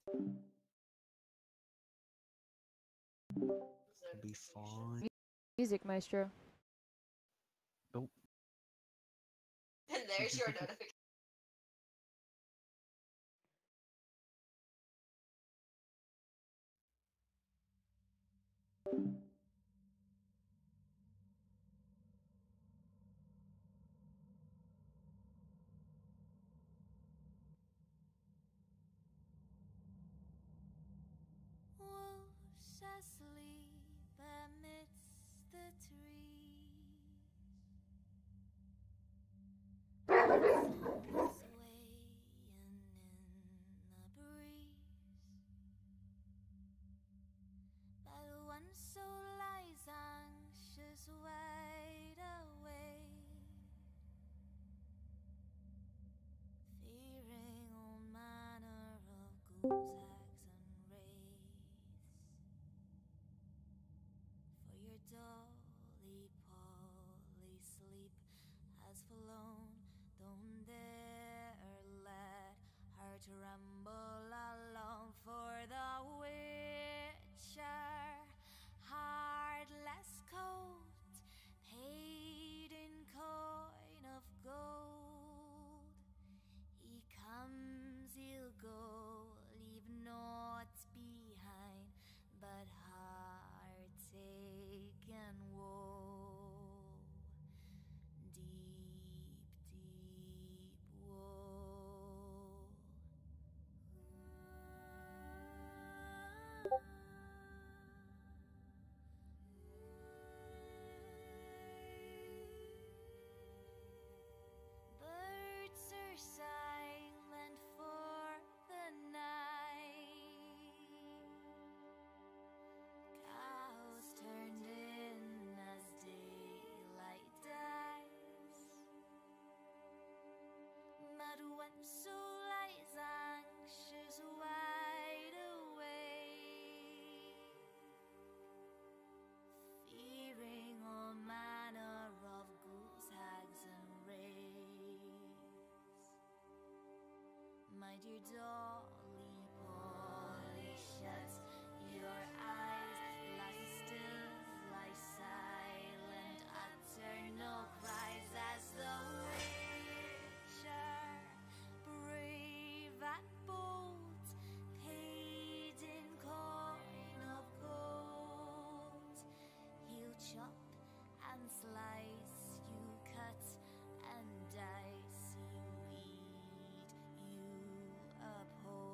It'll be fine. Music Maestro. Nope. And there's your notification. Wolves asleep amidst the trees. Sun swaying in the breeze. But one soul lies anxious, wide awake, fearing all manner of ghouls, hags, and wraiths. For your dolly poly sleep has flown. Don't dare let her tremble alone, for the witcher, heartless coat, paid in coin of gold. He comes, he'll go, leave naught behind but heartache and woe. Deep, deep woe. Birds are silent for the night. Cows turned in as daylight dies. But when soul lies anxious, wide awake, fearing all manner of ghouls, hags, and wraiths, my dear dolly Polly, shut your eyes, lie still, lie silent, utter no cries as the witcher, brave and bold, paid in coin of gold. He'll chop and slice, you cut and dice, you weed, you uphold.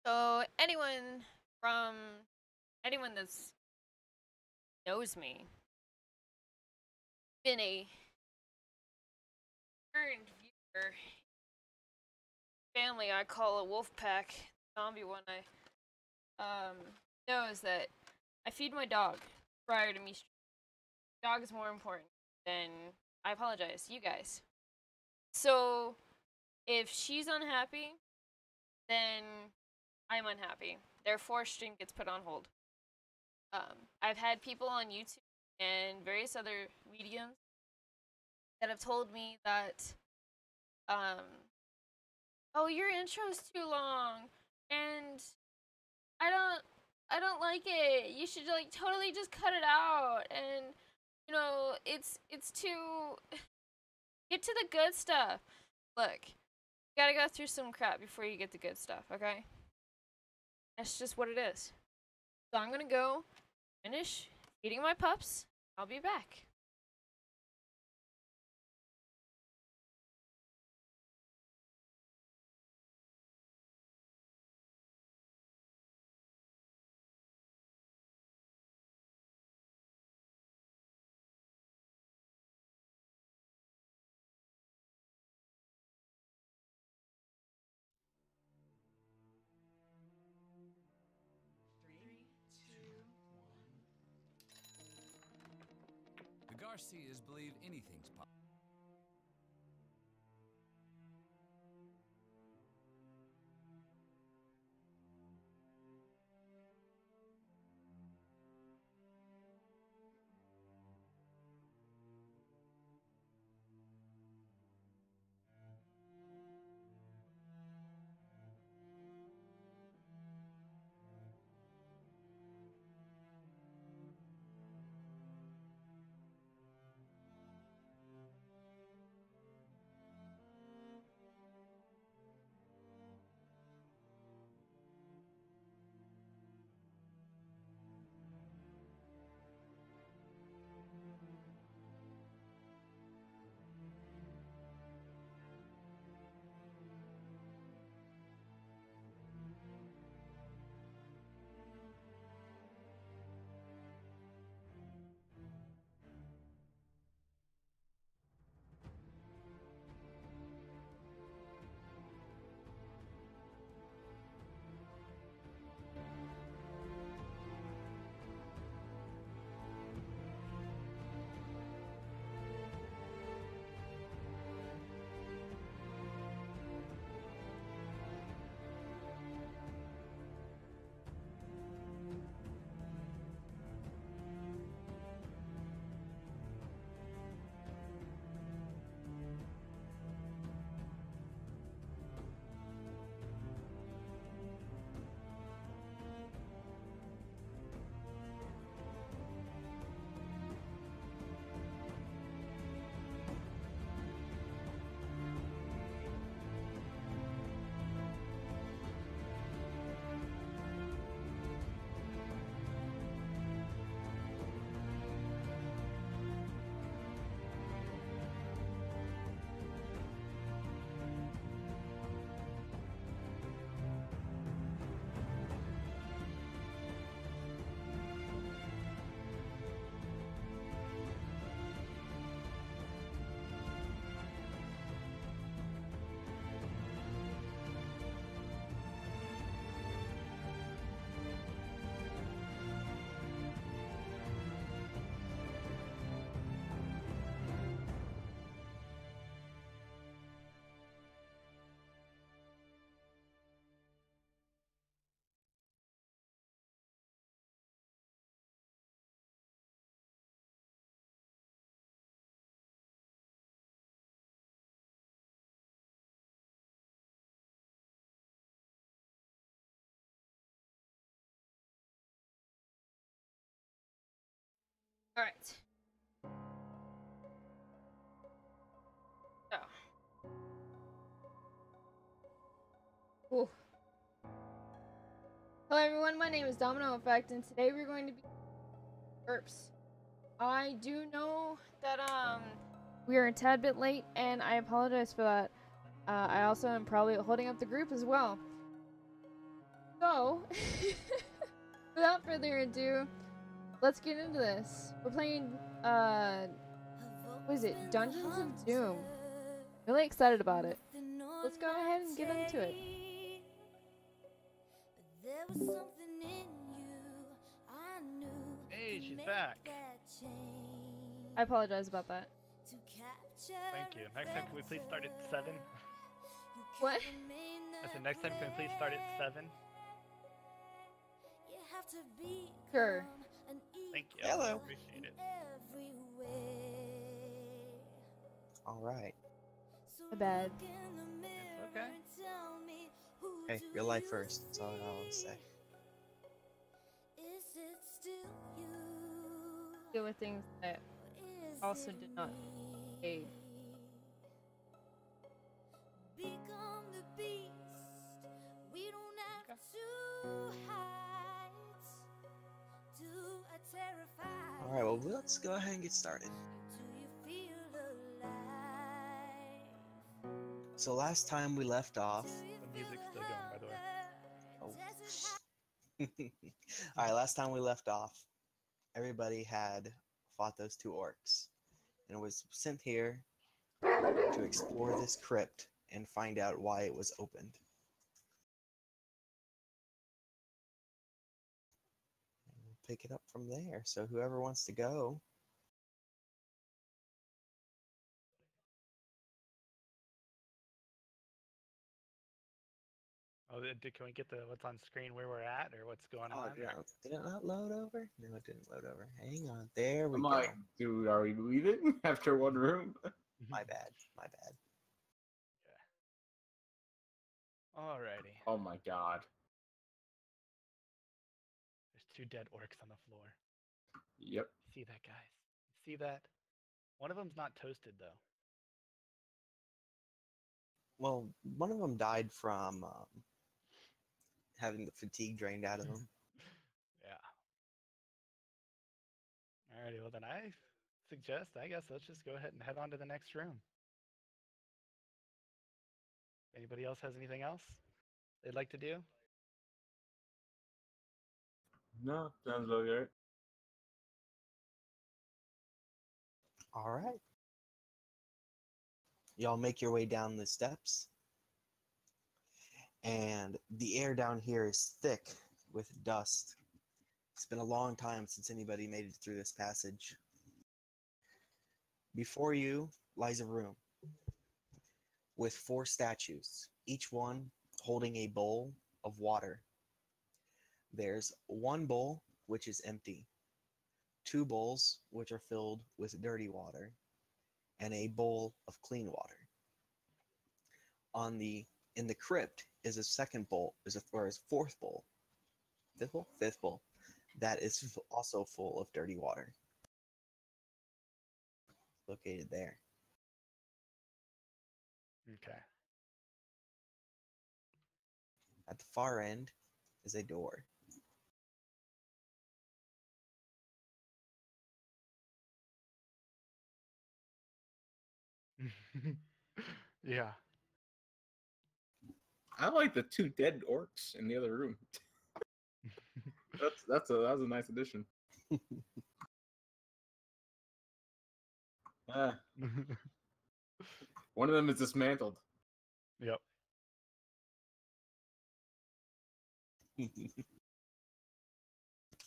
So anyone that's knows me, been a current viewer family I call a wolf pack, zombie one, knows that I feed my dog prior to me. Dog is more important than, I apologize, you guys. So if she's unhappy, then I'm unhappy. Therefore, stream gets put on hold. I've had people on YouTube and various other mediums that have told me that, oh, your intro's too long, and I don't like it. You should like totally just cut it out, and you know, it's too. Get to the good stuff. Look, you gotta go through some crap before you get the good stuff, okay? That's just what it is. So I'm gonna go finish feeding my pups. I'll be back. The Garcias believe anything's possible. All right. So. Ooh. Hello everyone, my name is Domino Effect, and today we're going to be burps. I do know that we are a tad bit late, and I apologize for that. I also am probably holding up the group as well. So, without further ado, let's get into this. We're playing, what is it? Dungeons of Doom. Really excited about it. let's go ahead and get into it. But there was something in you I knew Hey, could she's make back. that change. I apologize about that. To capture Thank you. Next time, can we please start at a 7? you What? can't remain I said next time, can we please start at 7? You have to be Sure. an Thank you. Hello. Appreciate it. every way. All right. So My bad. look in the mirror okay. and tell me, who Hey, do real life you first. That's all I want to see? say. Is it still you? Deal with things that Is also it did not me? pay. Become the beast. We don't have to hide. Do a terrified. All right. Well, let's go ahead and get started. Do you feel alive? So last time we left off. Do you The feel music's still going, by the way. Oh. hunger? Does it All right. Last time we left off, everybody had fought those two orcs, and was sent here to explore this crypt and find out why it was opened. And we'll pick it up from there. So whoever wants to go. Oh, can we get the what's on screen where we're at or what's going Oh, on? yeah. or- Did it not load over? No, it didn't load over. Hang on. There we I'm go. like, are we leaving after one room? My bad. My bad. Alrighty. Oh my god. There's 2 dead orcs on the floor. Yep. See that, guys? See that? One of them's not toasted, though. Well, one of them died from having the fatigue drained out of him. Yeah. Alrighty, well then I suggest, I guess, let's just go ahead and head on to the next room. Anybody else has anything else they'd like to do? No, sounds okay. All right. Y'all make your way down the steps. And the air down here is thick with dust. It's been a long time since anybody made it through this passage. Before you lies a room with 4 statues, each one holding a bowl of water. There's 1 bowl which is empty, 2 bowls which are filled with dirty water, and a bowl of clean water. In the crypt is a second bowl, is a 4th bowl, 5th bowl, that is also full of dirty water. Located there. Okay. At the far end is a door. Yeah. I like the 2 dead orcs in the other room. That was a nice addition. One of them is dismantled. Yep.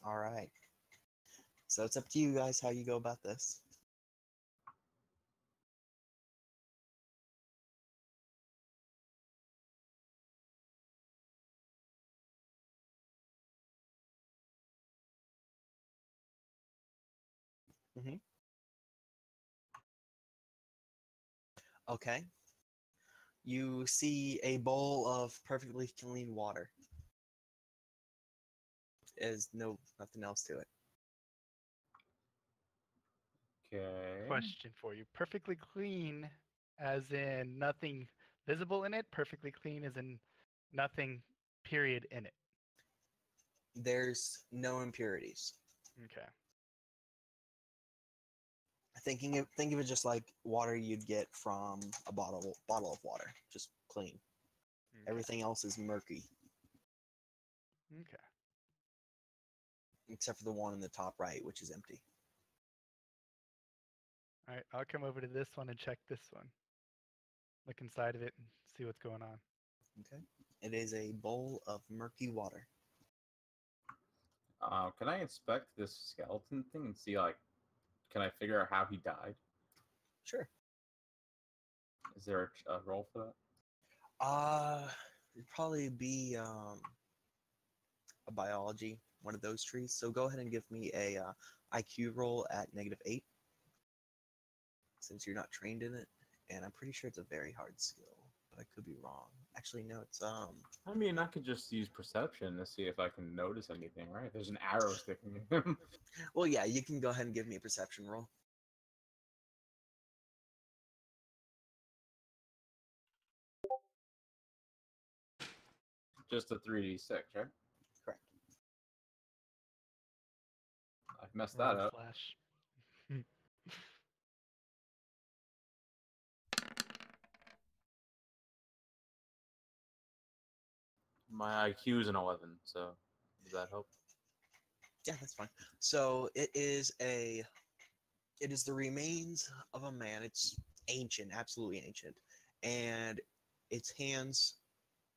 All right. So it's up to you guys how you go about this. Okay. You see a bowl of perfectly clean water. There's nothing else to it. Okay. Question for you. Perfectly clean, as in nothing visible in it? Perfectly clean as in nothing, period, in it? There's no impurities. Okay. Think of it just like water you'd get from a bottle of water, just clean. Okay. Everything else is murky, Okay. except for the one in the top right, which is empty. All right, I'll come over to this one and check this one. Look inside of it and see what's going on. Okay. It is a bowl of murky water. Can I inspect this skeleton thing and see, like, can I figure out how he died? Sure. Is there a roll for that? It'd probably be a biology, one of those trees. So go ahead and give me a IQ roll at -8, since you're not trained in it, and I'm pretty sure it's a very hard skill, but I could be wrong. Actually, no, it's I mean, I could just use perception to see if I can notice anything, right? There's an arrow sticking in him. well, yeah, you can go ahead and give me a perception roll. Just a 3d6, right? Correct. I've messed Roll that up. Flash. My IQ is an 11, so does that help? Yeah, that's fine. So it is the remains of a man. It's ancient, absolutely ancient, and its hands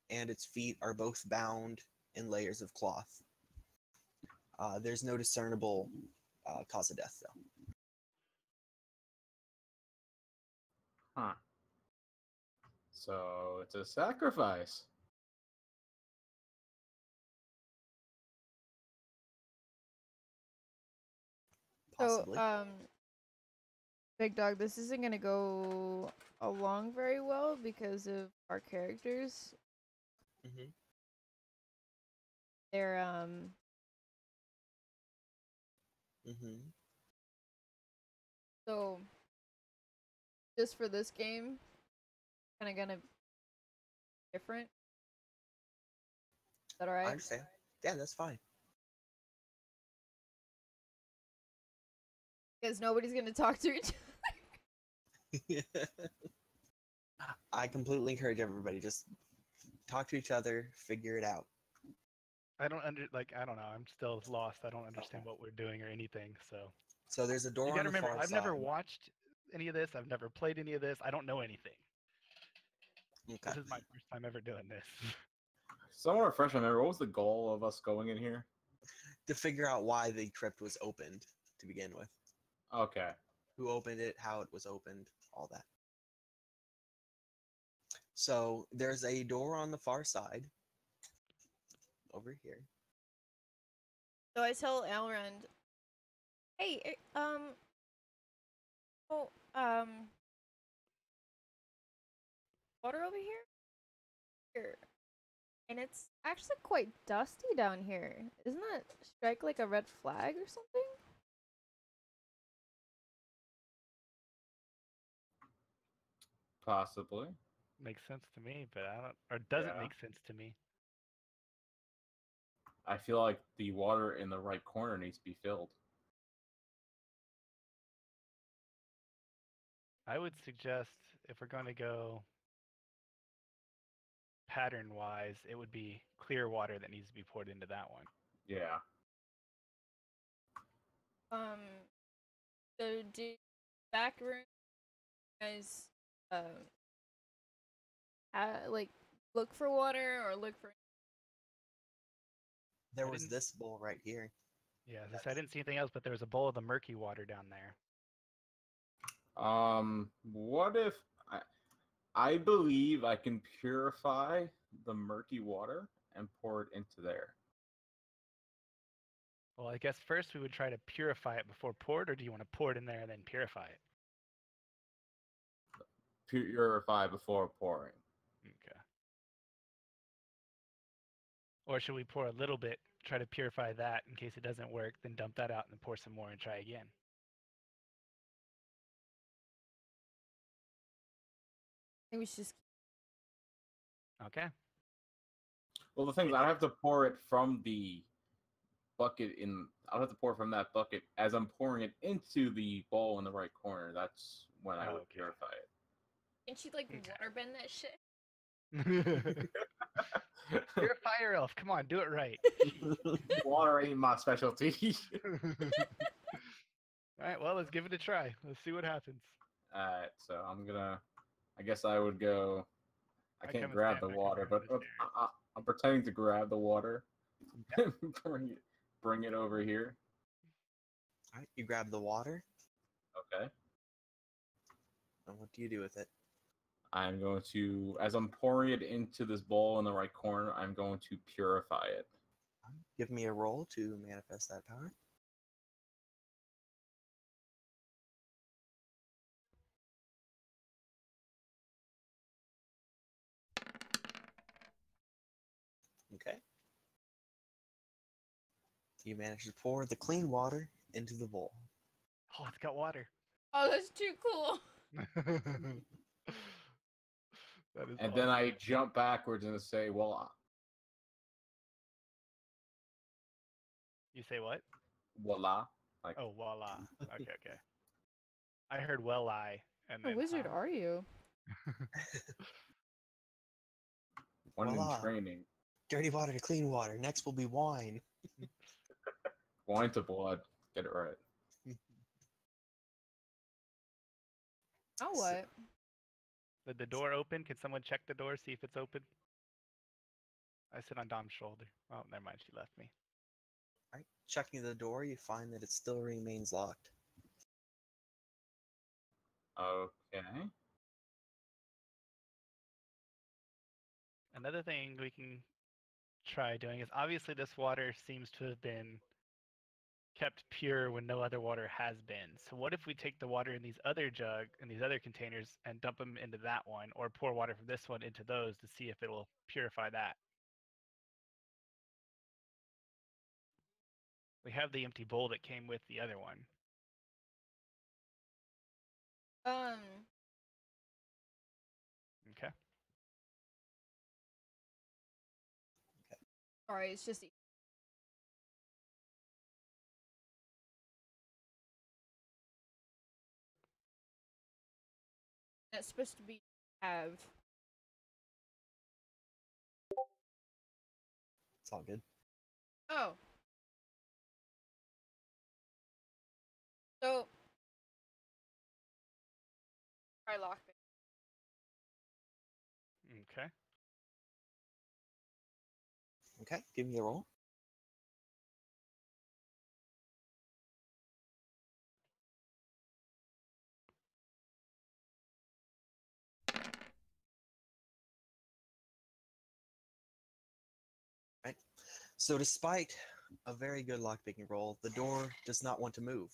and its feet are both bound in layers of cloth. There's no discernible cause of death, though. Huh. So it's a sacrifice. Possibly. So, Big Dog, this isn't gonna go along very well because of our characters. hmm They're hmm so just for this game, kind of gonna different. Is that I alright? understand. Yeah, that's fine. Because nobody's gonna talk to each I completely encourage everybody just talk to each other, figure it out. I don't I don't know. I'm still lost. I don't understand what we're doing or anything. So So there's a door you on gotta the remember, far I've side. never watched any of this. I've never played any of this. I don't know anything. Okay. This is my first time ever doing this. Someone refresh my memory. What was the goal of us going in here? To figure out why the crypt was opened to begin with. Okay. Who opened it, how it was opened, all that. So there's a door on the far side over here. So I tell Elrond, hey, oh, water over here? And it's actually quite dusty down here. Isn't that strike like a red flag or something? Possibly. Makes sense to me, but I don't, or doesn't Yeah. make sense to me. I feel like the water in the right corner needs to be filled. I would suggest if we're going to go pattern wise, it would be clear water that needs to be poured into that one. Yeah. So do back room guys, like look for water or look for? There I was didn't- this bowl right here. Yeah, as I said, I didn't see anything else, but there was a bowl of the murky water down there. What if I believe I can purify the murky water and pour it into there. Well, I guess first we would try to purify it before poured, or do you want to pour it in there and then purify it? Purify before pouring. Okay. Or should we pour a little bit, try to purify that in case it doesn't work, then dump that out and then pour some more and try again? I think we should just. Okay. Well, the thing is, I'd have to pour it from the bucket in. I'll have to pour from that bucket as I'm pouring it into the bowl in the right corner. That's when I would Okay. purify it. Can she like Okay. waterbend that shit? You're a fire elf. Come on, do it right. Water ain't my specialty. All right, well, let's give it a try. Let's see what happens. Alright, so I'm gonna. I guess I would go I I can't come and grab stand the back over water, here but with the stairs. I'm pretending to grab the water. bring it over here. All right, you grab the water. Okay. And what do you do with it? I'm going to, as I'm pouring it into this bowl in the right corner, I'm going to purify it. Give me a roll to manifest that power. Okay. You manage to pour the clean water into the bowl. Oh, it's got water. Oh, that's too cool. That is And then awesome. I jump backwards and say, voila. You say what? Voila. Like, Oh, voila. Okay, okay. I heard well I and What then wizard huh? are you? one Voila. in training. Dirty water to clean water. Next will be wine. Wine to blood. Get it right. Oh, So- what? Did the door open? Can someone check the door, see if it's open? I sit on Dom's shoulder. Oh, never mind. She left me. All right. Checking the door, you find that it still remains locked. Okay. Another thing we can try doing is obviously this water seems to have been kept pure when no other water has been. So what if we take the water in these other containers and dump them into that one, or pour water from this one into those to see if it will purify that? We have the empty bowl that came with the other one. Um, Okay. sorry, it's just that's supposed to be have. It's all good. Oh. So. Try lockpick. Okay. Okay, give me a roll. Right. So despite a very good lockpicking roll, the door does not want to move.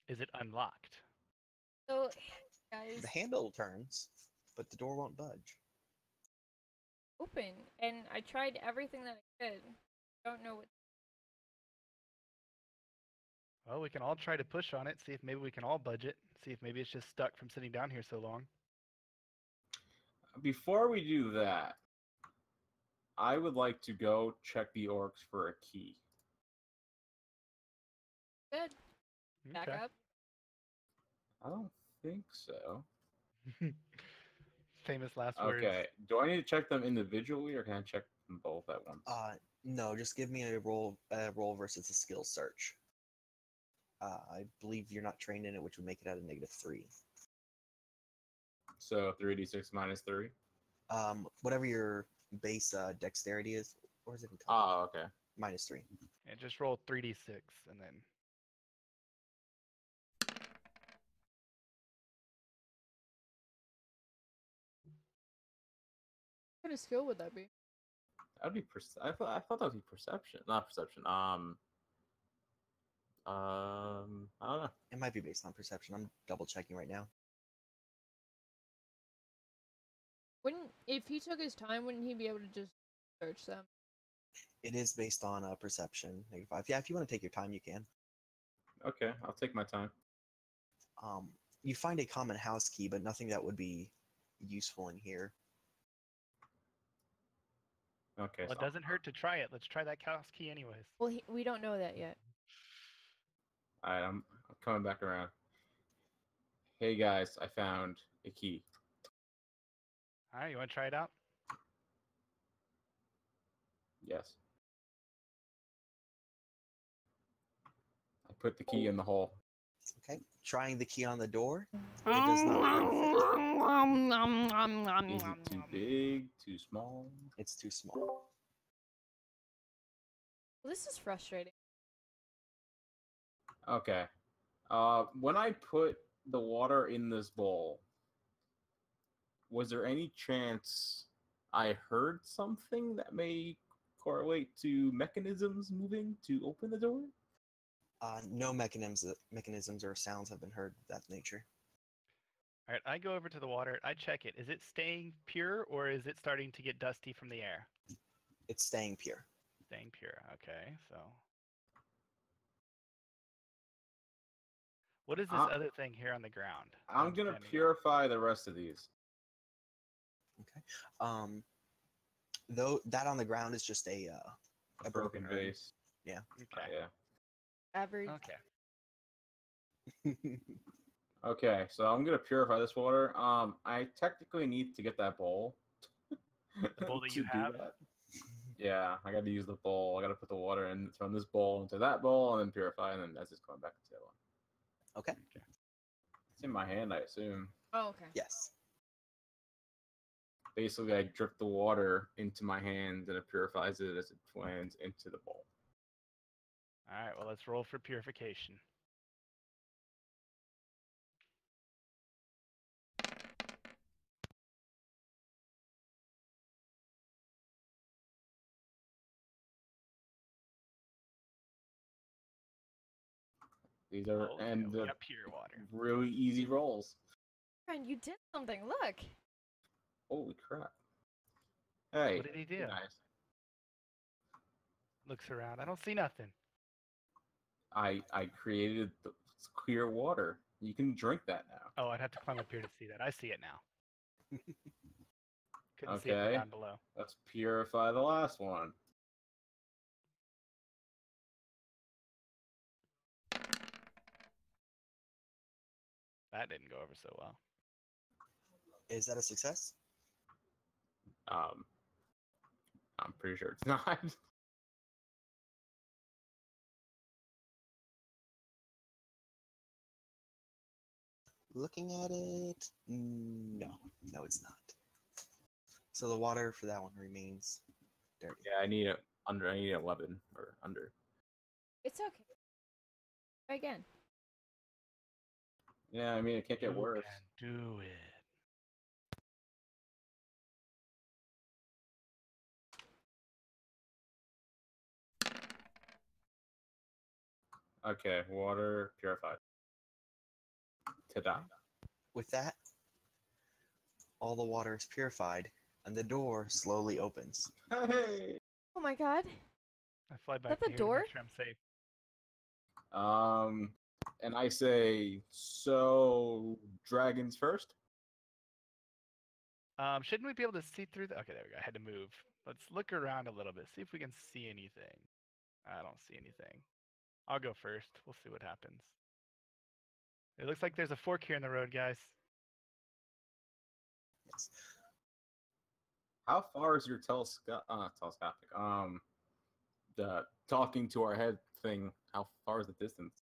Is it unlocked? So, guys, The handle turns, but the door won't budge. open, and I tried everything that I could. Don't know what. Well, we can all try to push on it, see if maybe we can all budge it, see if maybe it's just stuck from sitting down here so long. Before we do that, I would like to go check the orcs for a key. Good. Back Okay. up. I don't think so. Famous last words. Okay. Do I need to check them individually, or can I check them both at once? No, just give me a roll versus a skill search. I believe you're not trained in it, which would make it at a -3. So 3d6 minus 3. Whatever your base dexterity is, or is it intelligence? Ah, okay. -3. And just roll 3d6 and then. What kind of skill would that be? That'd be I thought that would be perception, not perception. I don't know. It might be based on perception. I'm double checking right now. Wouldn't if he took his time, wouldn't he be able to just search them? It is based on perception. -5. Yeah, if you want to take your time, you can. Okay, I'll take my time. You find a common house key, but nothing that would be useful in here. Okay. Well, it so- doesn't hurt to try it. Let's try that house key anyways. Well, we don't know that yet. All right, I'm coming back around. Hey guys, I found a key. All right, you want to try it out? Yes. I put the key in the hole. Okay. Trying the key on the door. It does not fit. Is it too big? Too small? It's too small. This is frustrating. Okay. When I put the water in this bowl, was there any chance I heard something that may correlate to mechanisms moving to open the door? No mechanisms or sounds have been heard of that nature. All right, I go over to the water. I check it. Is it staying pure or is it starting to get dusty from the air? It's staying pure. Staying pure. Okay, so what is this other thing here on the ground? that I'm gonna standing on? purify the rest of these. Okay. Though that on the ground is just a broken urn. vase. Yeah. Okay. Yeah. Average. Okay. Okay, so I'm gonna purify this water. I technically need to get that bowl. The bowl that to you do have? that. Yeah, I gotta use the bowl. I gotta put the water in from this bowl into that bowl and then purify, and then that's just going back to the other one. Okay. It's in my hand, I assume. Oh, okay. Yes. Basically, I drip the water into my hands and it purifies it as it lands into the bowl. All right, well, let's roll for purification. These are Oh, yeah, and we the got pure water. really easy rolls. Friend, you did something. Look. Holy crap! Hey, What did he do? nice. Looks around. I don't see nothing. I created the clear water. You can drink that now. Oh, I'd have to climb up here to see that. I see it now. Couldn't see it from Okay. down below. Let's purify the last one. That didn't go over so well. Is that a success? I'm pretty sure it's not. Looking at it, no, it's not. So the water for that one remains dirty. Yeah, I need it under. I need 11 or under. It's okay. Try again. Yeah, I mean it can't get You worse. can do it. Okay, water purified. Ta-da! With that, all the water is purified, and the door slowly opens. Hey. Oh my god. I fly back the to here to door? make sure I'm safe. And I say, so dragons first. Shouldn't we be able to see through the? Okay, there we go. I had to move. Let's look around a little bit. See if we can see anything. I don't see anything. I'll go first. We'll see what happens. It looks like there's a fork here in the road, guys. Yes. How far is your telescopic? The talking to our head thing. How far is the distance?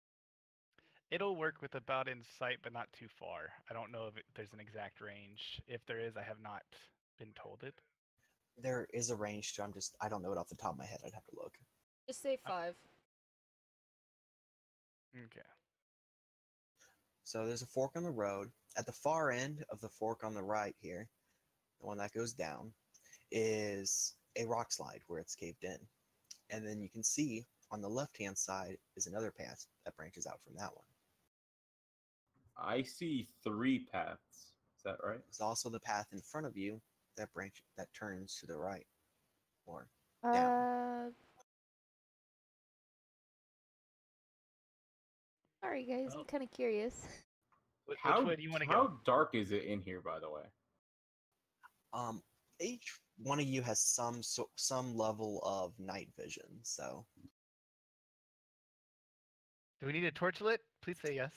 It'll work with about in sight, but not too far. I don't know if there's an exact range. If there is, I have not been told it. There is a range to. I don't know it off the top of my head. I'd have to look. Just say 5. Okay. So there's a fork on the road. At the far end of the fork on the right here, the one that goes down, is a rock slide where it's caved in. And then you can see on the left-hand side is another path that branches out from that one. I see 3 paths. Is that right? There's also the path in front of you that turns to the right. Or Sorry guys, I'm kind of curious. Which How, way do you want to how go? dark is it in here, by the way? each one of you has some level of night vision. So Do we need a torch lit? Please say yes.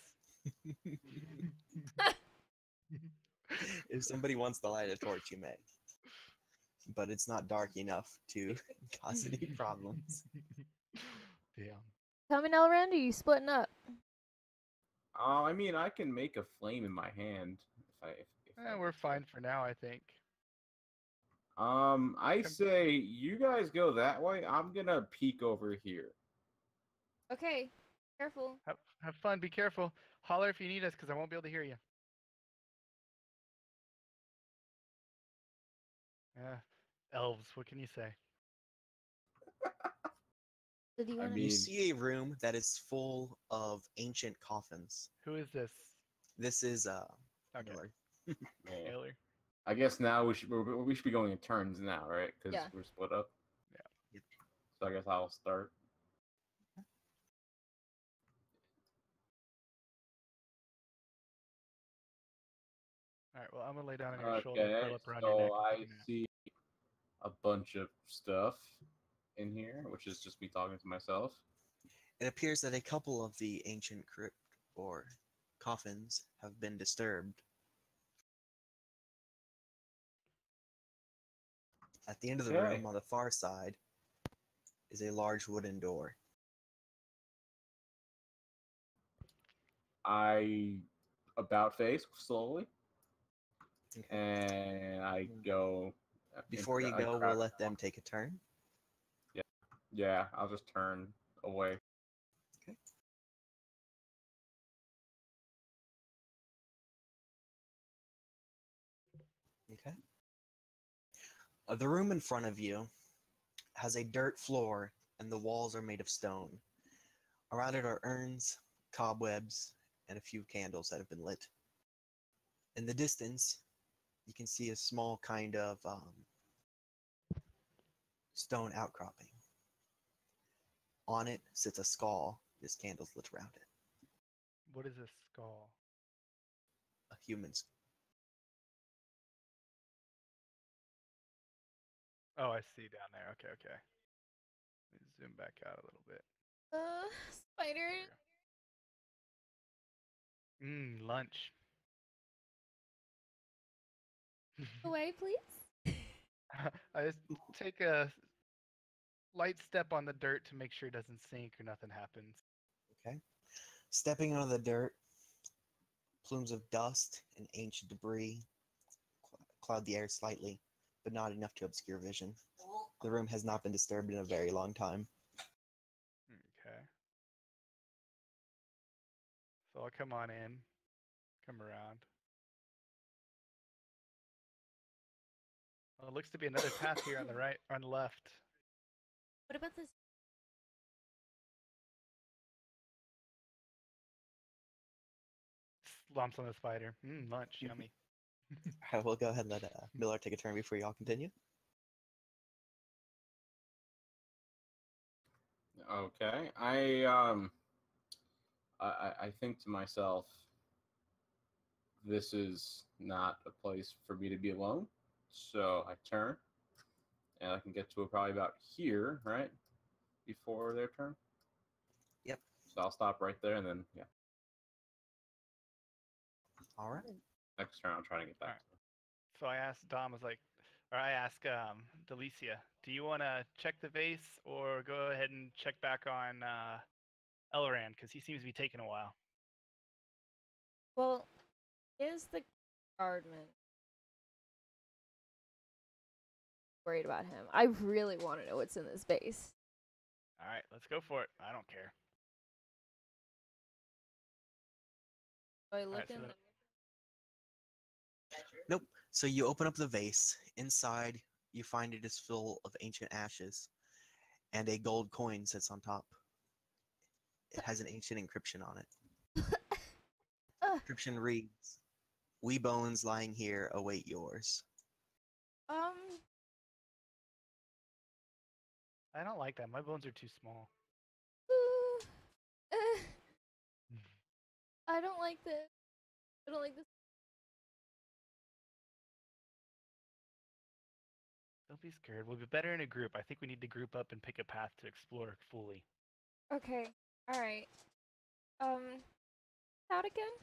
if somebody wants to light a torch, you may. But it's not dark enough to cause any problems. Damn. Coming, Elrond, or are you splitting up? I mean, I can make a flame in my hand if I We're need to. fine for now, I think. I Come- say you guys go that way. I'm gonna peek over here. Okay, careful. Have fun. Be careful. Holler if you need us, because I won't be able to hear you. Yeah, elves. What can you say? Did you I want to? You mean, see a room that is full of ancient coffins. Who is this? This is Okay, Miller. man, Taylor. I guess now we should be going in turns now, right? Because Yeah. we're split up. Yeah. Yep. So I guess I'll start. All right. Well, I'm gonna lay down on your shoulder, Okay, curl up around your neck. so And I take a nap. see a bunch of stuff in here, which is just me talking to myself. It appears that a couple of the ancient crypt or coffins have been disturbed. At the end of the Okay. room, on the far side, is a large wooden door. I about face slowly, Okay. and I go. Before you I go, crouch we'll let down. them take a turn. Yeah, I'll just turn away. Okay. Okay. The room in front of you has a dirt floor, and the walls are made of stone. Around it are urns, cobwebs, and a few candles that have been lit. In the distance, you can see a small kind of stone outcropping. On it sits a skull. There's candles lit around it. What is a skull? A human's. Oh, I see down there. Okay, okay. Let me zoom back out a little bit. Spider. Lunch. Away, please. I just take a light step on the dirt to make sure it doesn't sink or nothing happens. Okay. Stepping onto the dirt, plumes of dust and ancient debris cloud the air slightly, but not enough to obscure vision. The room has not been disturbed in a very long time. Okay. So I'll come on in, come around. Well, it looks to be another path here on the right, on the left. What about this? Lumps on the spider. Lunch, yummy. I will go ahead and let Miller take a turn before y'all continue. Okay, I think to myself, this is not a place for me to be alone. So I turn, and I can get to it probably about here, right, before their turn. Yep. So I'll stop right there, and then yeah, All right. next turn I'll try to get back. Alright. So I asked Dom, I asked Delicia, do you want to check the vase or go ahead and check back on Elran, because he seems to be taking a while. Well, is the guardman worried about him? I really want to know what's in this base. All right, let's go for it. I don't care. So I Alright, look so in then- the. Nope. So you open up the vase. Inside, you find it is full of ancient ashes, and a gold coin sits on top. It has an ancient encryption on it. Ugh. Inscription reads, "We bones lying here await yours." I don't like that. My bones are too small. Ooh, I don't like this. I don't like this. Don't be scared. We'll be better in a group. I think we need to group up and pick a path to explore fully. Okay. All right. Out again?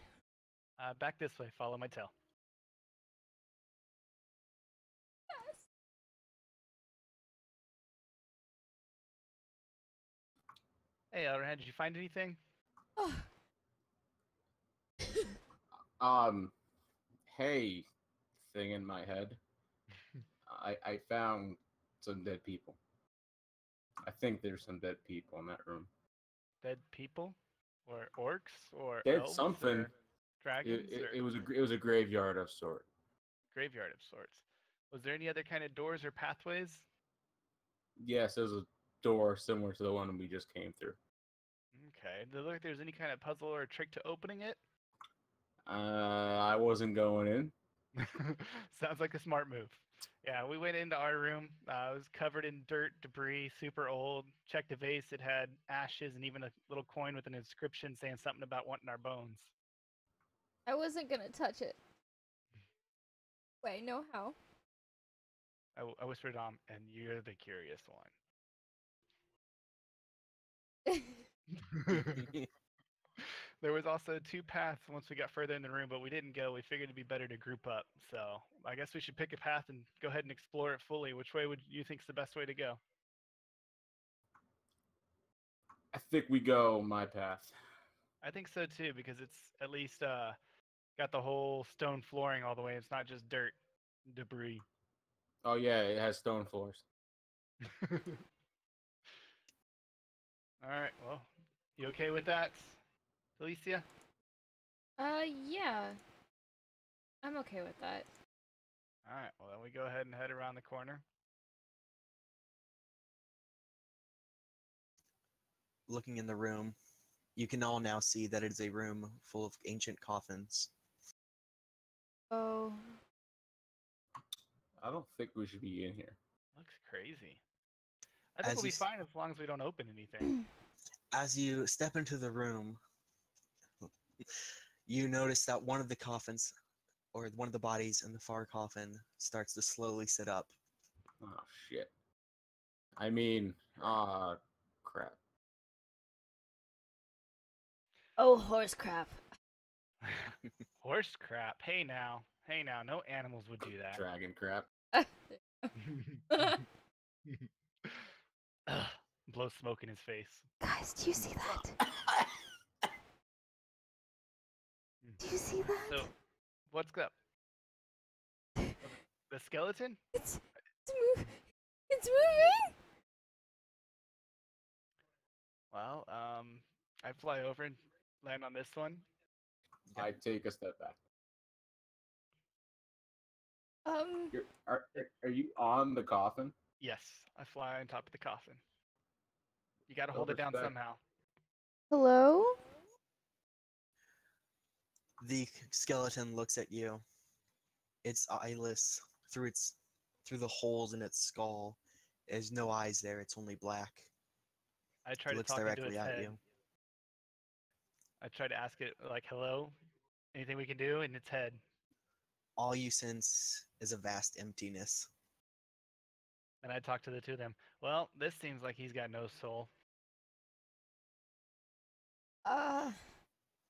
Back this way. Follow my tail. Yes. Hey, Elran, did you find anything? Oh, Hey, thing in my head. I found some dead people. I think there's some dead people in that room. Dead people, or orcs, or Dead elves, something. or dragons, It, or it was a graveyard of sort. graveyard of sorts. Was there any other kind of doors or pathways? Yes, there's a door similar to the one we just came through. Okay. Did it look like there's any kind of puzzle or trick to opening it? I wasn't going in. Sounds like a smart move. Yeah, we went into our room. It was covered in dirt, debris, super old. Checked the vase. It had ashes and even a little coin with an inscription saying something about wanting our bones. I wasn't gonna touch it. Wait, no, how? I whispered and you're the curious one. There was also 2 paths once we got further in the room, but we didn't go. We figured it'd be better to group up. So I guess we should pick a path and go ahead and explore it fully. Which way would you think's the best way to go? I think we go my path. I think so too, because it's at least got the whole stone flooring all the way. It's not just dirt, debris. Oh yeah, it has stone floors. All right. Well, you okay with that, Alicia? Yeah. I'm okay with that. All right. Well, then we go ahead and head around the corner. Looking in the room, you can all now see that it is a room full of ancient coffins. Oh. I don't think we should be in here. Looks crazy. I think As we'll you be s- fine as long as we don't open anything. As you step into the room, you notice that one of the coffins, or one of the bodies in the far coffin, starts to slowly sit up. Oh shit. I mean, crap. Oh, horse crap. Horse crap. Hey now. Hey now. No animals would do that. Dragon crap. Ugh, blow smoke in his face. Guys, do you see that? Do you see that? So, what's up? The skeleton? It's it's moving. Well, I fly over and land on this one. I take a step back. Are you on the coffin? Yes, I fly on top of the coffin. You gotta No hold it down respect. somehow. Hello? The skeleton looks at you. Its eyeless, through the holes in its skull, there's no eyes there. It's only black. I try It to looks talk into directly its at head. you. I try to ask it like, "Hello, anything we can do?" In its head. All you sense is a vast emptiness. And I talk to the 2 of them. Well, this seems like he's got no soul.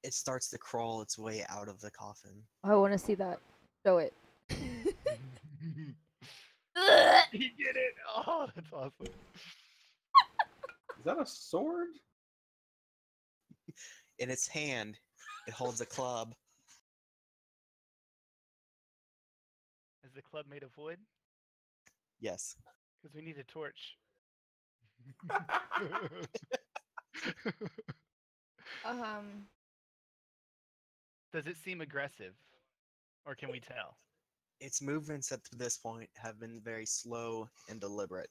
It starts to crawl its way out of the coffin. I want to see that. Show it. He did it! Oh, that's awesome. Is that a sword? In its hand, it holds a club. Is the club made of wood? Yes. Because we need a torch. Does it seem aggressive? Or can we tell? Its movements up to this point have been very slow and deliberate.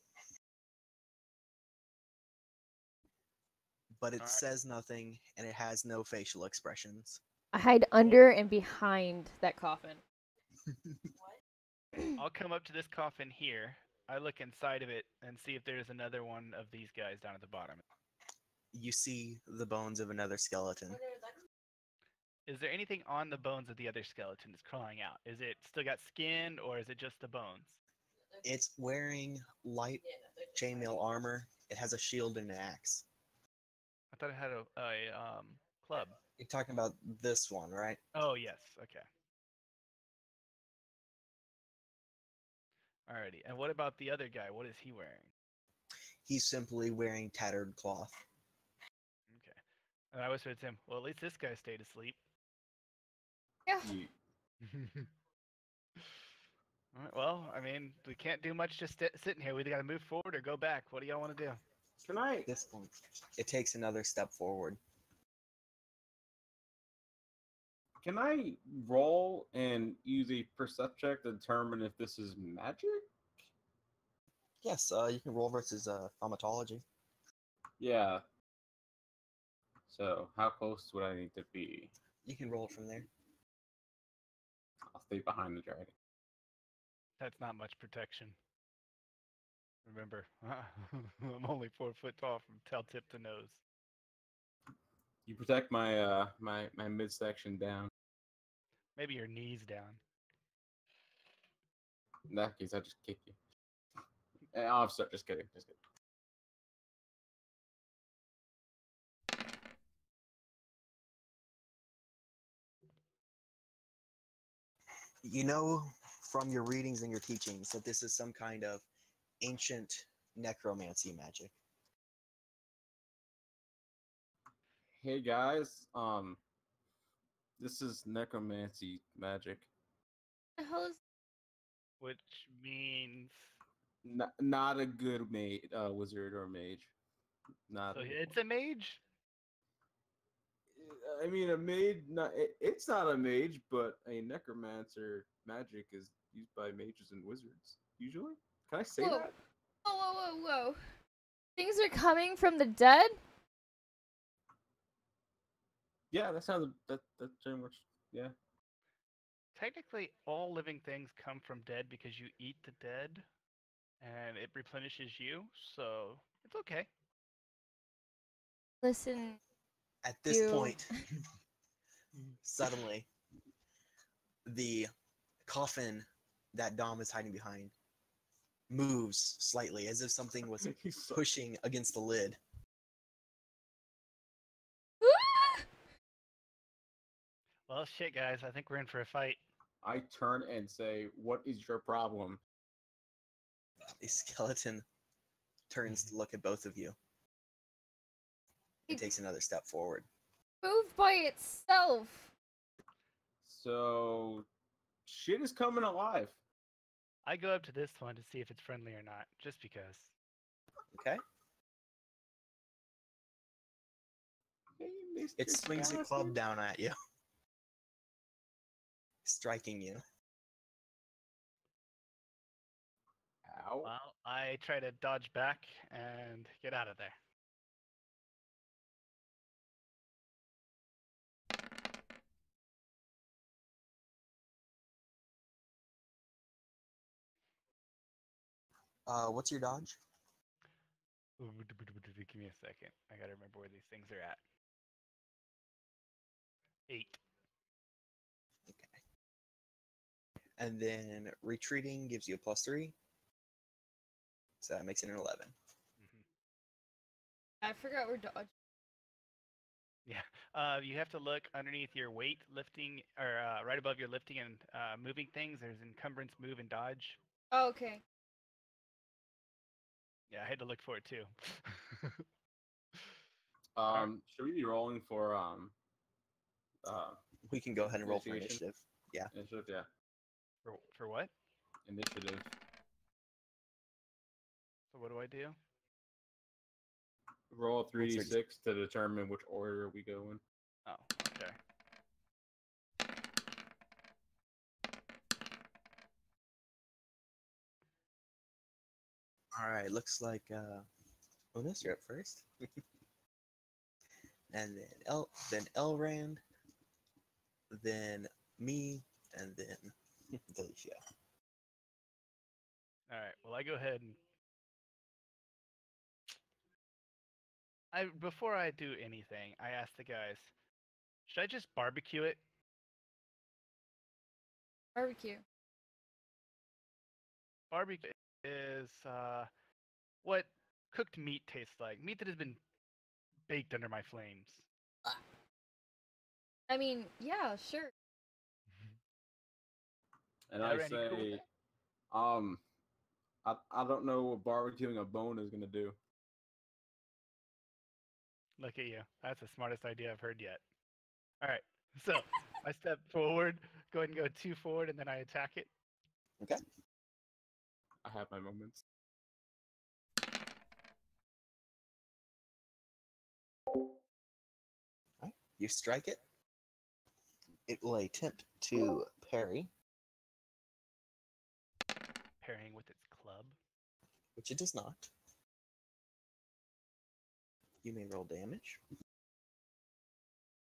But it Alright. says nothing, and it has no facial expressions. I hide under and behind that coffin. I'll come up to this coffin here. I look inside of it and see if there's another one of these guys down at the bottom. You see the bones of another skeleton. Is there anything on the bones of the other skeleton that's crawling out? Is it still got skin, or is it just the bones? It's wearing light chainmail armor. It has a shield and an axe. I thought it had a club. You're talking about this one, right? Oh, yes. Okay. Alrighty. And what about the other guy? What is he wearing? He's simply wearing tattered cloth. Okay. And I whispered to him, well, at least this guy stayed asleep. Yeah. You, Alright, well, I mean, we can't do much just sitting here. We either gotta move forward or go back. What do y'all want to do? can I? At this point, it takes another step forward. Can I roll and use a percept check to determine if this is magic? Yes, you can roll versus thaumatology. Yeah. So how close would I need to be? You can roll it from there. I'll stay behind the dragon. That's not much protection. Remember, I'm only 4 foot tall from tail tip to nose. You protect my my midsection down. Maybe your knees down. In that case, I just kick you. I'm sorry, just kidding. Just kidding. You know from your readings and your teachings that this is some kind of ancient necromancy magic. Hey guys, this is necromancy magic. The hell is Which means. Not a good wizard or mage. Not. So a good it's one. a mage? I mean, a mage. It's not a mage, but a necromancer magic is used by mages and wizards usually. Can I say Whoa. that? Whoa, whoa, whoa, whoa. Things are coming from the dead? Yeah, that sounds. That's pretty much. Yeah. Technically, all living things come from dead because you eat the dead and it replenishes you, so it's okay. Listen, At this You- point, suddenly, the coffin that Dom is hiding behind moves slightly as if something was He's so- pushing against the lid. Well, shit, guys, I think we're in for a fight. I turn and say, "What is your problem?" The skeleton turns to look at both of you and takes another step forward. moved by itself. So, shit is coming alive. I go up to this one to see if it's friendly or not, just because. Okay? Hey, Mr. It swings a club Skeleton. down at you, striking you. Ow. Well, I try to dodge back and get out of there. What's your dodge? Give me a second. I gotta remember where these things are at. 8. Okay. And then retreating gives you a +3. So that makes it an 11. I forgot we're dodging. You have to look underneath your weight lifting, or right above your lifting and moving things. There's encumbrance, move, and dodge. Oh, okay. Yeah, I had to look for it too. Should we be rolling for We can go ahead and roll for Initiation? initiative. Yeah. initiative? Yeah, For what? initiative. So what do I do? Roll a What's your 3d6 to determine which order we go in. Oh, okay. All right. Looks like Unis, you're up first. And then Elrand, then me, and then Delicia. All right. Well, I go ahead and before I do anything, I ask the guys, should I just barbecue it? Barbecue. Barbecue is what cooked meat tastes like. Meat that has been baked under my flames. I mean, yeah, sure. And Yeah, I Randy, cool with say, I don't know what barbecuing a bone is gonna do. Look at you. That's the smartest idea I've heard yet. All right. So I step forward, go ahead and go 2 forward, and then I attack it. Okay. I have my moments. You strike it. It will attempt to parry, Parrying with its club. which it does not. You may roll damage.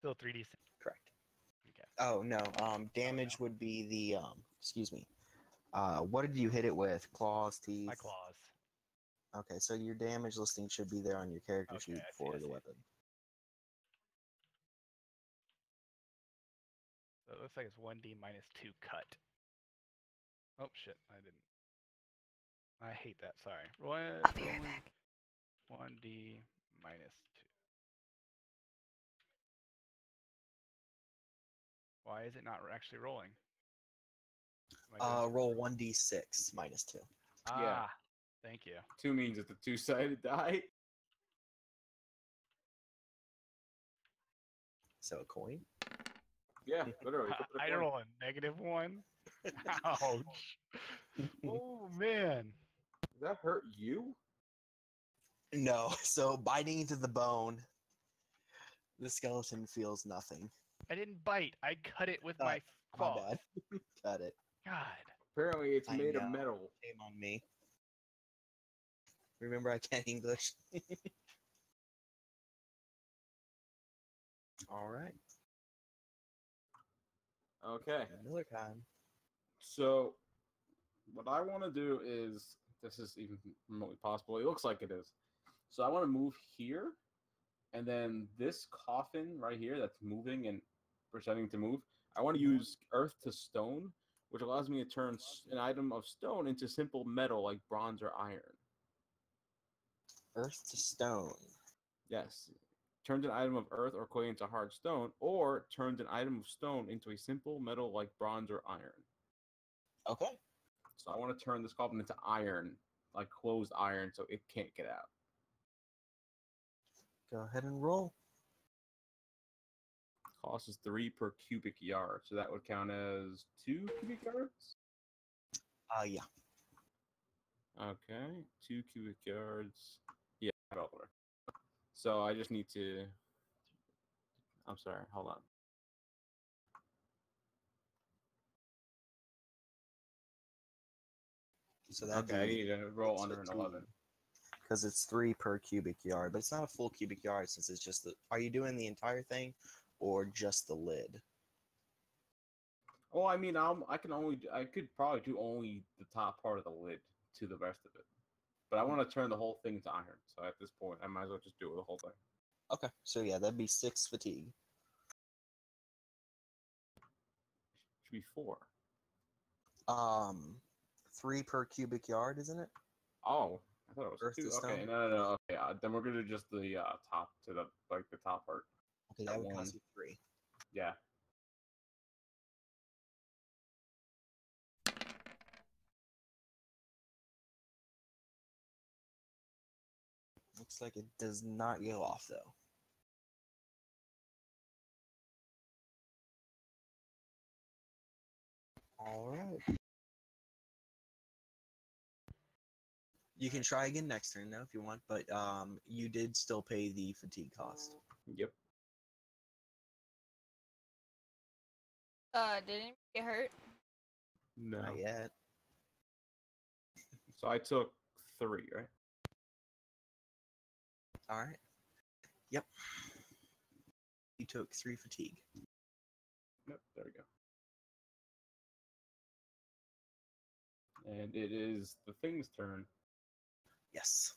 Still 3d6. Correct. Okay. Oh no. Damage would be the excuse me. What did you hit it with? Claws, teeth. My claws. Okay, so your damage listing should be there on your character Okay, sheet I see, for I the see. weapon. So it looks like it's 1d minus 2 cut. Oh shit, I didn't. I hate that. Sorry. I'll be right back. 1d minus 2. Why is it not actually rolling? Am I doing Roll 1d6 minus 2. Yeah. Thank you. 2 means it's a two-sided die. So a coin. Yeah, literally. flip it a I coin. roll a -1. Ouch. Oh man. Did that hurt you? No, so biting into the bone, the skeleton feels nothing. I didn't bite. I cut it with Oh, my My claws. bad. Cut it. God. Apparently, it's I made of know. metal. Shame on me. Remember, I can't English. All right. Okay. Miller time. So, what I want to do is, this is even remotely possible. It looks like it is. So I want to move here, and then this coffin right here that's moving and pretending to move. I want to use earth to stone, which allows me to turn an item of stone into simple metal like bronze or iron. Earth to stone. Yes. Turns an item of earth or clay into hard stone, or turns an item of stone into a simple metal like bronze or iron. Okay. So I want to turn this coffin into iron, like closed iron, so it can't get out. Go ahead and roll. Cost is 3 per cubic yard, so that would count as 2 cubic yards? Yeah. Okay, 2 cubic yards. Yeah, over. So I just need to. I'm sorry, hold on. So that'd Okay, I be need to roll under an 11. because it's 3 per cubic yard, but it's not a full cubic yard since it's just the. Are you doing the entire thing, or just the lid? Well, I mean, I could probably do only the top part of the lid to the rest of it, but I want to turn the whole thing to iron. So at this point, I might as well just do the whole thing. Okay. So yeah, that'd be 6 fatigue. Should be 4. 3 per cubic yard, isn't it? Oh, I thought it was Earth to 2. Okay, stone? no. Okay, then we're gonna do just the top to the top part. Okay, that would One. cost you 3. Yeah. Looks like it does not go off though. All right. You can try again next turn though if you want, but you did still pay the fatigue cost. Yep. Didn't get hurt? No. Not yet. So I took 3, right? All right. Yep. You took 3 fatigue. Yep. There we go. And it is the thing's turn. Yes.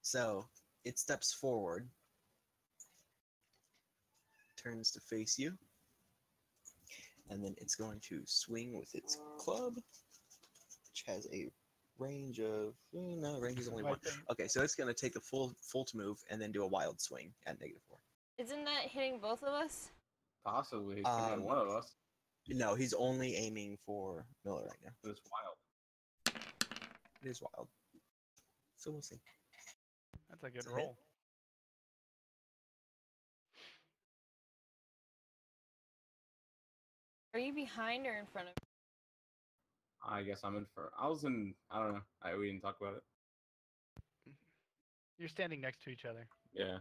So it steps forward, turns to face you, and then it's going to swing with its club, which has a range of no, range is only My 1. thing- Okay, so it's going to take a full to move and then do a wild swing at -4. Isn't that hitting both of us? Possibly. It could be one of us. No, he's only aiming for Miller right now. But it's wild. It is wild. So we'll see. That's a good It's a hit. roll. Are you behind or in front of? I guess I'm in for. I was in. I don't know. We didn't talk about it. You're standing next to each other. Yeah.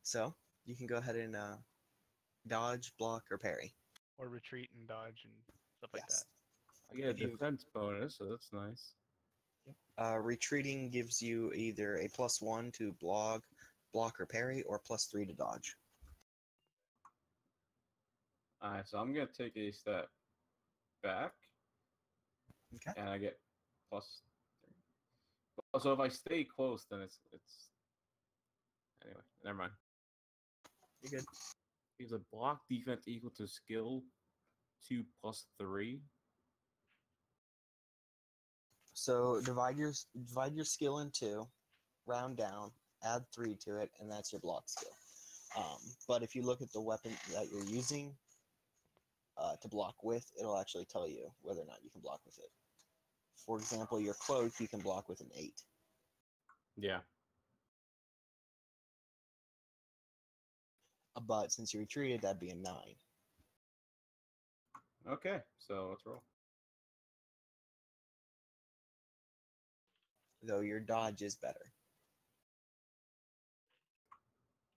So you can go ahead and dodge, block, or parry. Or retreat and dodge and stuff like Yes. I get a If you- defense bonus, so that's nice. Retreating gives you either a +1 to block, or parry, or +3 to dodge. Alright, so I'm gonna take a step back, Okay. and I get +3. So if I stay close, then it's anyway. Never mind. You're good. Is a block defense equal to skill 2 + 3? So divide your skill in two, round down, add 3 to it, and that's your block skill. But if you look at the weapon that you're using to block with, it'll actually tell you whether or not you can block with it. For example, your cloak, you can block with an 8. Yeah. But since you retreated, that'd be a 9. Okay, so let's roll. Though your dodge is better.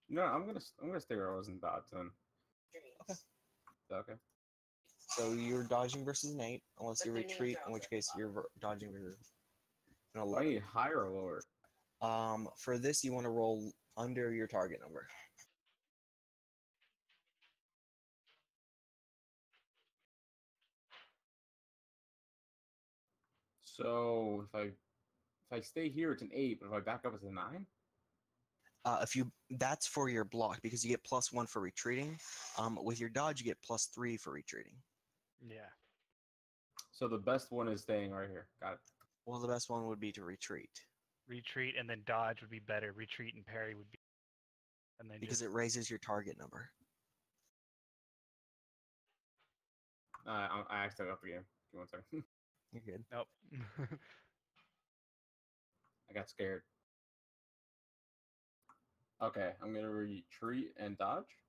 No, I'm gonna stay where I was in dodge then. Okay. Is that okay? So you're dodging versus an 8, unless you But the names retreat, are in which also case you're dodging versus an Do I 11. need higher or lower? For this, you want to roll under your target number. So if I stay here, it's an 8, but if I back up, it's a 9. That's for your block because you get +1 for retreating. With your dodge, you get +3 for retreating. Yeah. So the best one is staying right here. Got it. Well, the best one would be to retreat Retreat and then dodge would be better. Retreat and parry would be. And then because just, it raises your target number. I actually got the game. Give me 1 second. You're good. Nope. I got scared. Okay, I'm gonna retreat and dodge.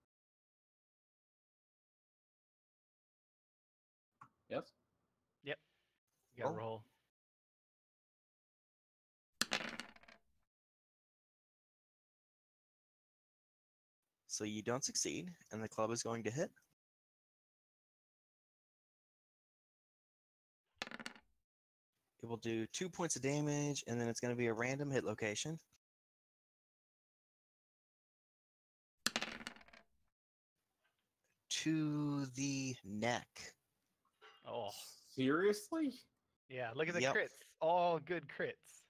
Yes. You gotta Oh. roll. So you don't succeed, and the club is going to hit. It will do 2 points of damage, and then it's going to be a random hit location. To the neck. Oh. Seriously? Yeah, look at the Yep. crits. All good crits.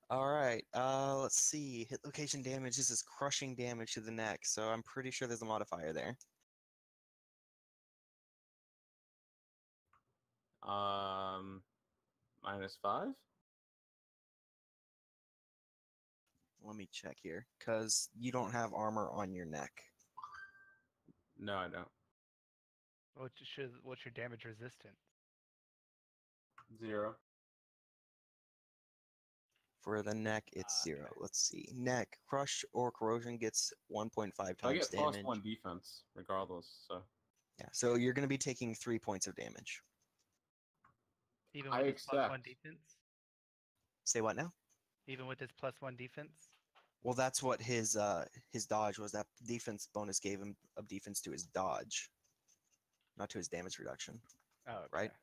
All right. Let's see. Hit location damage. This is crushing damage to the neck, so I'm pretty sure there's a modifier there. -5. Let me check here, because you don't have armor on your neck. No, I don't. What's your damage resistance? 0. For the neck, it's 0. Okay. Let's see. Neck, crush or corrosion gets 1.5 I times get damage. +1 defense regardless. So Yeah, so you're going to be taking 3 points of damage. Even I with his +1 accept. defense? Say what now? Even with his +1 defense? Well, that's what his dodge was. That defense bonus gave him a defense to his dodge, not to his damage reduction. Oh, okay. Right?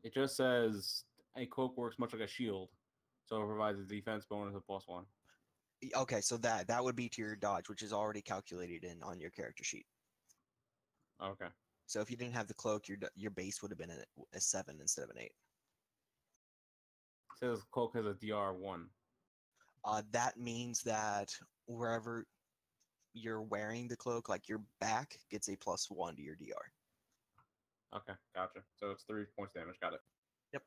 it just says a cloak works much like a shield, so it provides a defense bonus of +1. Okay, so that would be to your dodge, which is already calculated in on your character sheet. Okay. So if you didn't have the cloak, your base would have been a 7 instead of an 8. It says cloak has a DR1. That means that wherever you're wearing the cloak, like your back gets a +1 to your DR. Okay, gotcha. So it's 3 points damage. Got it. Yep.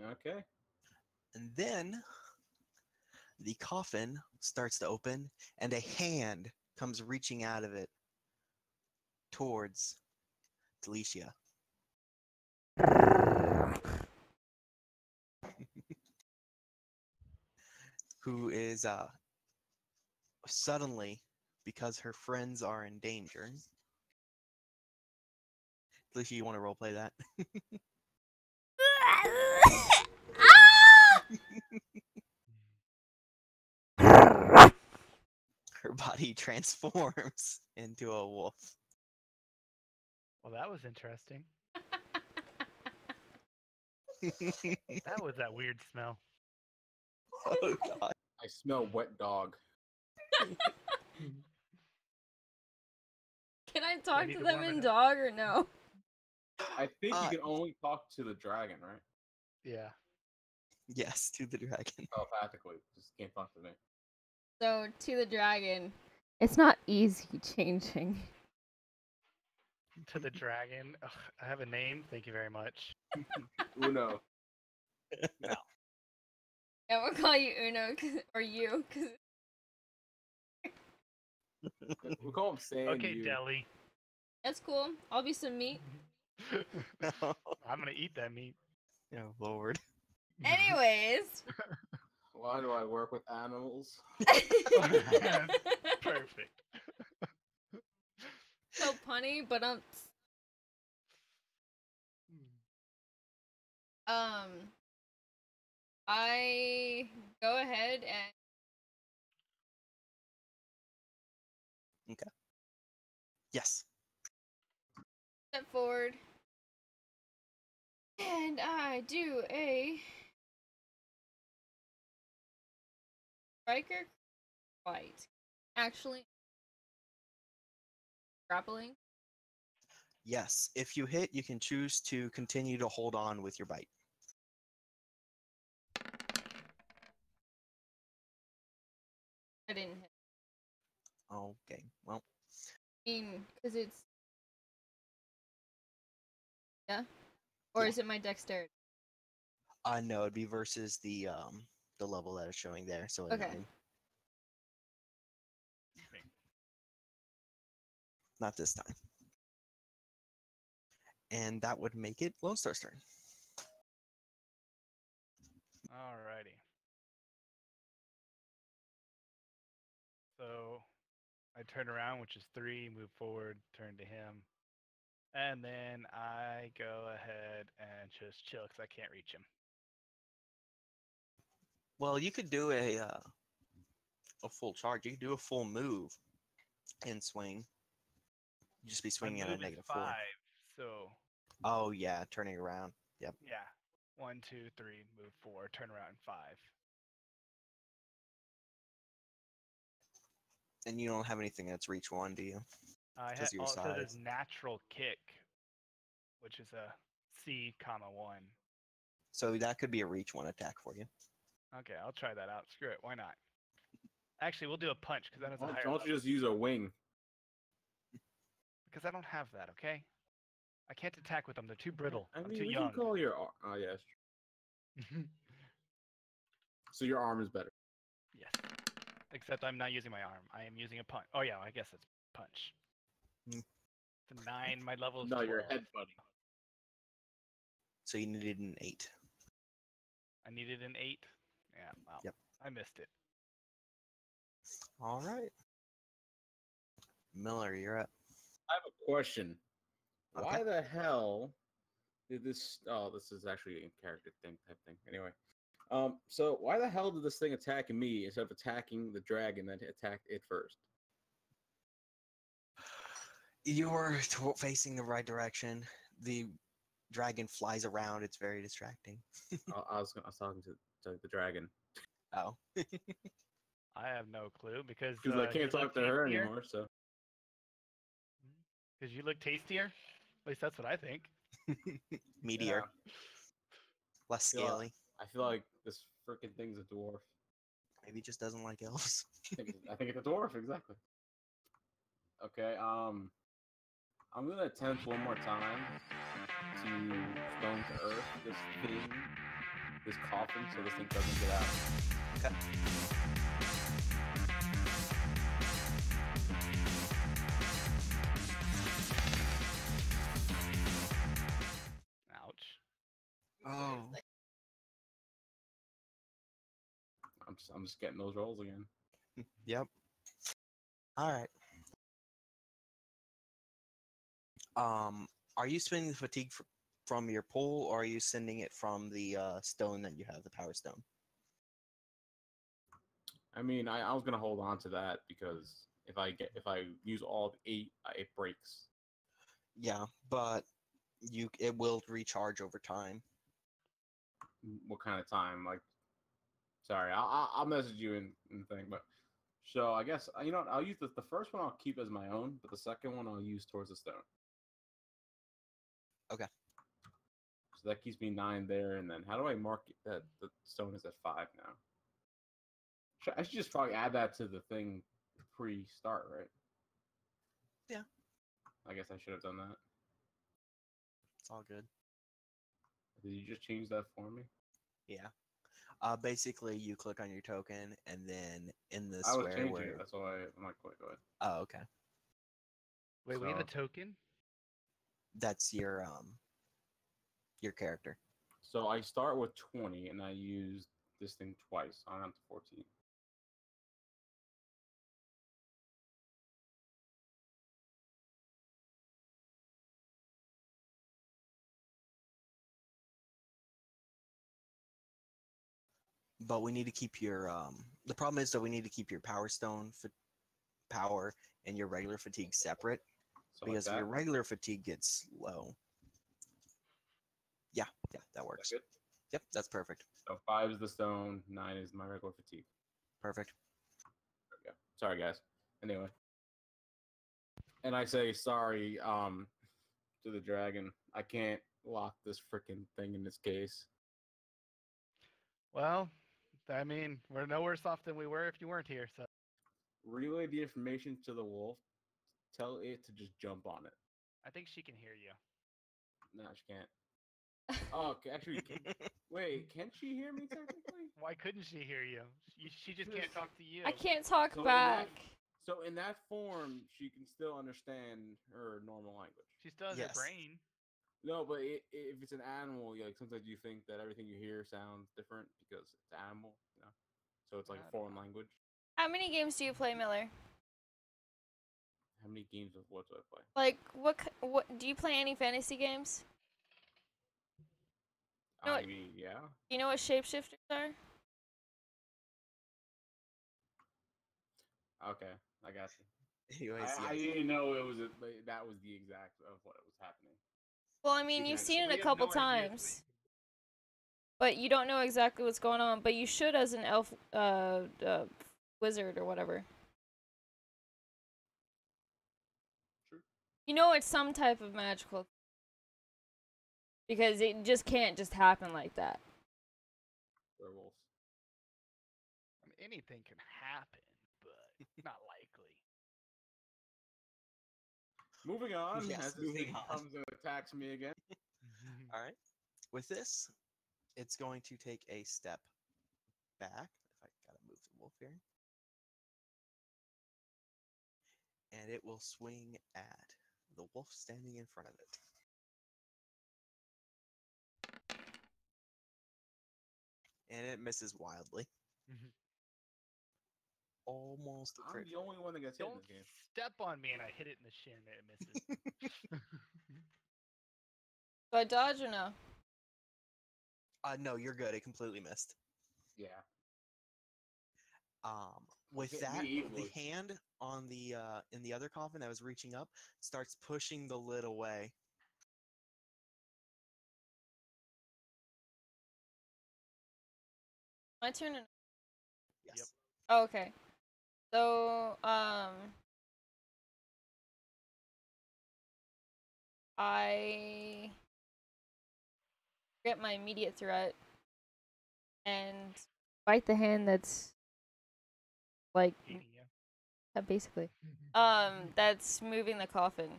Okay. And then the coffin starts to open, and a hand comes reaching out of it towards Delicia. who is suddenly, because her friends are in danger. Alicia, you want to roleplay that? Her body transforms into a wolf. Well, that was interesting. That was that weird smell. Oh god. I smell wet dog. Can I talk need to to them warm it in up. dog or no? I think Uh, you can only talk to the dragon, right? Yeah. Yes, to the dragon. Telepathically. Just can't talk to me. So to the dragon, it's not easy changing. To the dragon. Ugh, I have a name. Thank you very much. Uno. I will call you Uno or you, cause We call him Sam. Okay, you. Deli. that's cool. I'll be some meat. I'm gonna eat that meat. Oh lord. Anyways. Why do I work with animals? Perfect. So punny, but I go ahead and Yes. step forward, and I do a striker fight. Actually, grappling. Yes. If you hit, you can choose to continue to hold on with your bite. I didn't hit. Okay. Well, I mean, because it's yeah, or Yeah. is it my dexterity? no, it'd be versus the level that is showing there. So a Okay. 9. Not this time. And that would make it Lone Star's turn. Alrighty. So I turn around, which is 3, move forward, turn to him. And then I go ahead and just chill because I can't reach him. Well, you could do a full charge. You could do a full move and swing. You'd just be My swinging at a move is negative 5, 4. so Oh yeah, turning around. Yep. yeah. 1, 2, 3, move 4, turn around 5. And you don't have anything that's reach 1, do you? I Because had your also size. there's natural kick, which is a C, 1. So that could be a reach 1 attack for you. Okay, I'll try that out. Screw it, why not? Actually, we'll do a punch because that has a Why higher don't you level. just use a wing? Because I don't have that, okay? I can't attack with them. They're too brittle. I I'm mean, too we young. can call your. Oh yes. So your arm is better. Yes. Except I'm not using my arm. I am using a punch. Oh yeah, I guess it's punch. Hmm. It's a 9. My level is No, 12. your head buddy. So you needed an 8. I needed an 8. Yeah, wow. Yep. I missed it. All right. Miller, you're up. I have a question. Why Okay. the hell did this? Oh, this is actually a character thing type thing. Anyway, so why the hell did this thing attack me instead of attacking the dragon that attacked it first? You were facing the right direction. The dragon flies around. It's very distracting. I was talking to the dragon Oh. I have no clue because because I can't talk to her anymore. So Because you look tastier. At least that's what I think. Meteor. yeah, Less feel like- scaly. I feel like this freaking thing's a dwarf. Maybe it just doesn't like elves. I think it's a dwarf, exactly. Okay, I'm gonna attempt one more time to stone to earth this thing, this coffin, so this thing doesn't get out. Okay. Ouch. I'm just getting those rolls again. Yep. All right. Are you spending the fatigue from your pull, or are you sending it from the stone that you have, the power stone? I mean, I was gonna hold on to that because if I use all of 8, it breaks. Yeah, but it will recharge over time. What kind of time? Like, sorry, I'll message you in the thing. But so I guess you know what, I'll use the first one. I'll keep as my own, but the second one I'll use towards the stone. Okay. So that keeps me 9 there, and then how do I mark that the stone is at 5 now? I should just probably add that to the thing pre-start, right? Yeah. I guess I should have done that. It's all good. Did you just change that for me? Yeah. Basically, you click on your token, and then in the I was square changing where. it. That's why I'm like, wait, go ahead. Oh, okay. Wait, we have a So- token? That's your character. So I start with 20, and I use this thing twice. I'm up to 14. But we need to keep your the problem is that we need to keep your power stone power and your regular fatigue separate, So because if like your that. regular fatigue gets low. Yeah, that Is that works. good? Yep, that's perfect. So 5 is the stone, 9 is my regular fatigue. Perfect. There we go. Sorry, guys. Anyway. And I say sorry to the dragon. I can't lock this freaking thing in this case. Well, I mean, we're no worse off than we were if you weren't here, so. Relay the information to the wolf. Tell it to just jump on it. I think she can hear you. No, she can't. Oh, okay, actually, wait, can she hear me technically? Why couldn't she hear you? She just can't talk to you. I can't talk So in back. So in that form, she can still understand her normal language. She still has Yes. her brain. No, but if it's an animal, like sometimes you think that everything you hear sounds different because it's an animal, you know. So it's like I a don't foreign language. How many games do you play, Miller? How many games of what do I play? Like, what do you play any fantasy games? No, I mean, yeah. You know what shapeshifters are? Okay, I got you. Anyways, I yes. didn't know it was that was the exact of what was happening. Well, I mean, you've Because seen it we a have couple no idea, times, but you don't know exactly what's going on. But you should as an elf, wizard or whatever. True. You know it's some type of magical. Because it just can't just happen like that. Werewolves. I mean, anything can happen, but not likely. Moving on. Yes, as this moving thing on. comes and attacks me again. All right. With this, it's going to take a step back. If I gotta move the wolf here. And it will swing at the wolf standing in front of it. And it misses wildly. Almost a I'm crit. the only one that gets hit in Don't this game. step on me and I hit it in the shin and it misses. Do I dodge or no? No, you're good. It completely missed. Yeah. With hit that, me the equally. hand on the in the other coffin that was reaching up starts pushing the lid away. My turn. Yes. Oh, okay. So, I get my immediate threat and bite the hand that's like Eating you. basically that's moving the coffin.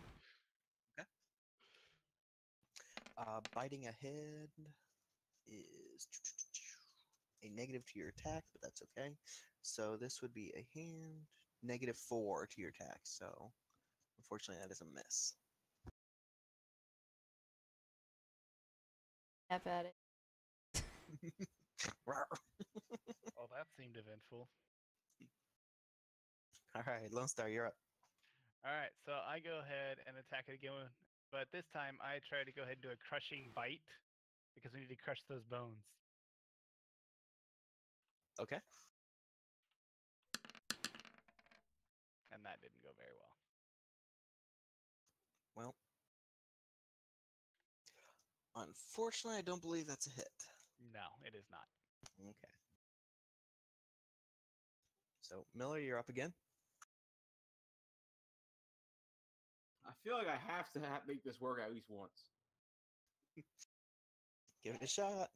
Biting ahead is a negative to your attack, but that's okay. So this would be a hand -4 to your attack. So unfortunately, that is a miss. Snap at it. Rawr. Well, that seemed eventful. All right, Lone Star, you're up. All right, so I go ahead and attack it again, but this time I try to go ahead and do a crushing bite because we need to crush those bones. Okay. And that didn't go very well. Well, unfortunately, I don't believe that's a hit. No, it is not. Okay. So, Miller, you're up again. I feel like I have to make this work at least once. Give it a shot.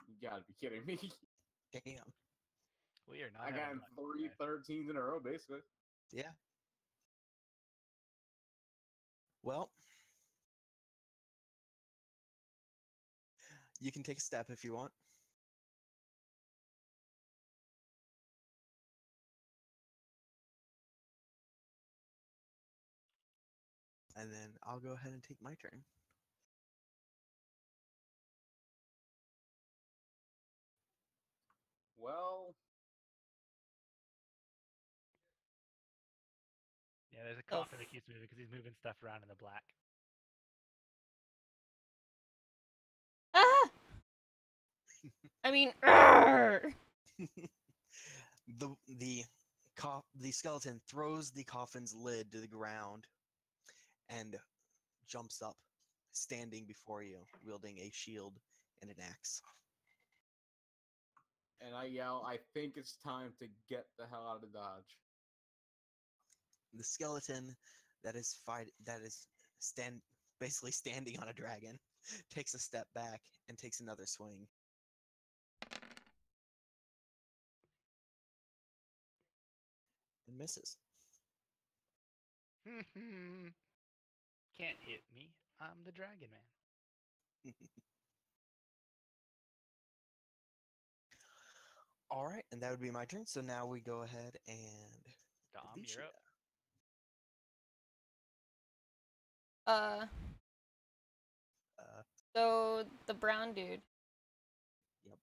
You gotta be kidding me. Damn. We are not. I got having luck today. 13s in a row, basically. Yeah. Well, you can take a step if you want. And then I'll go ahead and take my turn. Well, Yeah, there's a Oh, coffin that keeps moving because he's moving stuff around in the black. Ah! I mean, arrgh! The skeleton throws the coffin's lid to the ground and jumps up, standing before you, wielding a shield and an axe. and I yell, I think it's time to get the hell out of Dodge. The skeleton that is basically standing on a dragon takes a step back and takes another swing. And misses. Can't hit me. I'm the Dragon Man. All right, and that would be my turn. So now we go ahead and Dom, Alicia. you're up. Uh, Uh, so the brown dude. Yep.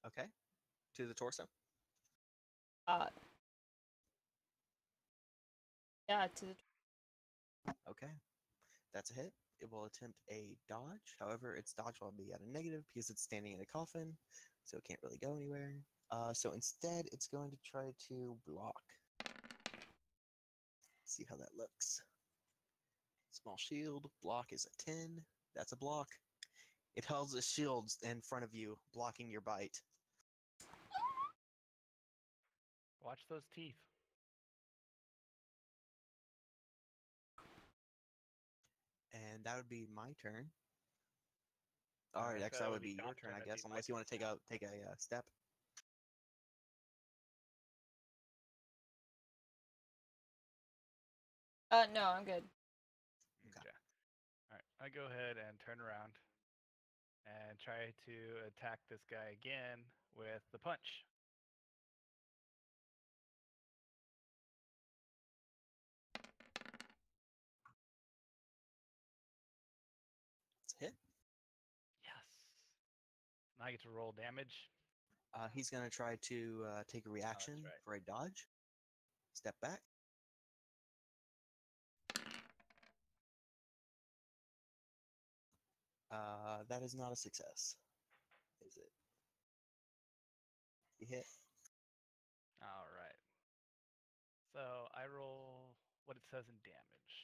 Okay. To the torso. Uh, yeah, to the. Okay. That's a hit. It will attempt a dodge. However, its dodge will be at a negative because it's standing in a coffin, so it can't really go anywhere. So instead, it's going to try to block. See how that looks. Small shield. Block is a 10. That's a block. It holds a shield in front of you, blocking your bite. Watch those teeth. And that would be my turn. All right, Alright, actually, so that it would would be be your Dom's turn, turn I if guess, he'd unless like you to want to take a step. No, I'm good. Okay. Alright, I go ahead and turn around and try to attack this guy again with the punch. It's a hit. Yes. Now I get to roll damage. He's going to try to take a reaction right. for a dodge. Step back. That is not a success, is it? You hit. Alright. So I roll what it says in damage.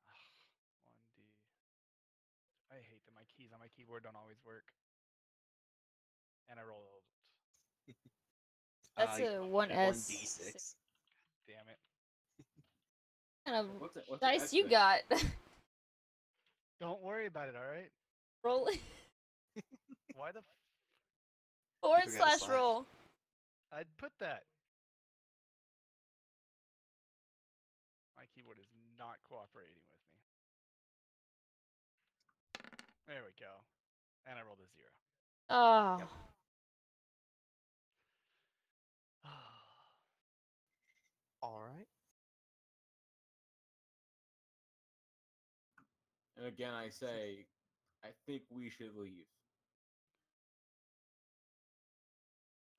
Ah, 1d. I hate that my keys on my keyboard don't always work. And I rolled. That's a 1S. 1d6. Damn it. Kind of What's the dice S you thing? got. Don't worry about it, alright? Roll Why the forward forgot a slash slash. roll. I'd put that. My keyboard is not cooperating with me. There we go. And I rolled a 0. Oh. Yep. All right. And again, I say, I think we should leave.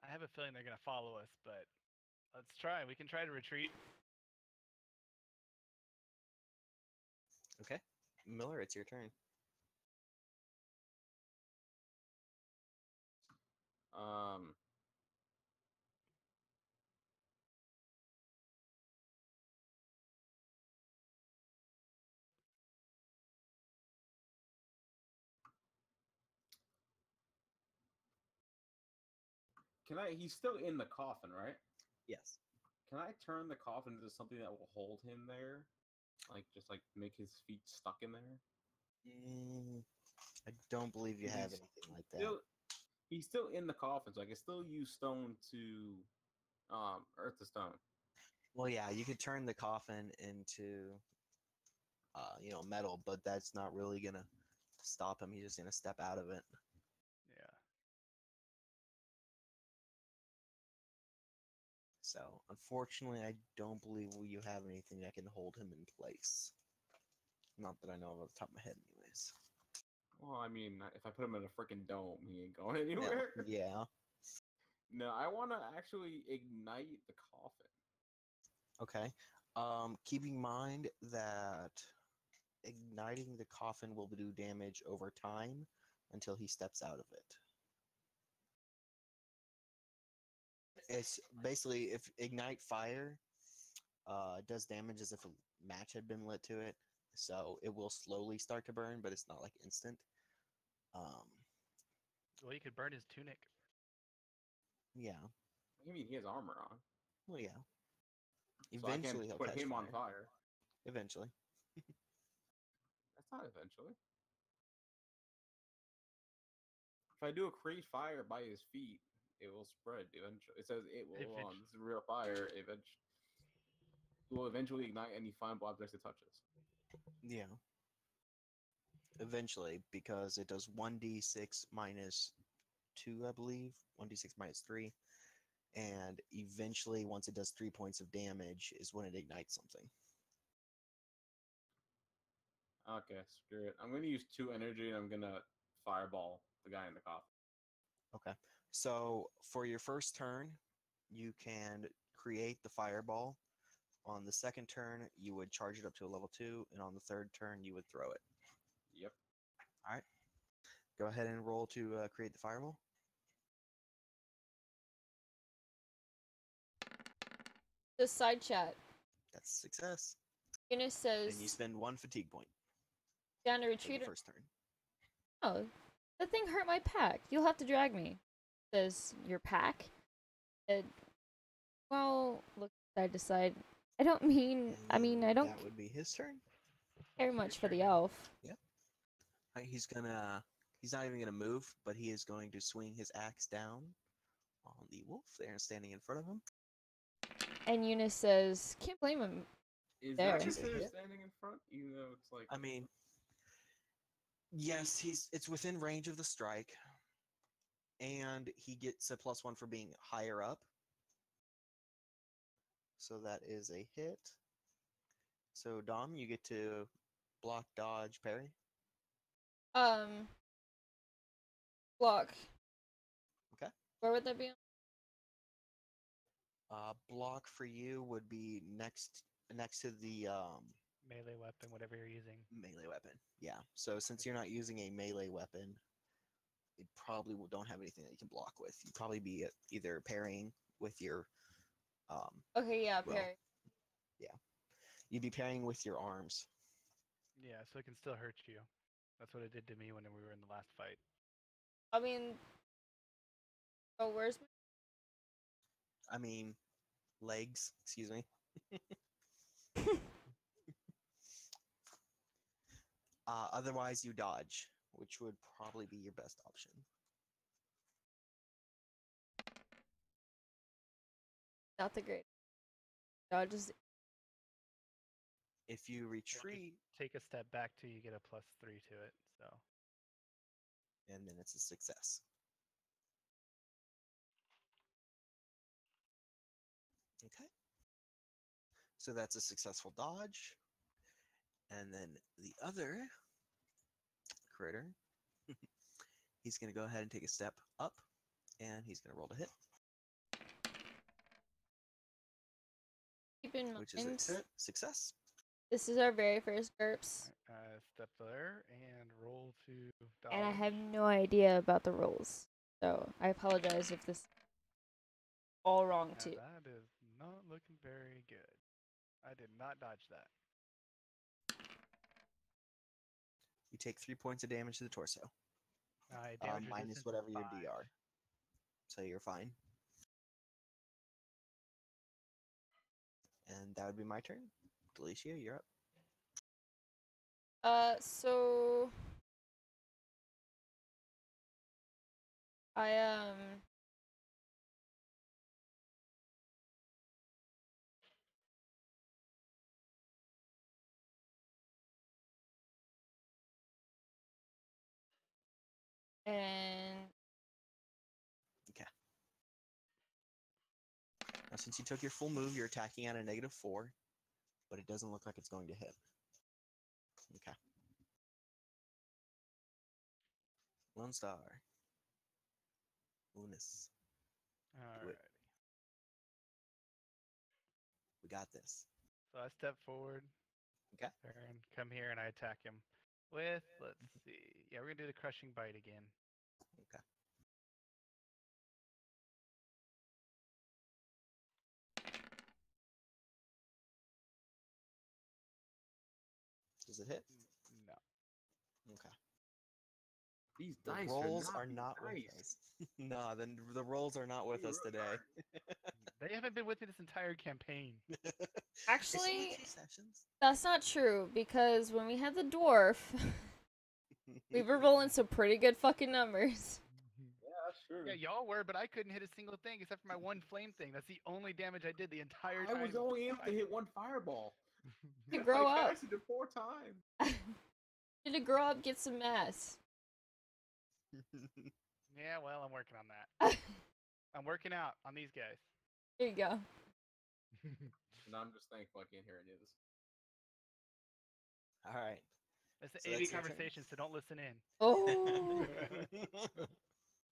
I have a feeling they're gonna follow us, but let's try. We can try to retreat. Okay. Miller, it's your turn. Um, can I? He's still in the coffin, right? Yes. Can I turn the coffin into something that will hold him there? Like, just like make his feet stuck in there? I don't believe you He's have anything like that. He's still in the coffin, so I can still use stone to earth the stone. Well, yeah, you could turn the coffin into, metal, but that's not really gonna stop him. He's just gonna step out of it. Yeah. So, unfortunately, I don't believe you have anything that can hold him in place. Not that I know of off the top of my head, anyways. Well, I mean, if I put him in a freaking dome, he ain't going anywhere. Yeah. No, I want to actually ignite the coffin. Okay. Keep in mind that igniting the coffin will do damage over time until he steps out of it. It's basically if ignite fire does damage as if a match had been lit to it, so it will slowly start to burn, but it's not like instant. Well, you could burn his tunic. Yeah. I mean, he has armor on. Well, yeah. So I Eventually can he'll put catch him fire. on fire. Eventually. That's not eventually. If I do a create fire by his feet, it will spread eventually. It says it will. This is real fire. It will eventually ignite any flammable objects it touches. Yeah. Eventually, because it does 1d6 minus 2, I believe. 1d6 minus 3. And eventually, once it does 3 points of damage, is when it ignites something. Okay, screw it. I'm gonna use 2 energy and I'm gonna fireball the guy in the coffin. Okay. So for your first turn, you can create the fireball. On the second turn, you would charge it up to a level 2, and on the third turn, you would throw it. Yep. All right. Go ahead and roll to create the fireball. The side chat. That's success. Eunice And you says, spend 1 fatigue point down to for retreat. the first turn. Oh, that thing hurt my pack. You'll have to drag me. Says, your pack? Well, look, I decide. I don't mean, I don't That would be his turn. care much for the elf. He's not even gonna move, but he is going to swing his axe down on the wolf there, standing in front of him. And Eunice says, can't blame him. Is There. that Just a considered hit? standing in front? Even though it's like. I mean, yes, it's within range of the strike, and he gets a +1 for being higher up. So that is a hit. So Dom, you get to block, dodge, parry. Block. Okay. Where would that be? Block for you would be next to the Melee weapon, whatever you're using. melee weapon. Yeah. So since you're not using a melee weapon, you probably don't have anything that you can block with. You'd probably be either parrying with your Okay, yeah, well, parry. you'd be parrying with your arms. Yeah, so it can still hurt you. That's what it did to me when we were in the last fight. I mean, oh, where's my... I mean, legs. Excuse me. Otherwise, you dodge, which would probably be your best option. Not the great. Dodge is... If you retreat, Take a step back till you get a +3 to it. So and then it's a success. Okay. So that's a successful dodge. And then the other critter, he's going to go ahead and take a step up, and he's going to roll to hit, Keep in which is mind, a success. this is our very first GURPS, Step there and roll to dodge. and I have no idea about the rules, so I apologize if this is all wrong Yeah, too. that is not looking very good. I did not dodge that. You take 3 points of damage to the torso, Damage minus resistance is whatever your 5. DR. So you're fine. And that would be my turn. Delicia, you're up. So I and Now, since you took your full move, you're attacking at a -4, but it doesn't look like it's going to hit. Okay. Lone Star. Lunas. Alrighty. We got this. So I step forward. Okay. And come here and I attack him with, let's see. Yeah, we're going to do the crushing bite again. Okay. Does it hit? No. Okay. These The dice rolls are are not nice. with us. No, the rolls are not with us today. They haven't been with me this entire campaign. It's only actually 2 sessions. that's not true because when we had the dwarf, we were rolling some pretty good fucking numbers. Yeah, that's true. Yeah, y'all were, but I couldn't hit a single thing except for my one flame thing. That's the only damage I did the entire time. I was only able to hit one fireball. You grow I up. casted it 4 times. You need to grow up, get some mess. Yeah, well, I'm working on that. I'm working out on these guys. There you go. And I'm just thankful I can't hear any of this. All right. It's an So AV that's your turn. conversation, so don't listen in. Oh,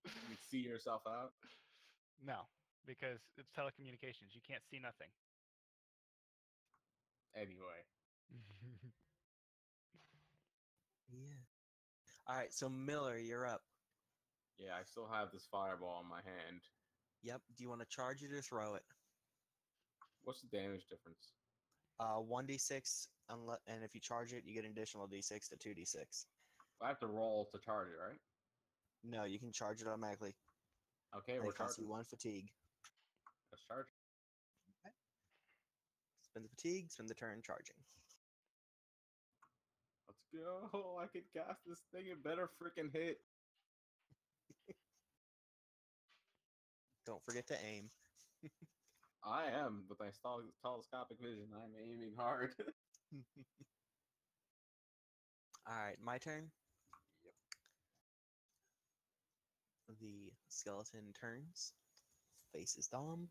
You see yourself out. No, because it's telecommunications. You can't see nothing. Anyway, Yeah. All right. So Miller, you're up. yeah, I still have this fireball in my hand. Yep. Do you want to charge it or throw it? What's the damage difference? 1d6, and if you charge it, you get an additional d6 to 2d6. I have to roll to charge it, right? No, you can charge it automatically. Okay, And we're it costs you charging. 1 fatigue. Let's charge. Spend the fatigue, spend the turn charging. Let's go. I could cast this thing and better freaking hit. Don't forget to aim. I am, with my telescopic vision, I'm aiming hard. All right, my turn. Yep. The skeleton turns, faces Dom,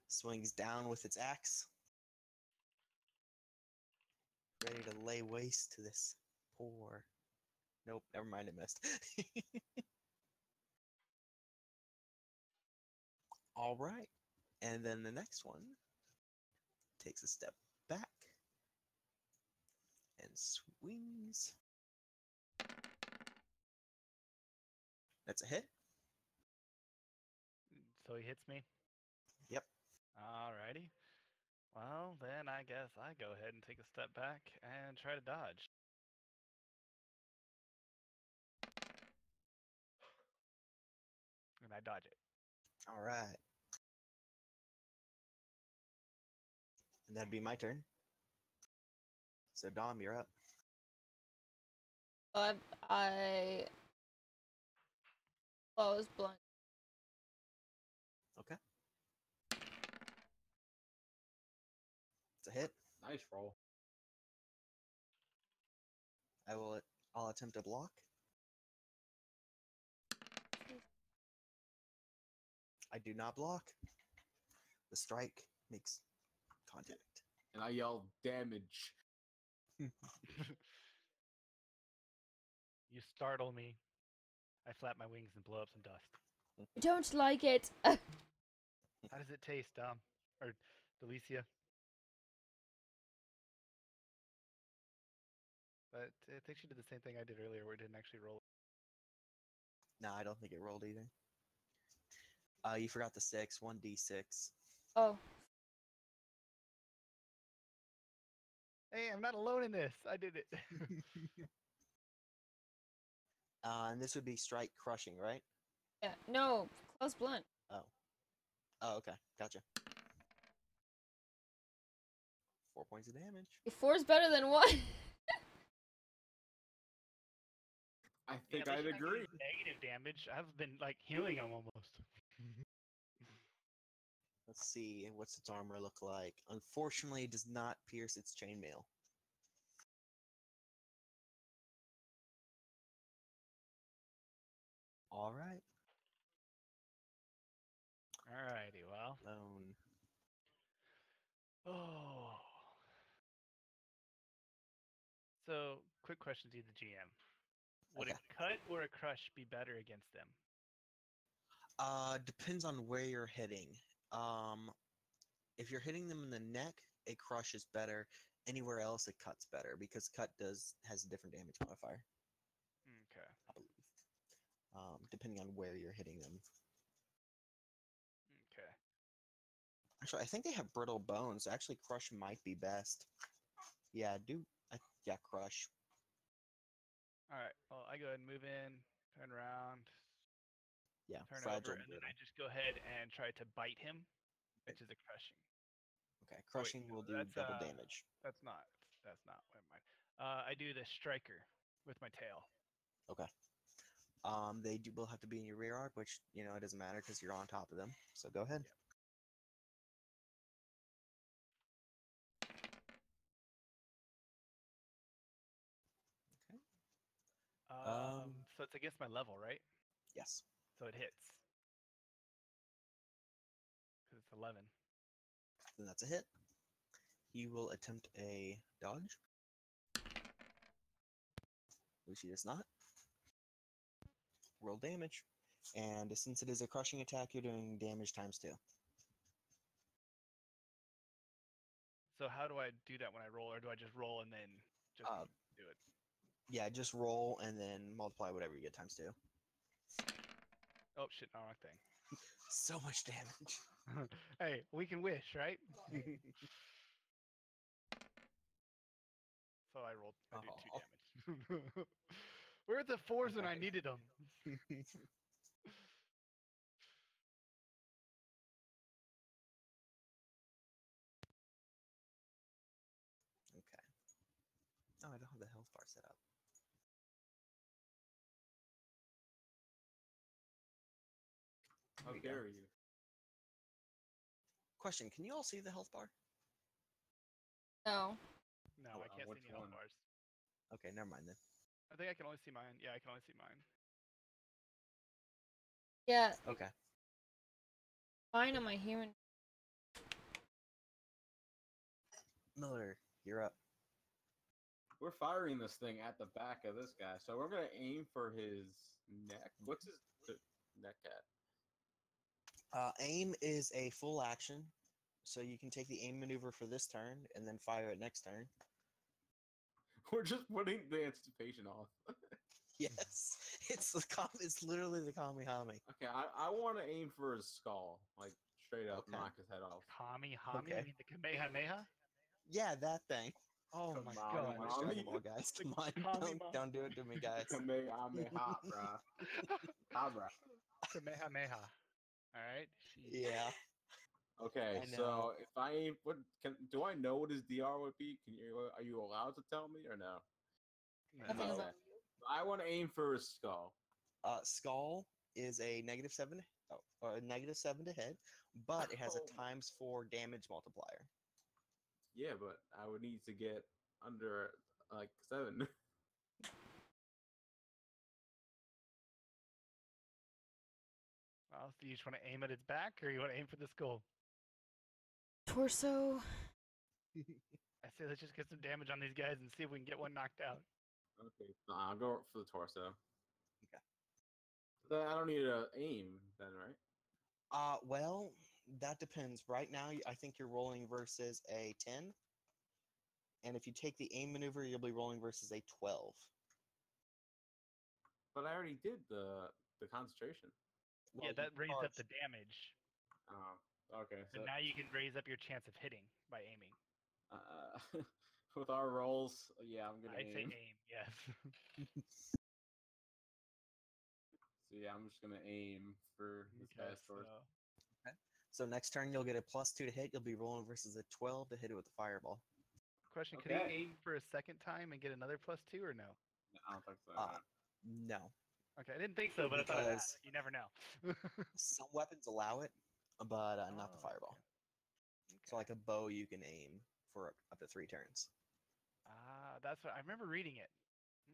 swings down with its axe, ready to lay waste to this poor. Nope, never mind, it missed. All right, and then the next one takes a step back and swings. That's a hit. So he hits me? Yep. Alrighty. Well, then I guess I go ahead and take a step back and try to dodge. And I dodge it. All right. And that'd be my turn. So Dom, you're up. I close blunt. Okay. It's a hit. Nice roll. I'll attempt to block. I do not block. The strike makes contact. And I yell damage. You startle me. I flap my wings and blow up some dust. Don't like it. How does it taste, Dom? Or Delicia? But I think she did the same thing I did earlier where it didn't actually roll. No, I don't think it rolled either. You forgot the 6, 1d6. Oh, Hey, I'm not alone in this. I did it. And this would be strike crushing, right? yeah. No, close blunt. Oh, okay. Gotcha. 4 points of damage. 4's better than 1. I Yeah, think at least I'd you're not agree. getting negative damage. I've been like healing him almost. Let's see. What's its armor look like? Unfortunately, it does not pierce its chainmail. All right. Alrighty, well. Lone. Oh. So, quick question to the GM. Would Okay. a cut or a crush be better against them? Depends on where you're hitting. If you're hitting them in the neck, a crush is better. Anywhere else, a cut's better because cut has a different damage modifier, Okay. I believe. Depending on where you're hitting them. Okay. Actually, I think they have brittle bones. Actually, crush might be best. Yeah, yeah, crush. Alright, well, I go ahead and move in, turn around, Yeah, turn fragile over, and then brittle. I just go ahead and try to bite him, which is a crushing. Okay, crushing no, will do that's, double damage. That's not. Never mind. I do the striker with my tail. Okay. Will have to be in your rear arc, which it doesn't matter because you're on top of them. So go ahead. So it's against my level, right? Yes. So it hits. Because it's 11. Then that's a hit. He will attempt a dodge, which he does not. Roll damage. And since it is a crushing attack, you're doing damage times 2. So how do I do that when I roll, or do I just roll and then just do it? Yeah, just roll and then multiply whatever you get times 2. Oh shit, no, wrong thing. So much damage. Hey, we can wish, right? So I rolled. I do 2 damage. Where are the 4s when I needed them? Okay. Oh, I don't have the health bar set up. How There you go. dare you? Question, can you all see the health bar? No. No, Oh, I can't which see any health one? bars. Okay, never mind then. I think I can only see mine. Yeah, I can only see mine. Yeah, Okay. mine am I hearing? Miller, you're up. We're firing this thing at the back of this guy, so we're gonna aim for his neck. What's his neck at? Aim is a full action, so you can take the aim maneuver for this turn and then fire it next turn. We're just putting the anticipation off. Yes, it's literally the Kamihami. Okay, I want to aim for his skull, like straight up Okay. knock his head off. Kami? Okay. You mean the Kamehameha? Yeah, that thing. Oh Come my on, god. Don't watch Mommy. Dragon Ball, guys. The Come on, Kamima. don't do it to me, guys. Kamehameha, bruh. Ah, bruh. Kamehameha. Alright. Yeah. Okay, I know. so if I aim, do I know what his DR would be? Are you allowed to tell me or no? Nothing No. about I want to aim for his skull. Skull is a -7, or a -7 to hit, but it has a Oh. ×4 damage multiplier. Yeah, but I would need to get under like 7. Well, Do you just want to aim at its back, or you want to aim for the skull? Torso. I say let's just get some damage on these guys and see if we can get one knocked out. Okay, so I'll go for the torso. Okay. Then I don't need to aim then, right? Well, that depends. Right now, I think you're rolling versus a 10. And if you take the aim maneuver, you'll be rolling versus a 12. But I already did the concentration. Well, Yeah, you that raised up charged. the damage. Oh, okay. So So now you can raise up your chance of hitting by aiming. with our rolls, yeah, I'm gonna I'd say aim. aim, yes. So yeah, I'm just gonna aim for this Okay, guy's torso. So next turn, you'll get a +2 to hit. You'll be rolling versus a 12 to hit it with a fireball. Question: Could Okay. he aim for a second time and get another +2 or no? I don't think so. Uh, No. Okay, I didn't think so, but I thought I'd Because- ask. You never know. Some weapons allow it, but not the Oh, fireball. okay. So like a bow, you can aim for up to 3 turns. Ah, that's what I remember reading it.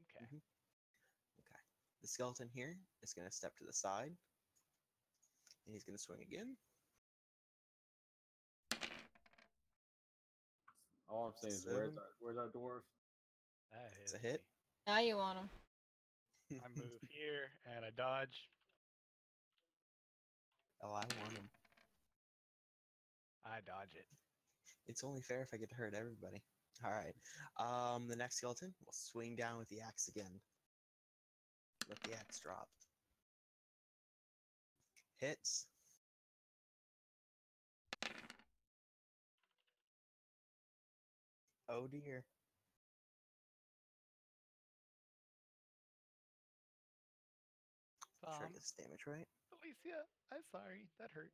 Okay. Mhm. Okay. The skeleton here is going to step to the side. And he's going to swing again. All I'm saying is, Seven. where's our dwarf? That It's a hits hit. me. Now you want him. I move here and I dodge. Oh, I want him. I dodge it. It's only fair if I get to hurt everybody. All right. The next skeleton will swing down with the axe again. Let the axe drop. Hits. Oh dear. Sure I get this damage right. Alicia, I'm sorry. That hurt.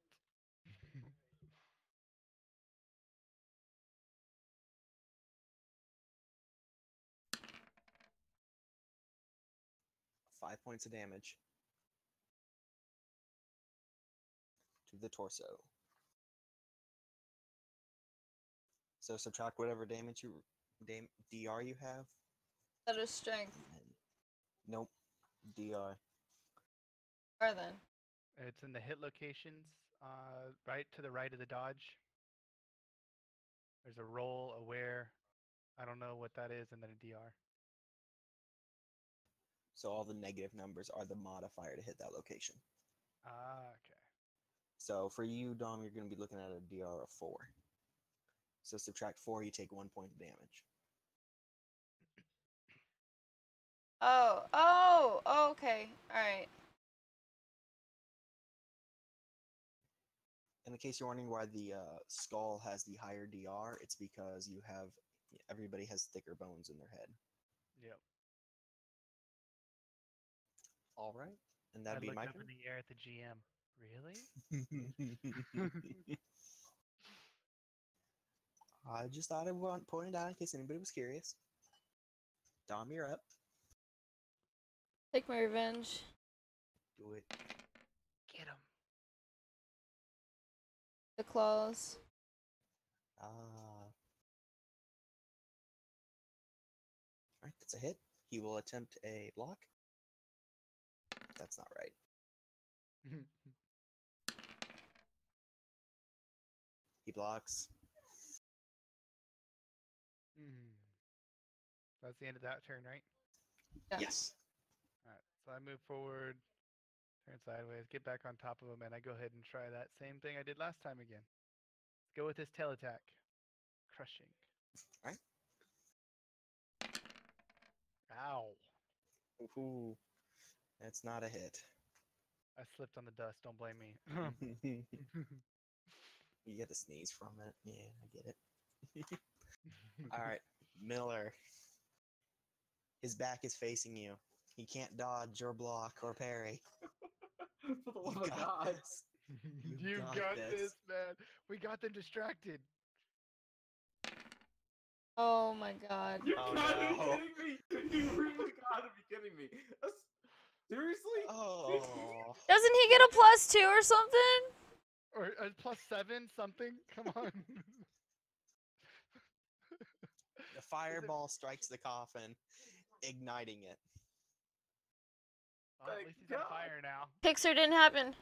5 points of damage to the torso. So subtract whatever damage you DR you have. That is strength. And nope, DR. Where then? It's in the hit locations, right to the right of the dodge. There's a roll, aware. I don't know what that is, and then a DR. So all the negative numbers are the modifier to hit that location. Ah, okay. So for you, Dom, you're going to be looking at a DR of 4. So subtract 4, you take 1 point of damage. Oh, okay. Alright. In case you're wondering why the skull has the higher DR, it's because everybody has thicker bones in their head. Yep. All right, and I that'd be looked my up turn. in the air at the GM. Really? I just thought I would point it out in case anybody was curious. Dom, you're up. Take my revenge. Do it. Get him. The claws. Alright, that's a hit. He will attempt a block. That's not right. He blocks. That's the end of that turn, right? Yeah. Yes. Alright, so I move forward, turn sideways, get back on top of him, and I go ahead and try that same thing I did last time again. Let's go with his tail attack. Crushing. Alright. Ow. Ooh, that's not a hit. I slipped on the dust, don't blame me. You get to sneeze from it. Yeah, I get it. Alright, Miller. His back is facing you. He can't dodge or block or parry. For the You love of got God. this. You got got this. this, man. We got them distracted. Oh my god. You Oh, gotta be no. kidding me! You really gotta be kidding me! Seriously? Oh. Doesn't he get a +2 or something? Or +7 something? Come on. The fireball strikes the coffin, igniting it. Well, at Thank least he's on God. fire now. Pixar didn't happen.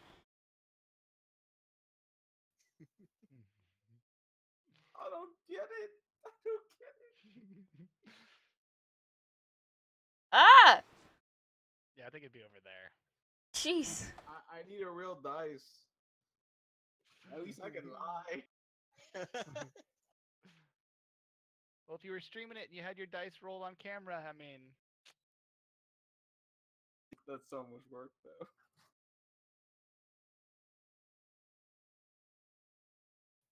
I don't get it. I don't get it. Ah! Yeah, I think it'd be over there. Jeez. I need a real dice. At least I can lie. Well, if you were streaming it and you had your dice roll on camera, I mean, That's so much work, though.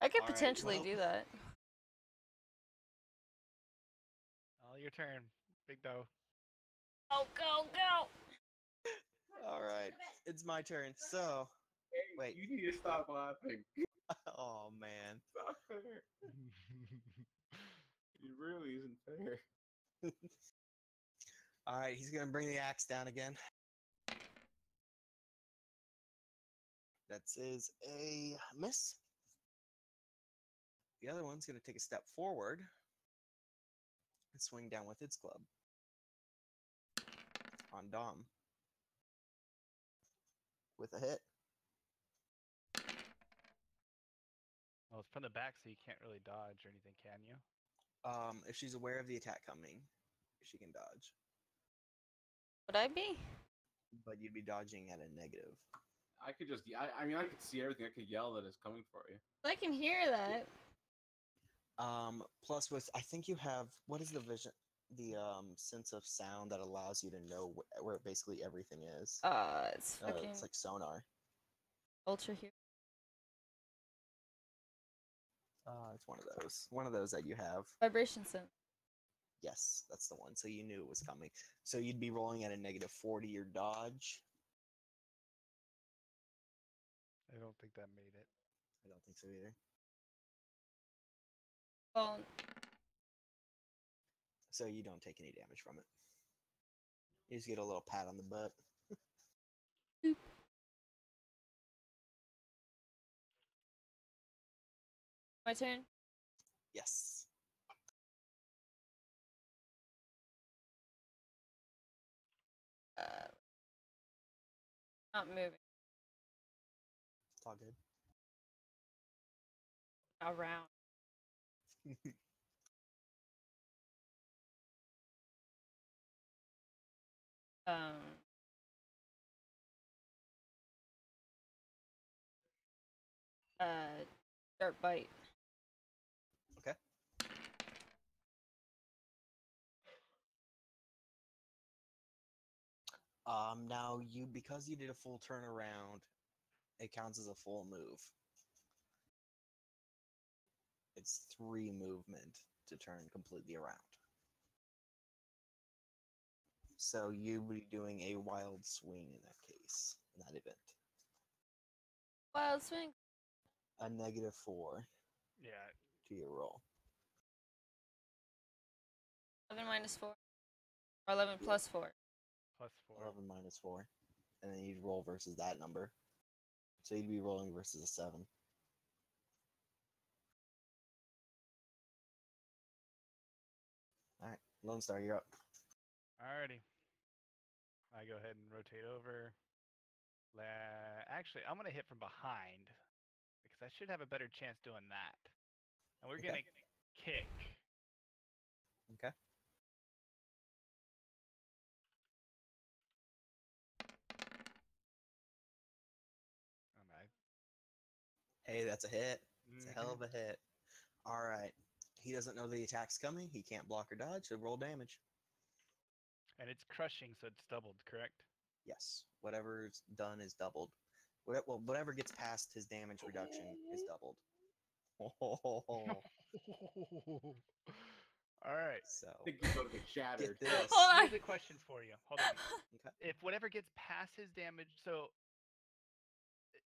I could Alright, potentially well- do that. oh, your turn, Big Doe. Oh, go, go! All right, it's my turn. So, Hey, Wait. you need to stop laughing. oh man. It's not fair. It really isn't fair. All right, he's gonna bring the axe down again. That is a miss. The other one's gonna take a step forward and swing down with its club on Dom with a hit. Well, it's from the back, so you can't really dodge or anything, can you? If she's aware of the attack coming, she can dodge, Would I be? but you'd be dodging at a negative. I could just, I mean, I could see everything. I could yell that it's coming for you. I can hear that. Plus, with I think you have what is the vision, the sense of sound that allows you to know where basically everything is. It's fucking It's like sonar. ultra here. It's one of those that you have. Vibration sense. Yes, that's the one. So you knew it was coming. So you'd be rolling at a negative 40 your dodge. I don't think that made it. I don't think so either. Well, So you don't take any damage from it. You just get a little pat on the butt. my turn. Yes. Not moving. It's all good. Around. Um. Dirt bite. Okay. Now because you did a full turnaround, it counts as a full move. It's 3 movement to turn completely around. So you would be doing a wild swing in that case, in that event. Wild swing. A negative 4 Yeah, to your roll. 11 minus 4. Or 11 plus 4. +4. 11 minus 4. And then you'd roll versus that number. So you'd be rolling versus a 7. Alright, Lone Star, you're up. Alrighty. I go ahead and rotate over. Actually, I'm gonna hit from behind because I should have a better chance doing that. And we're Okay. gonna kick. Okay. Oh, my. Hey, that's a hit. It's a hell Mhm. of a hit. Alright. He doesn't know the attack's coming. He can't block or dodge, so roll damage. And it's crushing, so it's doubled, correct? Yes. Whatever's done is doubled. Whatever gets past his damage reduction is doubled. All right. So I think you're gonna get shattered. get this. Hold on. Here's a question for you. Hold on. Okay. If whatever gets past his damage, so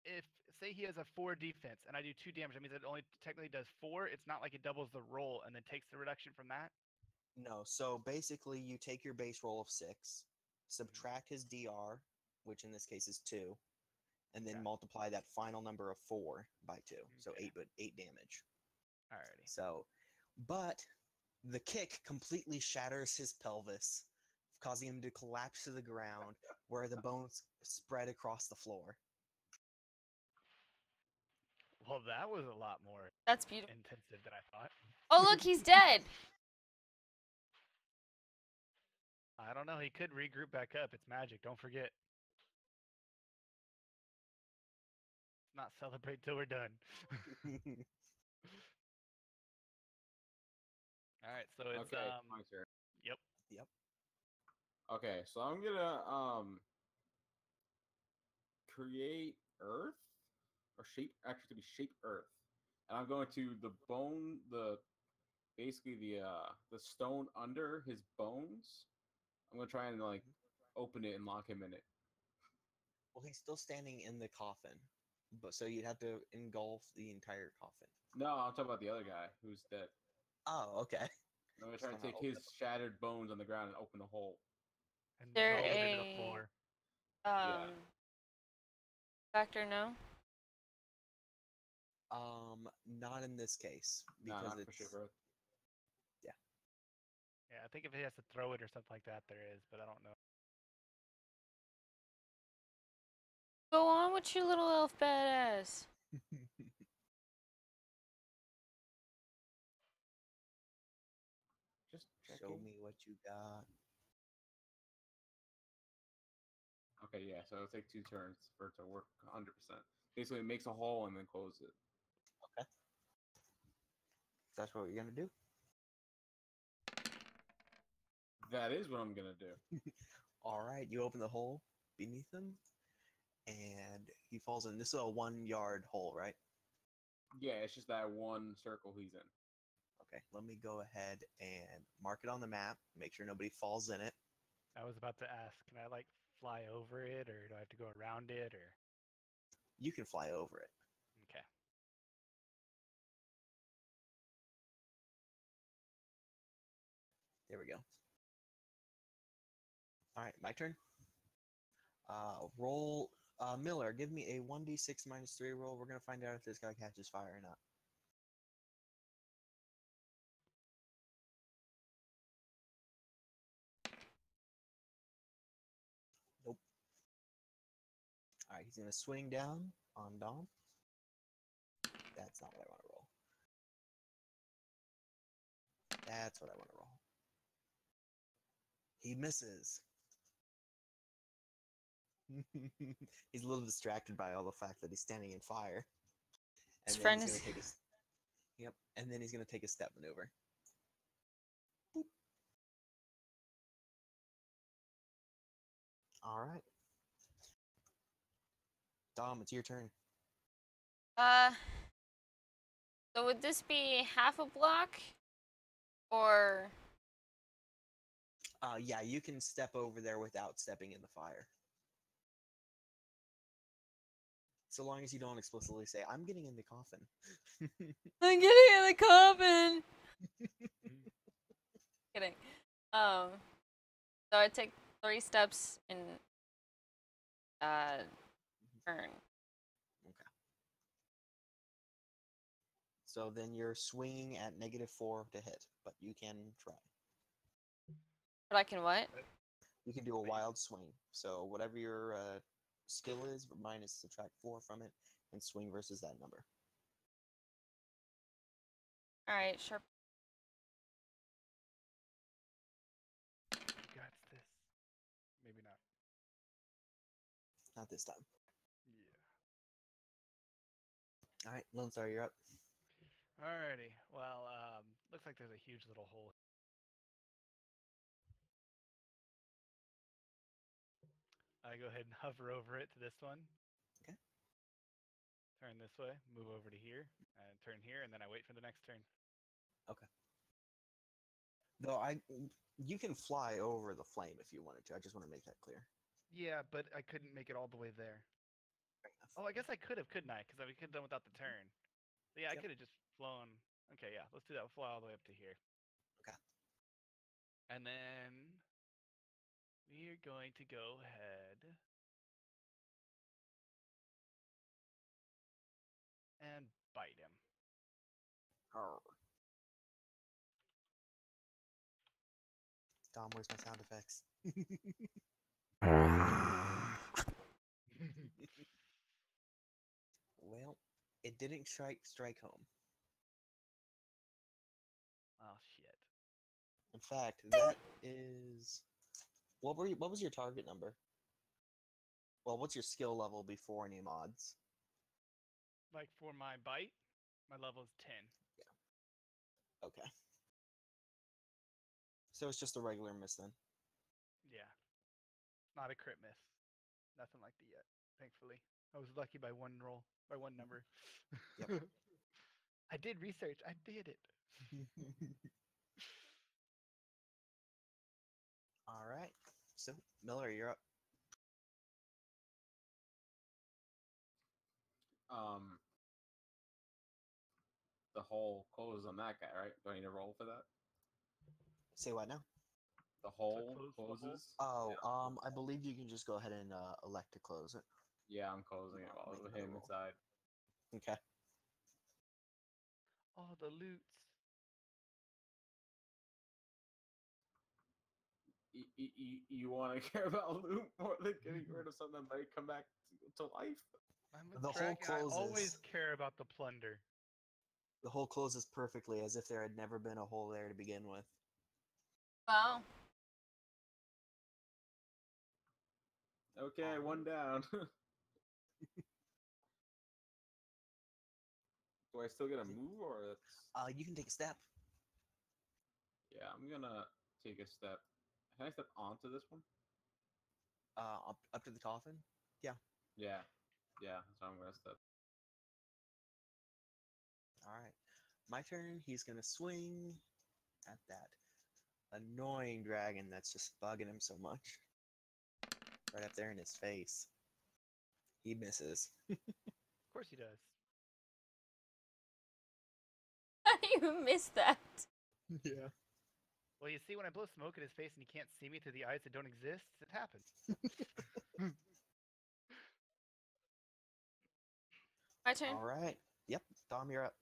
if say he has a 4 defense and I do 2 damage, that means it only technically does 4. It's not like it doubles the roll and then takes the reduction from that. No, so basically you take your base roll of 6, subtract his DR, which in this case is 2, and then Okay. multiply that final number of 4 by 2. So Okay. 8 damage. Alrighty. So, but the kick completely shatters his pelvis, causing him to collapse to the ground where the bones spread across the floor. Well, that was a lot more That's beautiful. intensive than I thought. Oh, look, he's dead. I don't know. He could regroup back up. It's magic. Don't forget. Not celebrate till we're done. All right, so it's Okay, my turn. Yep. Yep. Okay, so I'm gonna create Earth or shape, actually to be shape Earth, and I'm going to basically the stone under his bones. I'm gonna try and like open it and lock him in it. Well, he's still standing in the coffin, but so you'd have to engulf the entire coffin. No, I'm talking about the other guy who's dead. Oh, okay. I'm gonna Just try and wanna take open his it. shattered bones on the ground and open a hole. And There roll it into the a- floor. Factor no. Not in this case No, because not for it's shape Earth. Yeah, I think if he has to throw it or something like that, there is, but I don't know. Go on with your little elf badass. Just Show checking. me what you got. Okay, yeah, so it'll take 2 turns for it to work 100%. Basically, it makes a hole and then closes it. That's what you're gonna do. That is what I'm gonna do. All right, you open the hole beneath him, and he falls in. This is a 1 yard hole, right? Yeah, it's just that one circle he's in. Okay, let me go ahead and mark it on the map. Make sure nobody falls in it. I was about to ask, can I like fly over it, or do I have to go around it, or? You can fly over it. Okay. There we go. All right, my turn. Roll. Miller, give me a 1d6 minus 3 roll. We're gonna find out if this guy catches fire or not. Nope. All right, he's gonna swing down on Dom. That's not what I want to roll. That's what I want to roll. He misses. He's a little distracted by all the fact that he's standing in fire. His And then friend he's is- gonna take a Yep, and then he's gonna take a step maneuver. Boop. All right. Dom, it's your turn. So would this be half a block, or? Yeah, you can step over there without stepping in the fire. So long as you don't explicitly say, I'm getting in the coffin. I'm getting in the coffin. Kidding. So I take 3 steps in turn. Okay. So then you're swinging at -4 to hit, but you can try. But I can what? You can do a wild swing. So whatever your skill is, minus subtract 4 from it, and swing versus that number. All right, sharp. Got this. Maybe not. Not this time. Yeah. All right, Lone Star, you're up. Alrighty. Well, looks like there's a huge little hole. I go ahead and hover over it to this one. Okay. Turn this way, move over to here, and turn here, and then I wait for the next turn. Okay. Though you can fly over the flame if you wanted to. I just want to make that clear. Yeah, but I couldn't make it all the way there. Fair enough. Oh, I guess I could have, couldn't I? Because I could have done without the turn. So yeah, I Yep. could have just flown. Okay, yeah, let's do that. We'll fly all the way up to here. Okay. And then we're going to go ahead and bite him. Arr. Dom, where's my sound effects? Well, It didn't strike home. Oh shit. In fact, that is what was your target number? Well, what's your skill level before any mods? Like for my bite, my level is 10. Okay. So it's just a regular miss then. Yeah. Not a crit miss. Nothing like that yet, thankfully. I was lucky by one roll, by one number. Yep. I did research. I did it. All right. So Miller, you're up. Um, the hole closes on that guy, right? Do I need to roll for that? Say what now? The hole close the hole? closes. Oh, Yeah. I believe you can just go ahead and elect to close it. Yeah, I'm closing it while Make with another him roll. inside. Okay. All the loots. You want to care about loot more than getting rid of something that might come back to life? I'm a The hole dragon. I always closes. care about the plunder. The hole closes perfectly as if there had never been a hole there to begin with. Wow. Okay, one down. Do I still get a move or that's... You can take a step. Yeah, I'm gonna take a step. Can I step onto this one? Up to the coffin. Yeah. Yeah, so I'm gonna step. All right. My turn. He's gonna swing at that annoying dragon that's just bugging him so much. Right up there in his face. He misses. Of course he does. How do you miss that? Yeah. Well, you see, when I blow smoke in his face and he can't see me through the eyes that don't exist, it happens. My turn. All right. Yep. Dom, you're up.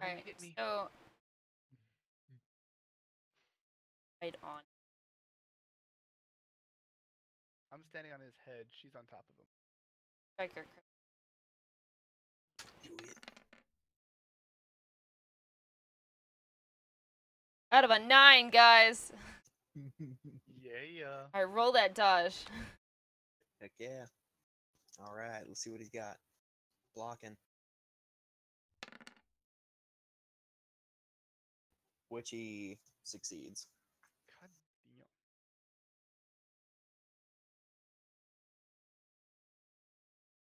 Don't Alright, hit me. so right on. I'm standing on his head. She's on top of him. Striker. Do it. Out of a 9, guys. Yeah. I roll that dodge. Heck yeah. All right. Let's see what he's got. Blocking. Which he succeeds. God damn.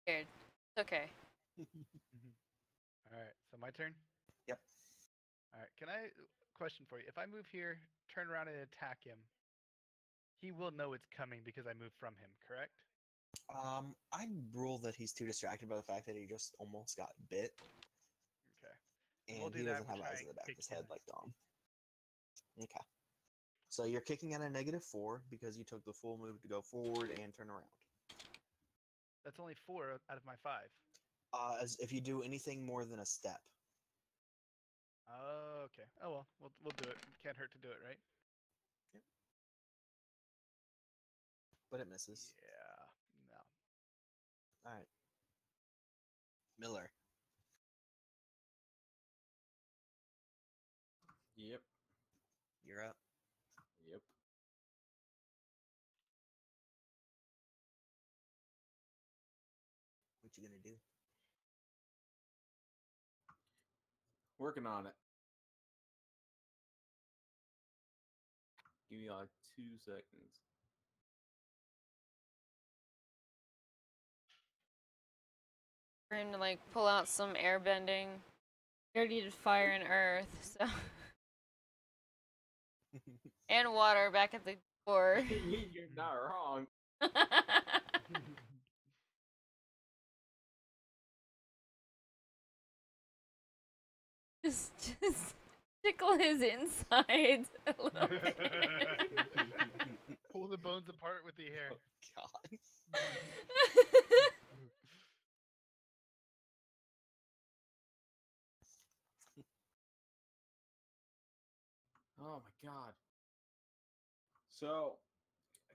Scared. It's okay. All right, so my turn? Yep. All right, can I... Question for you. If I move here, turn around and attack him, he will know it's coming because I moved from him, correct? I'd rule that he's too distracted by the fact that he just almost got bit, Okay. and We'll do he that. doesn't We'll have try eyes in and the back of kick his him. head like Dom. Okay. So you're kicking at a -4 because you took the full move to go forward and turn around. That's only 4 out of my 5. As if you do anything more than a step. Oh, okay. Oh well, we'll do it. Can't hurt to do it, right? But it misses. Yeah. No. All right. Miller. Yep. You're up. Yep. What you gonna do? Working on it. Give me like 2 seconds. For him to like pull out some airbending. He already did fire and earth, so and water back at the door. You're not wrong. just tickle his insides a little bit. Pull the bones apart with the hair. God. Oh my god. So,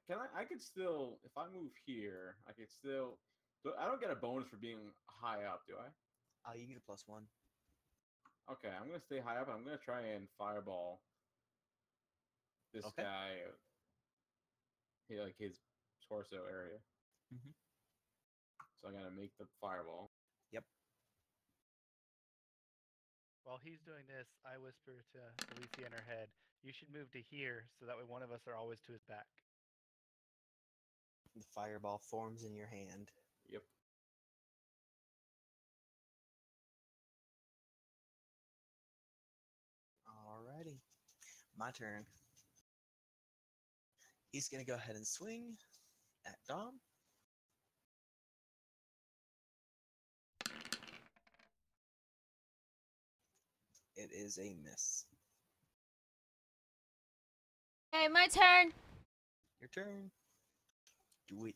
can I could still, if I move here, I could still, I don't get a bonus for being high up, do I? You get a +1. Okay, I'm gonna stay high up. I'm gonna try and fireball this Okay. guy. Like his torso area. Mhm. So I gotta make the fireball. Yep. While he's doing this, I whisper to Alicia in her head, "You should move to here, so that way one of us are always to his back." The fireball forms in your hand. Yep. Alrighty. My turn. He's gonna go ahead and swing at Dom. It is a miss. Hey, my turn. Your turn. Do it.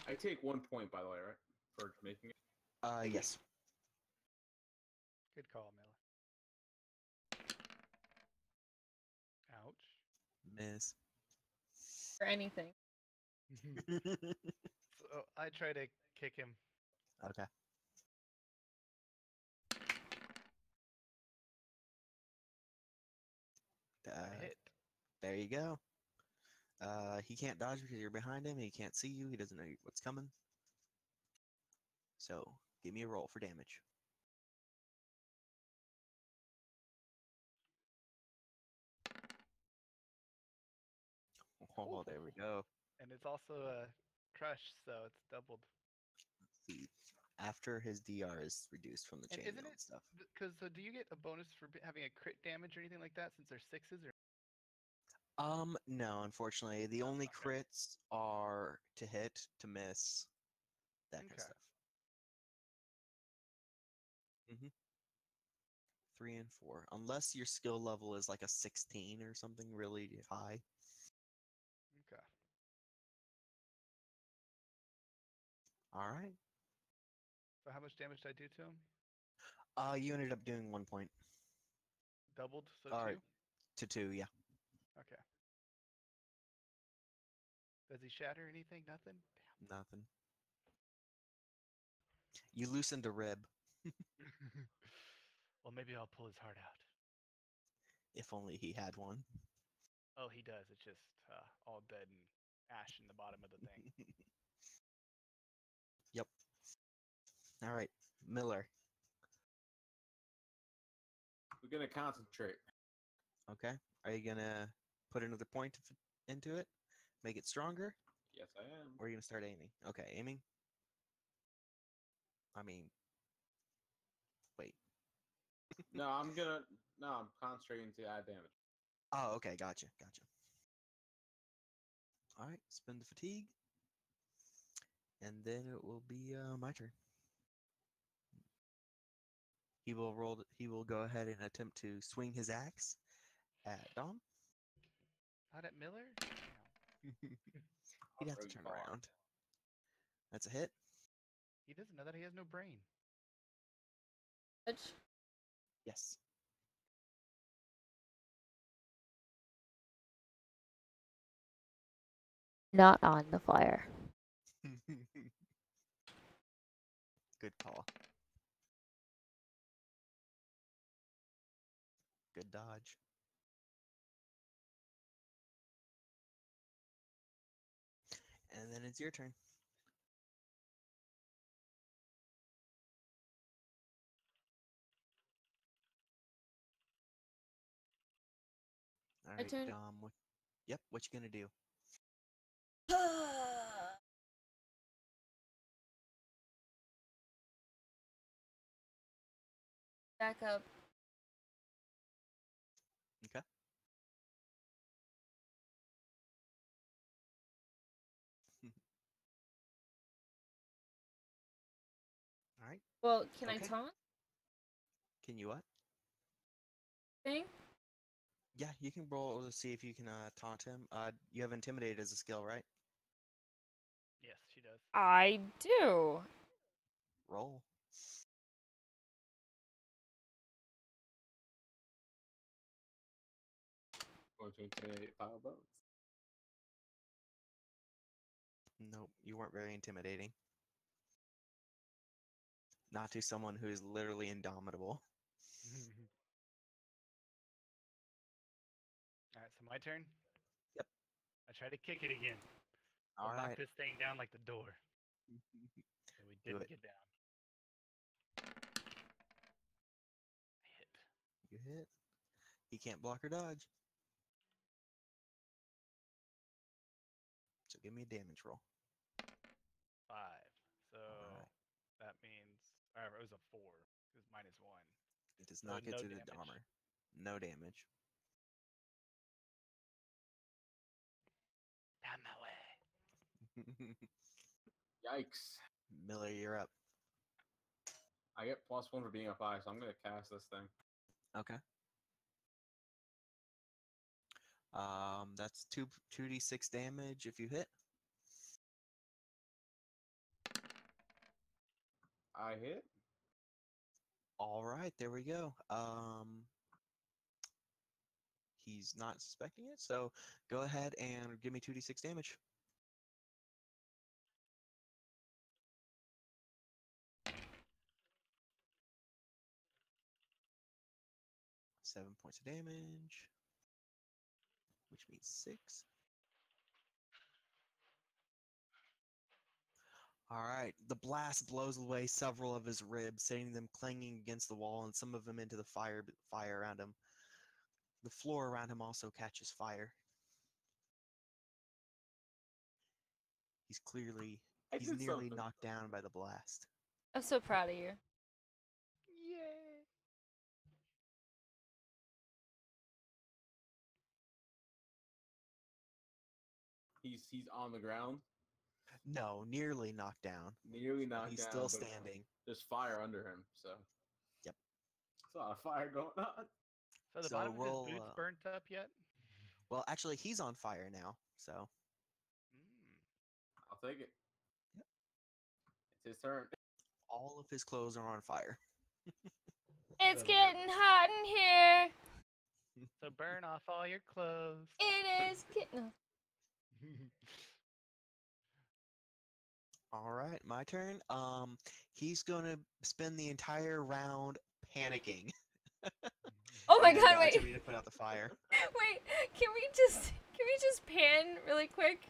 I take 1 point, by the way, right? For making it. Yes. Good call, Miller. Ouch. Miss. For anything. So I try to kick him. Okay. I hit. There you go. He can't dodge because you're behind him. He can't see you. He doesn't know what's coming. So, give me a roll for damage. Oh, there we go. And it's also a crush, so it's doubled. Let's see. After his DR is reduced from the And chain isn't mail it and stuff. because do you get a bonus for having a crit damage or anything like that since they're sixes or? No, unfortunately. The only Okay. crits are to hit, to miss, that kind of Okay. stuff. 3 and 4. Unless your skill level is like a 16 or something really high. Okay. Alright. So how much damage did I do to him? You ended up doing 1 point. Doubled, so Alright. 2? To 2, yeah. Okay. Does he shatter anything? Nothing? Nothing. You loosened a rib. Damn. Well, maybe I'll pull his heart out. If only he had one. Oh, he does. It's just all dead and ash in the bottom of the thing. Yep. Alright. Miller. We're gonna concentrate. Okay. Are you gonna put another point into it? Make it stronger? Yes, I am. Or are you gonna start aiming? Okay, aiming. I mean, wait. No, I'm gonna. No, I'm concentrating to add damage. Oh, okay, gotcha. Alright, spend the fatigue. And then it will be my turn. He will go ahead and attempt to swing his axe at Dom. Not at Miller? Damn. He'd have throw to you turn far. around. That's a hit. He doesn't know that he has no brain. Yes. Not on the flyer. Good call. Good dodge. And then it's your turn. All right, turn. Dom. Yep. What you gonna do? Back up. Okay. All right. Well, can I Okay. taunt? Can you what? Thing? Yeah, you can roll to see if you can taunt him. You have Intimidate as a skill, right? Yes, she does. I do. Roll. Going to intimidate fireboats. Nope, you weren't very intimidating. Not to someone who is literally indomitable. Alright, so my turn. Yep. I try to kick it again. All I'll knock right. this thing down like the door. So we Do didn't it. get down. I hit. You hit. He can't block or dodge. So give me a damage roll. 5. So Alright. that means it was a 4. It was -1. It does So not get no through the damage. armor. No damage. Down my way. Yikes. Miller, you're up. I get +1 for being a 5, so I'm gonna cast this thing. Okay. That's 2d6 damage if you hit. I hit. All right, there we go. He's not suspecting it, so go ahead and give me 2d6 damage. Seven points of damage, which means 6. All right, the blast blows away several of his ribs, sending them clanging against the wall and some of them into the fire around him. The floor around him also catches fire. He's I he's did nearly something. knocked down by the blast. I'm so proud of you. Yay! He's on the ground, No, nearly knocked down. nearly But knocked he's down. still but standing. There's fire under him, so. Yep. There's a lot of fire going on. So the So bottom of roll, his boots burnt up yet? Well, actually, he's on fire now. So Mm. I'll take it. Yep. It's his turn. all of his clothes are on fire. It's So- getting hot in here. So burn off all your clothes. It is getting. All right, my turn. He's gonna spend the entire round panicking. Oh my and god! Wait, attempting to put out the fire. wait. Can we just pan really quick?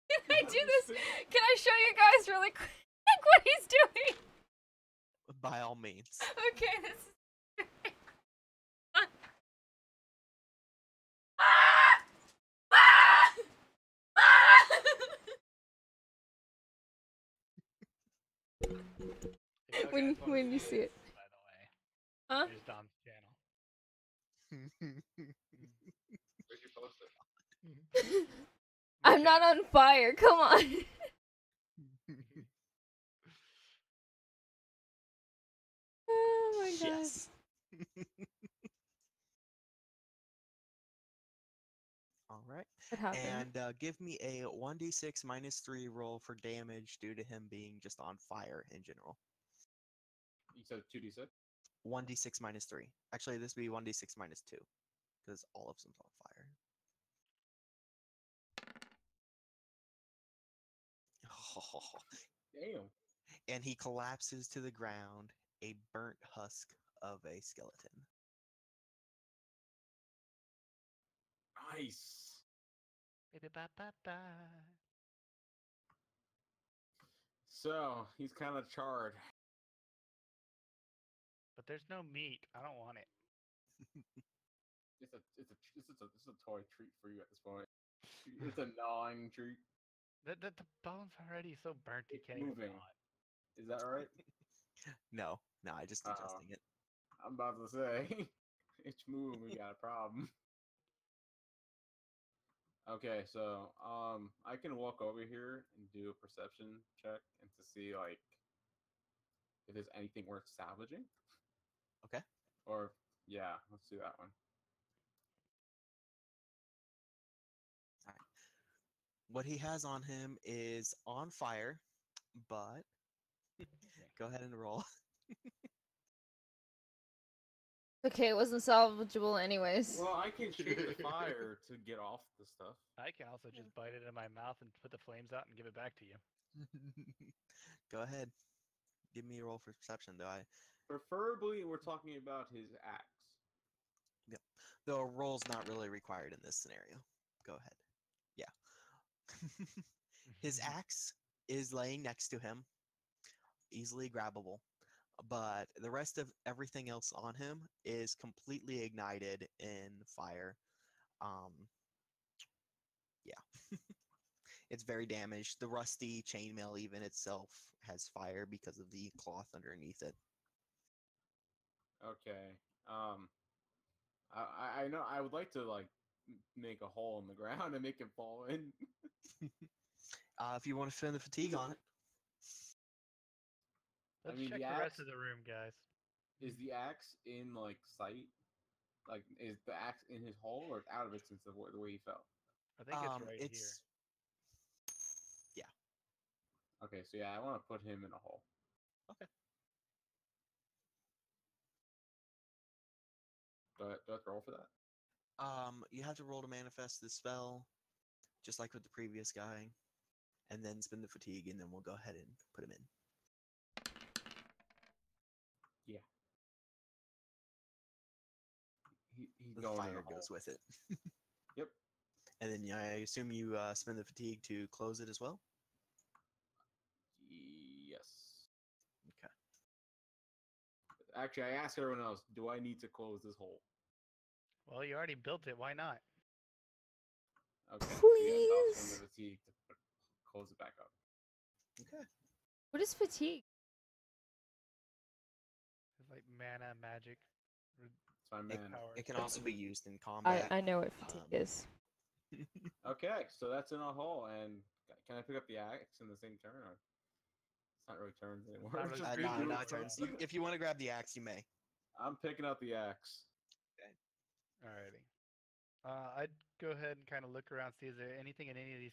Can I do this? Can I show you guys really quick what he's doing? By all means. Okay, this is. Ah! Ah! Ah! If you guys When wanna you see it. By the way, Huh? here's Dom's channel. Where'd you post it? I'm not on fire. Come on. Oh my god. Yes. All right. What happened? And give me a 1d6 -3 roll for damage due to him being just on fire in general. You said 2d6? 1d6 -3. Actually, this would be 1d6 -2 because all of them's on fire. Damn. And he collapses to the ground, a burnt husk of a skeleton. Nice. Baby ba ba ba. So he's kind of charred. But there's no meat. I don't want it. It's a toy treat for you at this point. It's a gnawing treat. The bone's already so burnt you It's can't even moving. gnaw it. Is that right? No, I just Oh. adjusting it. I'm about to say, it's moving. We got a problem. Okay, so I can walk over here and do a perception check and to see like if there's anything worth salvaging. Okay. Or yeah, let's do that one. What he has on him is on fire, but go ahead and roll. Okay, it wasn't salvageable anyways. Well, I can shoot the fire to get off the stuff. I can also just bite it in my mouth and put the flames out and give it back to you. Go ahead. Give me a roll for perception, though. Preferably, we're talking about his axe. Though a roll's not really required in this scenario. Go ahead. Yeah. His axe is laying next to him, easily grabbable, but the rest of everything else on him is completely ignited in fire. Yeah. It's very damaged. The rusty chainmail even itself has fire because of the cloth underneath it. Okay. I know I would like to like make a hole in the ground and make it fall in. If you want to spend the fatigue on it, Let's mean, check the the rest axe- of the room, guys. Is the axe in like sight? Like, is the axe in his hole or it's out of it since the way he fell? I think it's right here. it's Okay, so yeah, I want to put him in a hole. Okay. Do I have to roll for that? You have to roll to manifest the spell, just like with the previous guy, and then spend the fatigue, and then we'll go ahead and put him in. He's The going in fire a hole. goes with it. Yep. And then I assume you spend the fatigue to close it as well? Yes. Okay. Actually, I asked everyone else, do I need to close this hole? Well, you already built it. Why not? Okay. so yes, I'll Please. spend the fatigue to close it back up. Okay. What is fatigue? It's like mana, magic, It's my It, man. power. it can also be used in combat. I know what fatigue is. Okay, so that's in a hole, and can I pick up the axe in the same turn? Or... It's not really turns anymore. not It's really just turns, me No, doing no, turns. stuff. If you want to grab the axe, you may. I'm picking up the axe. Alrighty. I'd go ahead and kind of look around, see is there anything in any of these.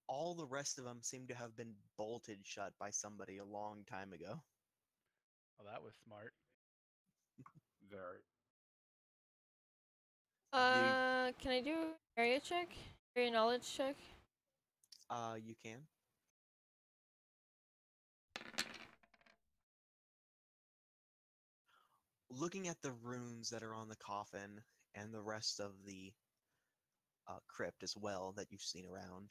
All the rest of them seem to have been bolted shut by somebody a long time ago. Well, that was smart. Very. Can I do area check? Area knowledge check? You can. Looking at the runes that are on the coffin and the rest of the crypt as well that you've seen around,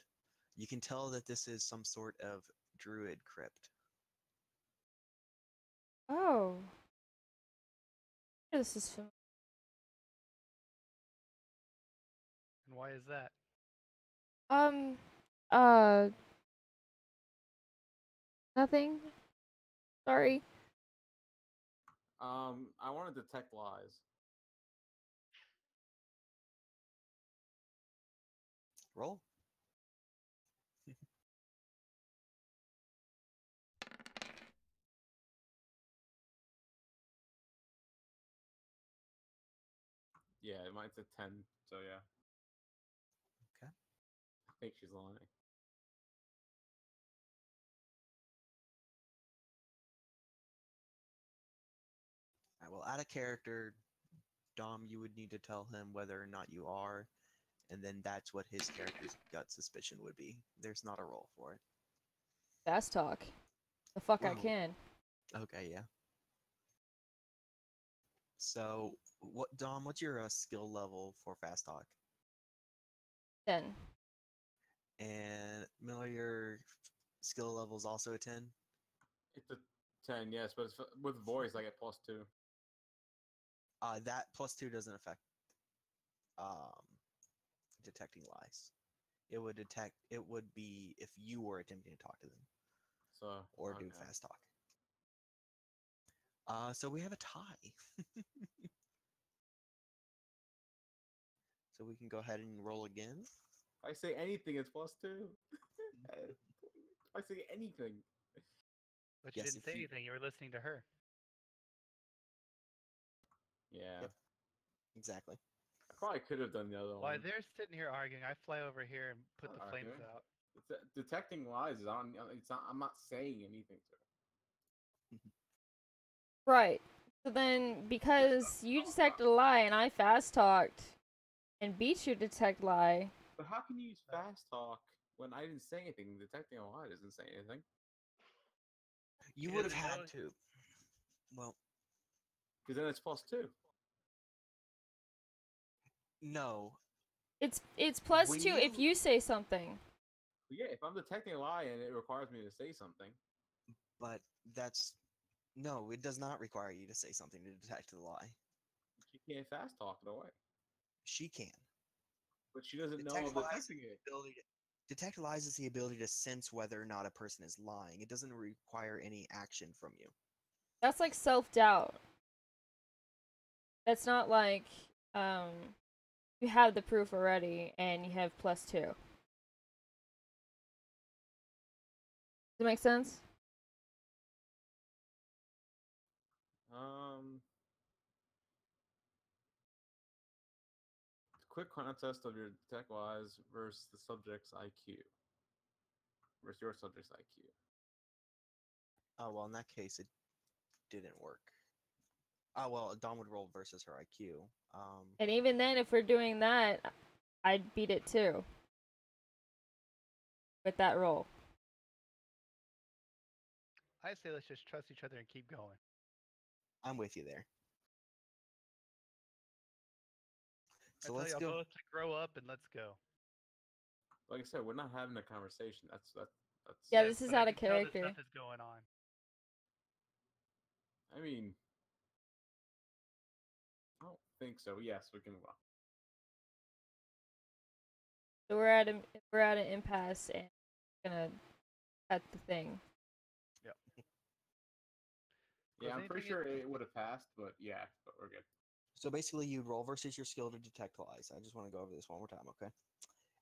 you can tell that this is some sort of druid crypt. Oh. This is familiar. And why is that? Uh, nothing. Sorry. I want to detect lies. Roll. Yeah, mine's a 10, so yeah. Okay. I think she's lying. Alright, well, out of character, Dom, you would need to tell him whether or not you are, and then that's what his character's gut suspicion would be. There's not a roll for it. Fast talk. The fuck I Well, can. Okay, yeah. So, Dom? What's your skill level for fast talk? 10. And Miller, your skill level is also a 10. It's a 10, yes, but it's, with voice, I get +2. That +2 doesn't affect detecting lies. It would detect. It would be if you were attempting to talk to them So, or do okay. fast talk. So we have a tie. So we can go ahead and roll again. If I say anything, it's +2. If I say anything. But you Yes, didn't if say you- anything. You were listening to her. Yeah. Yep. Exactly. I probably could have done the other While one. they're sitting here arguing, I fly over here and put the flames Okay. out. Detecting lies is on. It's not. I'm not saying anything to her. Right. So then, because you detected a lie and I fast talked and beat you to detect lie, But how can you use fast talk when I didn't say anything? Detecting a lie doesn't say anything. You He would have doesn't had know- to. Well, Because then it's +2. it's no. plus When 2 if you- you say something. Yeah, if I'm detecting a lie and it requires me to say something. But that's no. It does not require you to say something to detect the lie. She can't fast talk it away. She can. But she doesn't know Detect I'm lies detecting is it. the ability detect lies is the ability to sense whether or not a person is lying. It doesn't require any action from you. That's like self-doubt. That's not like you have the proof already and you have plus 2. Does that make sense? Quick contest of your detect lies versus the subject's IQ. Versus your subject's IQ. Oh well, in that case, it didn't work. Oh well, Dawn would roll versus her IQ. And even then, if we're doing that, I'd beat it too. With that roll. I say let's just trust each other and keep going. I'm with you there. I So tell let's y'all go. both to grow up and let's go. Like I said, we're not having a conversation. That's Yeah, Yes, this is but I out of can tell that character. stuff is going on. I mean, I don't think so. Yes, we can move on. So we're at an impasse and gonna cut the thing. Yeah, Was I'm pretty anything sure it would have passed, but yeah, but we're good. So basically, you roll versus your skill to detect lies. I just want to go over this one more time, okay?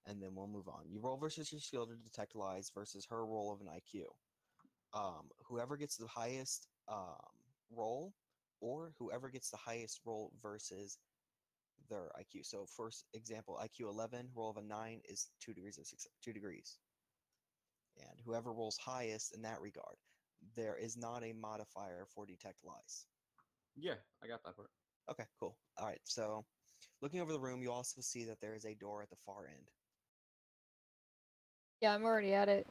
And then we'll move on. You roll versus your skill to detect lies versus her roll of an IQ. Whoever gets the highest roll, or whoever gets the highest roll versus their IQ. So, for example, IQ 11, roll of a 9 is 2 degrees of 2 degrees. And whoever rolls highest in that regard, there is not a modifier for detect lies. Yeah, I got that part. Okay, cool. All right, so looking over the room, you also see that there is a door at the far end. Yeah, I'm already at it.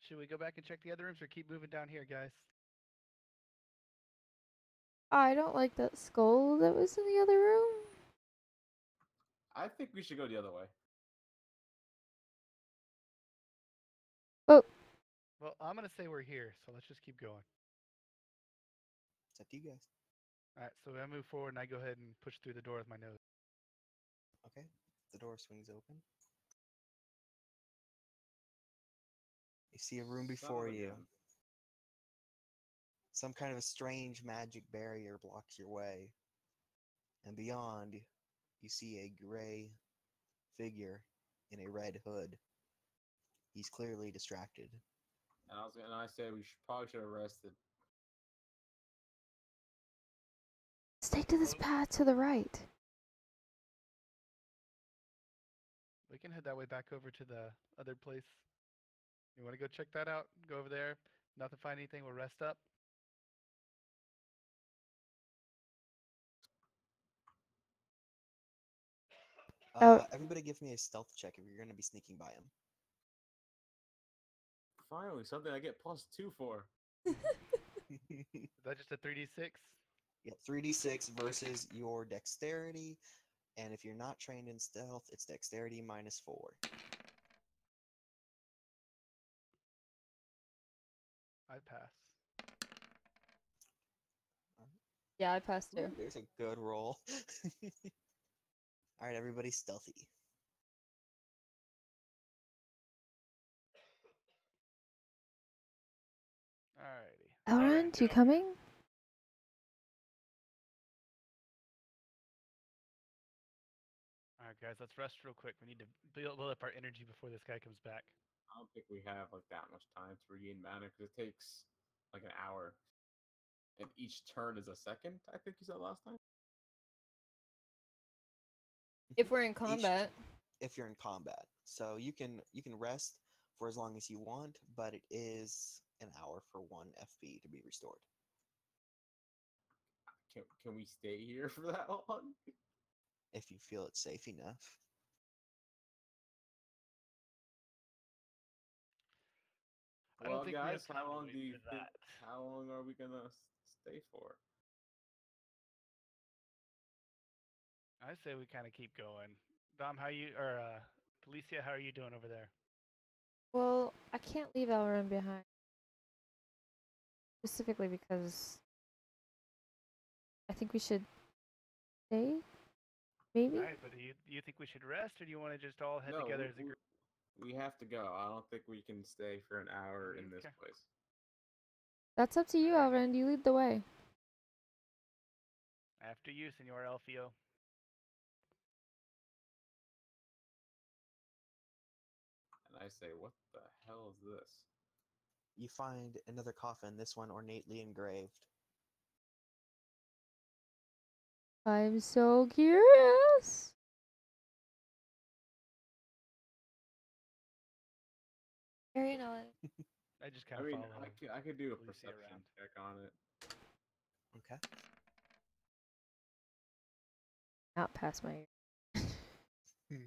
Should we go back and check the other rooms or keep moving down here, guys? I don't like that skull that was in the other room. I think we should go the other way. Well, I'm gonna say we're here, so let's just keep going. It's up to you guys. All right, so I move forward and I go ahead and push through the door with my nose. Okay, the door swings open. You see a room before you. gun. Some kind of a strange magic barrier blocks your way. And beyond, you see a gray figure in a red hood. He's clearly distracted. And I said we probably should have rested. Let's take to this path to the right. We can head that way back over to the other place. You want to go check that out? Go over there. Nothing, find anything. We'll rest up. Everybody give me a stealth check if you're going to be sneaking by him. Finally, something I get +2 for. Is that just a 3d6? Yeah, 3d6 versus your dexterity. And if you're not trained in stealth, it's dexterity -4. I pass. Yeah, I passed too. Ooh, there's a good roll. Alright, everybody stealthy. Alrighty. Elrond, you coming? Alright, guys, let's rest real quick. We need to build up our energy before this guy comes back. I don't think we have like that much time to regain mana because it takes like an hour, and each turn is a second. I think you said last time. If we're in combat. If you're in combat. So you can rest for as long as you want, but it is an hour for 1 FP to be restored. can we stay here for that long? If you feel it's safe enough. I don't Well, think we have guys, time how to long wait do you for think? that. How long are we gonna stay for? I say we kind of keep going. Dom, how you or Felicia, how are you doing over there? Well, I can't leave Elrond behind. Specifically because I think we should stay. Maybe? All right, but do you think we should rest, or do you want to just all head No, together as a group? we have to go. I don't think we can stay for an hour in this Okay. place. That's up to you, Elrond. You lead the way. After you, Senor Elfio. And I say, what the hell is this? You find another coffin, this one ornately engraved. I'm so curious. Very nice. I just I kind of mean, follow. I could do a Felicia perception around. check on it. Okay. Not past my ear.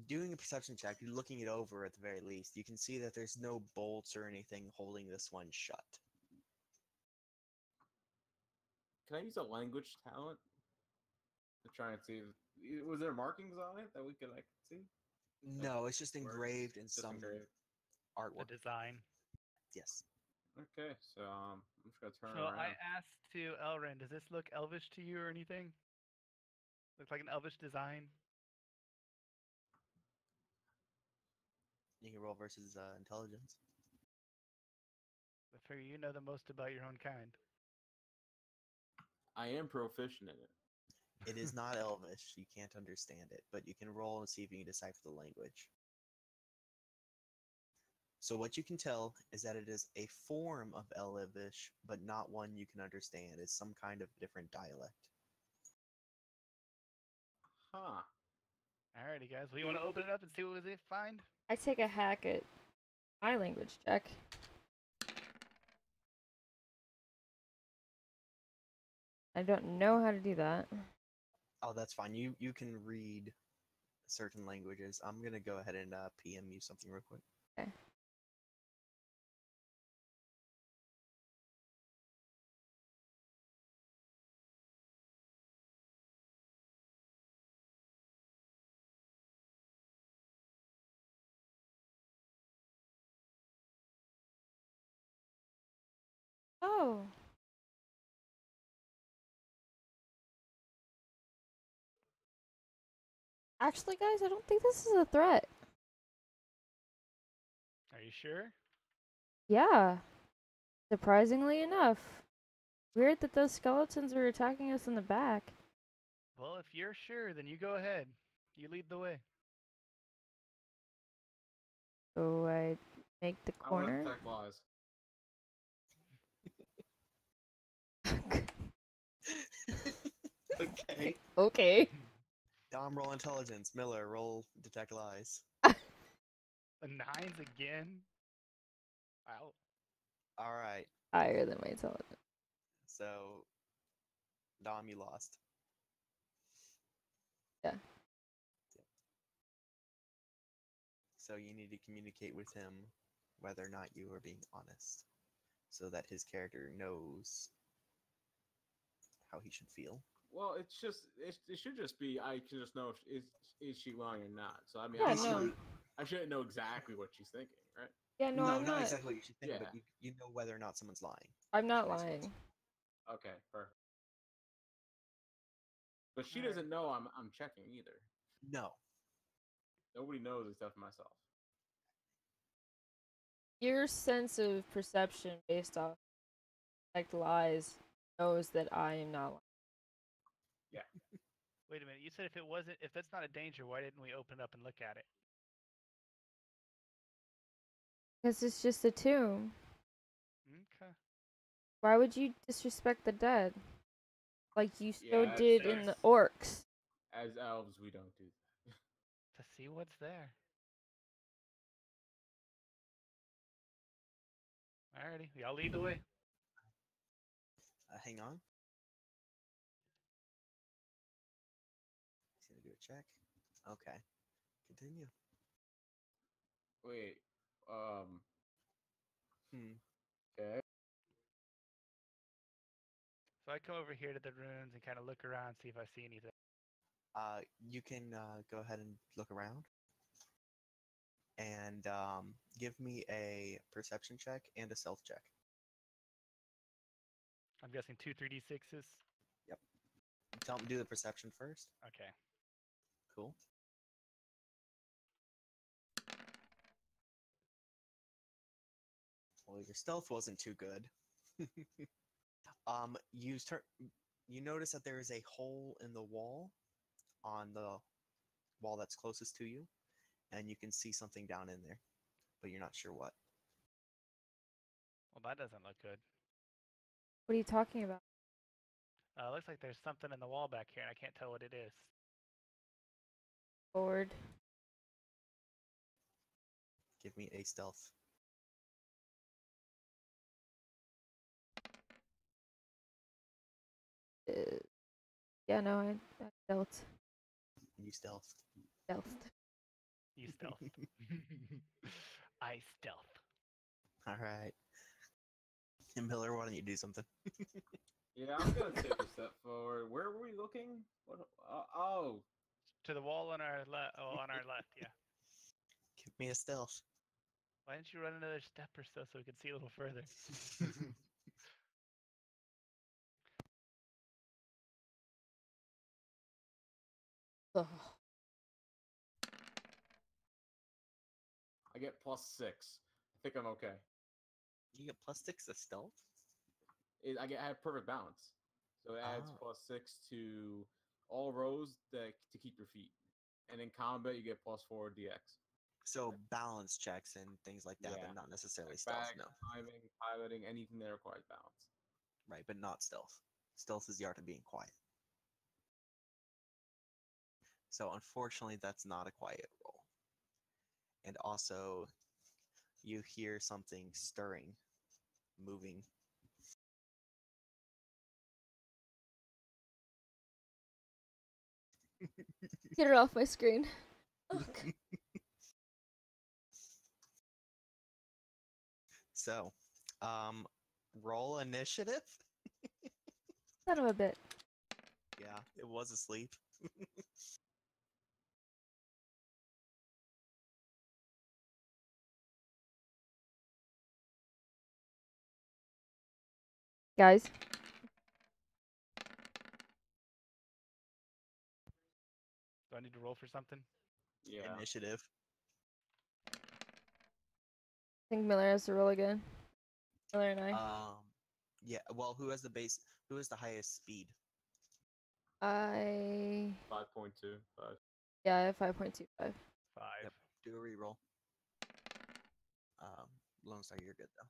Doing a perception check, you're looking it over at the very least. You can see that there's no bolts or anything holding this one shut. Can I use a language talent to try and see? Was there markings on it that we could see? No, it's just Words? engraved in Just some engraved. The artwork. design. Yes. Okay, so I'm just gonna turn So around. I asked to Elrond, does this look elvish to you or anything? Looks like an elvish design. You can roll versus intelligence. I figure you know the most about your own kind. I am proficient in it. It is not Elvish. You can't understand it, but you can roll and see if you can decipher the language. So what you can tell is that it is a form of Elvish, but not one you can understand. It's some kind of different dialect. Huh. Alrighty, guys. Well, you want to open it up and see what we find? I take a hack at my language check. I don't know how to do that. Oh, that's fine. You can read certain languages. I'm gonna go ahead and PM you something real quick. Okay. Oh. Actually, guys, I don't think this is a threat. Are you sure? Yeah. Surprisingly enough. Weird that those skeletons are attacking us in the back. Well, if you're sure, then you go ahead. You lead the way. So I make the I want to corner. detect lies. Okay. Okay. Dom, roll intelligence. Miller, roll detect lies. The nines again? Wow. All right. Higher than my intelligence. So, Dom, you lost. Yeah. So you need to communicate with him whether or not you are being honest, so that his character knows how he should feel. Well, it should just be I can just know if is she lying or not. So I mean, Yeah, I, no. shouldn't, I shouldn't know exactly what she's thinking, right? Yeah, no, I'm not not. exactly what you should think, Yeah. but you know whether or not someone's lying. I'm not Nice words. lying. Okay, perfect. But she Alright. doesn't know I'm checking either. No. Nobody knows except for myself. Your sense of perception based off like lies knows that I am not lying. Wait a minute. You said if that's not a danger, why didn't we open up and look at it? Because it's just a tomb. Okay. Why would you disrespect the dead? Like you so Yeah, did that's- in the orcs. As elves, we don't do that. To see what's there. Alrighty. Y'all lead the way. Hang on. He's gonna do a check. Okay. Continue. Wait. Hmm. Okay. So I come over here to the ruins and kind of look around, see if I see anything. You can go ahead and look around and give me a perception check and a stealth check. I'm guessing 2 3d6s. Tell them do the perception first. Okay. Cool. Well, your stealth wasn't too good. You notice that there is a hole in the wall on the wall that's closest to you, and you can see something down in there, but you're not sure what. Well, that doesn't look good. What are you talking about? Looks like there's something in the wall back here, and I can't tell what it is. Forward. Give me a stealth. Yeah, no, I stealth. You stealth. Stealth. You stealth. I stealth. All right. And Miller, why don't you do something? Yeah, I'm gonna take a step forward. Where were we looking? What? Oh, To the wall on our left. Oh, on our left. Yeah. Give me a stealth. Why didn't you run another step or so we could see a little further? Ugh. I get +6. I think I'm okay. You get +6 to stealth? I have perfect balance, so it adds Oh. +6 to all rows to keep your feet, and in combat you get +4 DX. So balance checks and things like that, Yeah. but not necessarily Like stealth. bag, No. climbing, piloting, anything that requires balance. Right, but not stealth. Stealth is the art of being quiet. So unfortunately, that's not a quiet roll. And also, you hear something stirring, moving. Get it off my screen. So, roll initiative. Son of a bit. Yeah, it was asleep. Guys, Do I need to roll for something? Yeah. Initiative. I think Miller has to roll again. Miller and I. Yeah. Well, who has the base? Who has the highest speed? I 5.2. yeah, I have 5.25. 5. Yep. Do a reroll. Lone Star, you're good though.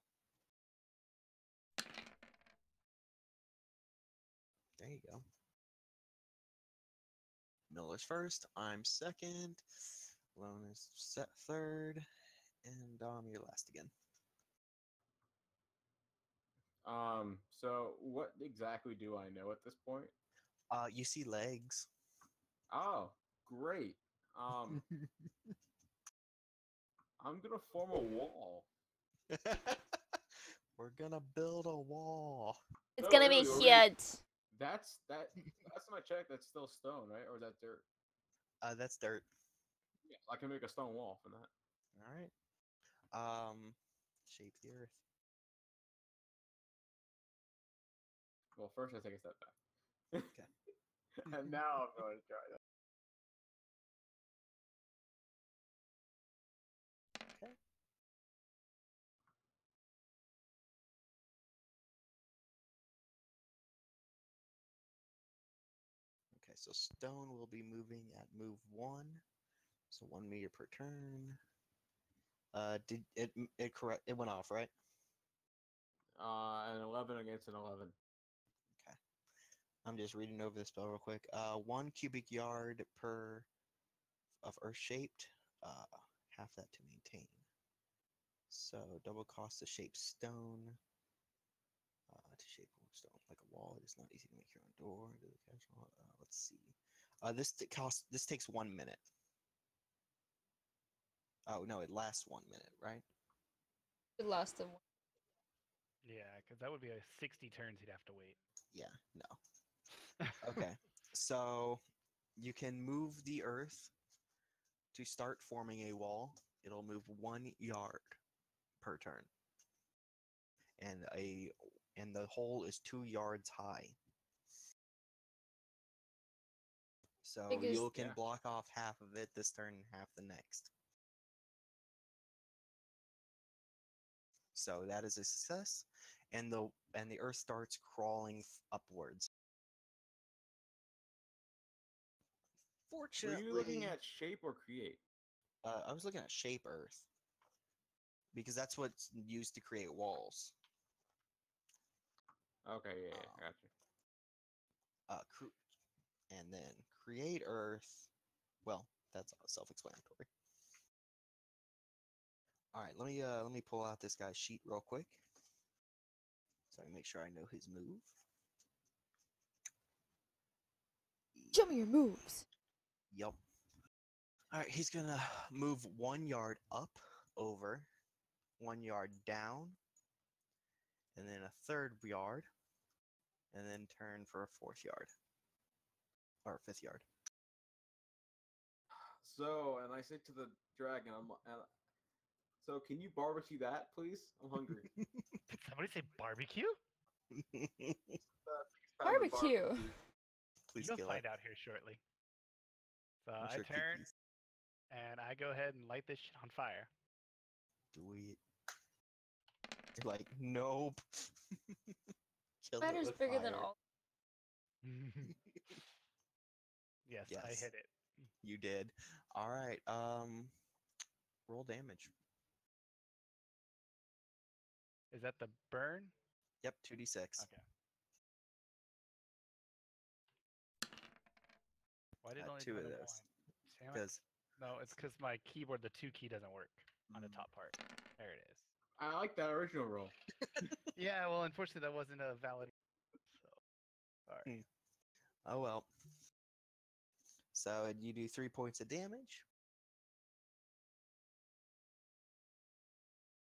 There you go. Miller's first. I'm second. Lone is set third, and Dom, you're last again. So what exactly do I know at this point? You see legs. Oh, great. I'm gonna form a wall. We're gonna build a wall. It's No, gonna be really, huge. That's my check. That's still stone, right? Or is that dirt? That's dirt. Yeah, I can make a stone wall from that. All right. Shape the earth. Well, first I take a step back. Okay. And now I'm going to try that. Okay. Okay, so stone will be moving at move 1, so 1 meter per turn. Did it correct? It went off, right? An 11 against an 11. Okay. I'm just reading over the spell real quick. 1 cubic yard per of earth shaped. Half that to maintain. So double cost to shape stone. to shape or stone like a wall. It is not easy to make your own door. Into the casual. Let's see. This takes 1 minute. Oh no, it lasts 1 minute, right? It lasted one. Yeah, because that would be 60 turns he'd have to wait. Yeah, no. Okay, so you can move the earth to start forming a wall. It'll move 1 yard per turn, and the hole is 2 yards high. So Because- you can Yeah. block off half of it this turn and half the next. So that is a success, and the earth starts crawling upwards. Were Fortunately, you looking at shape or create? I was looking at shape earth because that's what's used to create walls. Okay, yeah, Um, gotcha. And then create earth. Well, that's self-explanatory. All right, let me pull out this guy's sheet real quick, so I can make sure I know his move. Show me your moves. Yep. All right, he's gonna move 1 yard up, over, 1 yard down, and then a third yard, and then turn for a 4th yard or 5th yard. So, and I say to the dragon, so can you barbecue that, please? I'm hungry. Did somebody say barbecue? Barbecue. Please You'll kill find it. out here shortly. So I'm I sure turn Kiki's and I go ahead and light this shit on fire. do it. You're like, nope. Kill it Spider's with bigger than fire. all. Yes, I Yes. hit it. You did. All right. Roll damage. Is that the burn? Yep, 2d6. Okay. Why did it only 2 do of it those. one? Damn it. Because No, it's because my keyboard, the 2 key doesn't work on the Mm. top part. There it is. I like that original roll. Yeah, well, unfortunately, that wasn't a valid. So, sorry. oh well. So you do 3 points of damage.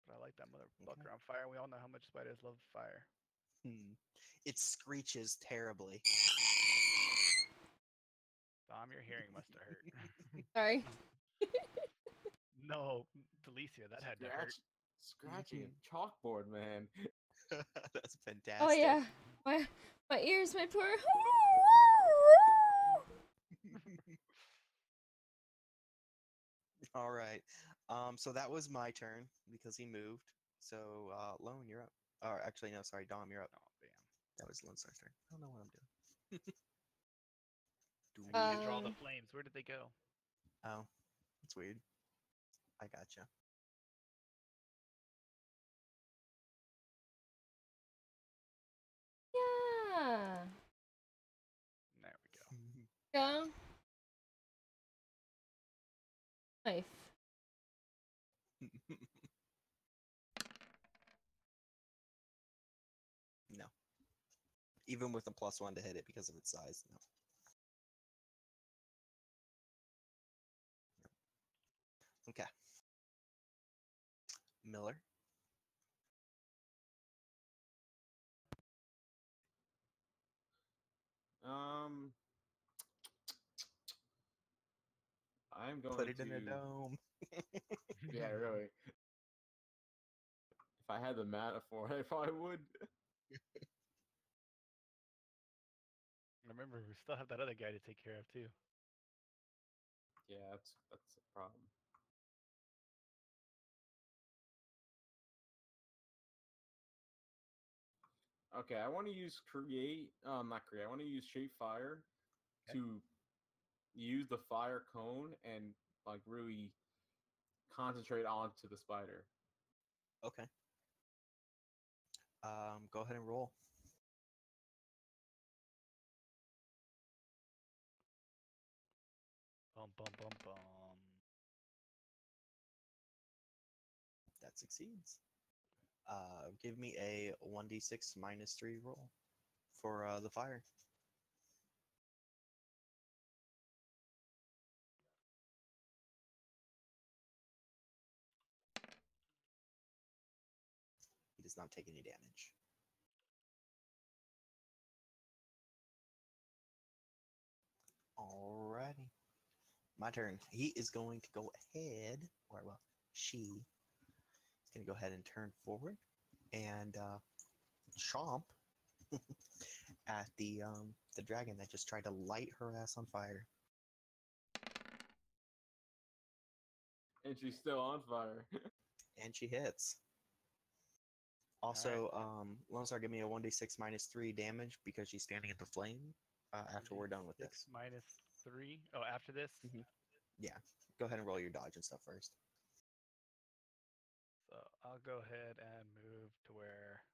But I like that motherfucker on fire. We all know how much spiders love fire. It screeches terribly. Dom, your hearing must have hurt. Sorry. No, Felicia, that had to hurt. Scratching a chalkboard, man. That's fantastic. Oh yeah. My ears, my poor. All right. So that was my turn because he moved. So Lone, you're up. Or actually, no, sorry, Dom, you're up. Oh, damn. That was Lone Star's turn. I don't know what I'm doing. Do I can't draw the Um, flames. Where did they go? Oh, that's weird. I gotcha. Yeah. There we go. Go. Knife. No. Even with a +1 to hit it because of its size, no. Okay. Miller. I'm going Put it to in a dome. Yeah, really. If I had the mana for it, I probably would. Remember, we still have that other guy to take care of too. Yeah, that's a problem. Okay, I want to use not create. I want to use shape fire Okay. to use the fire cone and like really concentrate onto the spider. Okay. Go ahead and roll. Bum bum bum bum. That succeeds. give me a 1d6 minus 3 roll for the fire. He does not take any damage. Alrighty. My turn. He is going to go ahead, or well, she is going to go ahead and turn forward and chomp at the dragon that just tried to light her ass on fire. And she's still on fire. And she hits. Also, Lone Star, give me a 1d6 minus 3 damage because she's standing at the flame after we're done with this. 6 minus 3. Oh, after this? Yeah. Go ahead and roll your dodge and stuff first. So I'll go ahead and move to where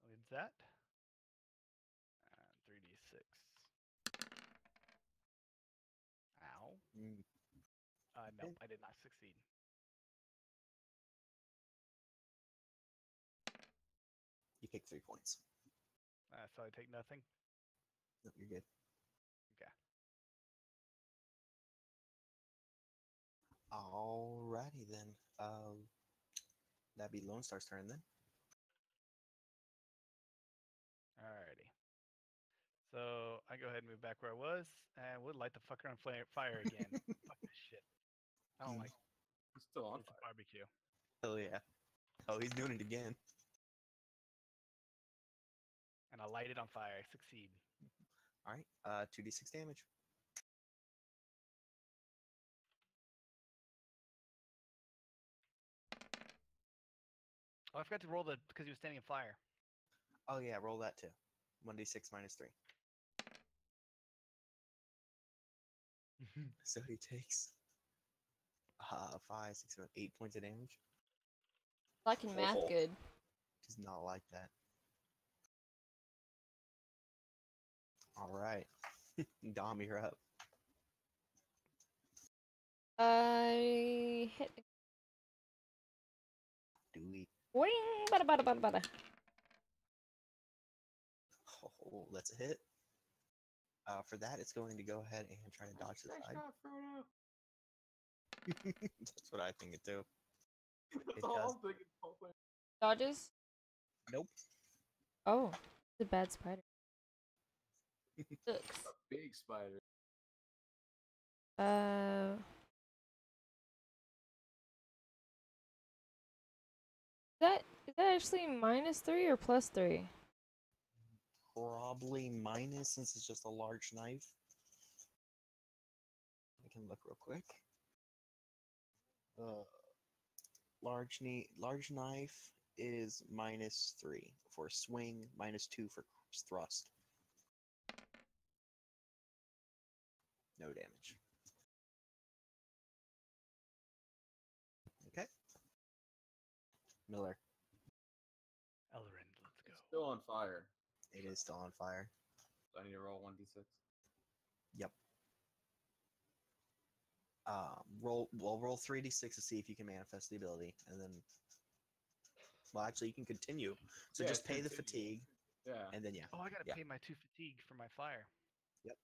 leads at. And 3d6. Ow. Mm, Nope, I did not succeed. You take 3 points. So I take nothing. No, you're good. Okay. Alrighty then. That'd be Lone Star's turn then. Alrighty. So I go ahead and move back where I was, and would light the fucker on fire again. Fuck this shit. I don't like He's still on this fire. barbecue. Hell yeah. Oh, he's doing it again. And I light it on fire. I succeed. Alright, 2d6 damage. Oh, I forgot to roll the because he was standing in fire. Oh yeah, roll that too. 1d6 minus 3. So he takes 5, 6, 7, 8 points of damage. I can math Oh. good. Does not like that. Alright. Dom, you're up. I hit. Do we? Wing! Bada bada bada bada. Oh, that's a hit. For that, it's going to go ahead and try to dodge to the side. That's what I think it too. That's It all does. I'm thinking. Whole thing. Dodges? Nope. Oh, it's a bad spider. Sucks. A big spider. Is that actually -3 or +3? Probably minus since it's just a large knife. I can look real quick. Large knife is -3 for swing, -2 for thrust. No damage. Okay. Miller, Elrond, let's go. It's still on fire. it is still on fire. So I need to roll 1d6. Yep. Roll 3d6 to see if you can manifest the ability, and then. Well, actually, you can continue. So Yeah, just pay the continue. fatigue, Yeah. and then yeah. Oh, I gotta Yeah. pay my 2 fatigue for my fire. Yep.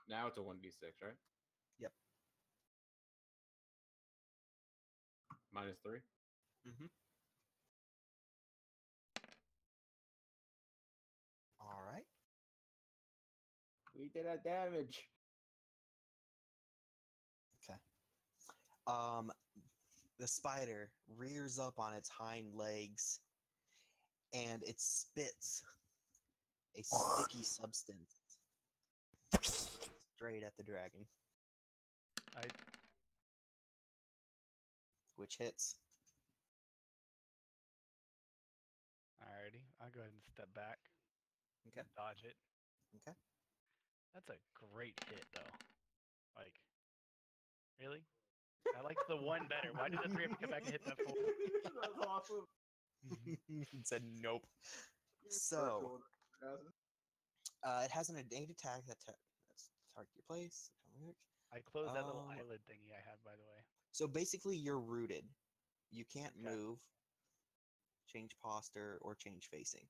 Now it's a 1d6, right? Yep. -3. Mm-hmm. All right. We did a damage. Okay. The spider rears up on its hind legs, and it spits a sticky substance straight at the dragon, which hits. Alrighty, I'll go ahead and step back. Okay. Dodge it. Okay. That's a great hit, though. Like, really? I like the one better. Why did the 3 have to come back and hit that 4? That's awesome. It said nope. So, it has an innate attack that target your place. I closed that little Um, eyelid thingy I had, by the way. So basically, you're rooted. You can't Okay. move, change posture, or change facing.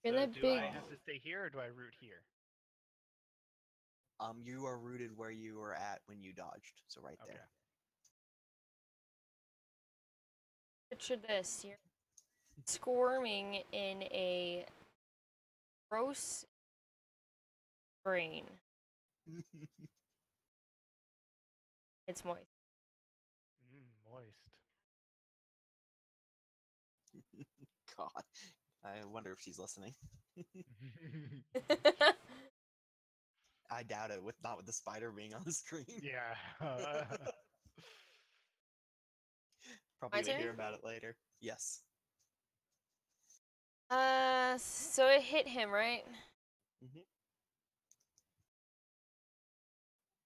In So the do big. I have to stay here or do I root here? You are rooted where you were at when you dodged. So right Okay. there. Picture this: you're squirming in a gross brain. It's moist. Moist. God, I wonder if she's listening. I doubt it. With not with the spider being on the screen. Yeah. Probably My gonna hear turn? about it later. Yes. So it hit him, right? Hmm.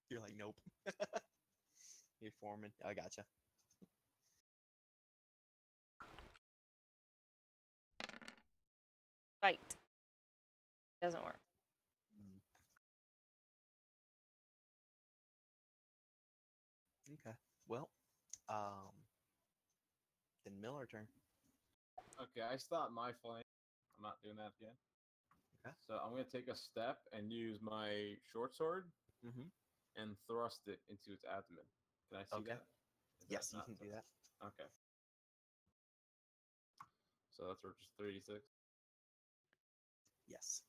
You're like, nope. You're foreman. I gotcha. Fight. Doesn't work. Mm. Okay. Well, then Miller turn. Okay, I stopped my flank. I'm not doing that again. Okay. So I'm gonna take a step and use my short sword Mm-hmm. and thrust it into its abdomen. Can I see Okay. that? Is Yes, that you not can do that. Okay. So that's just 36. Yes.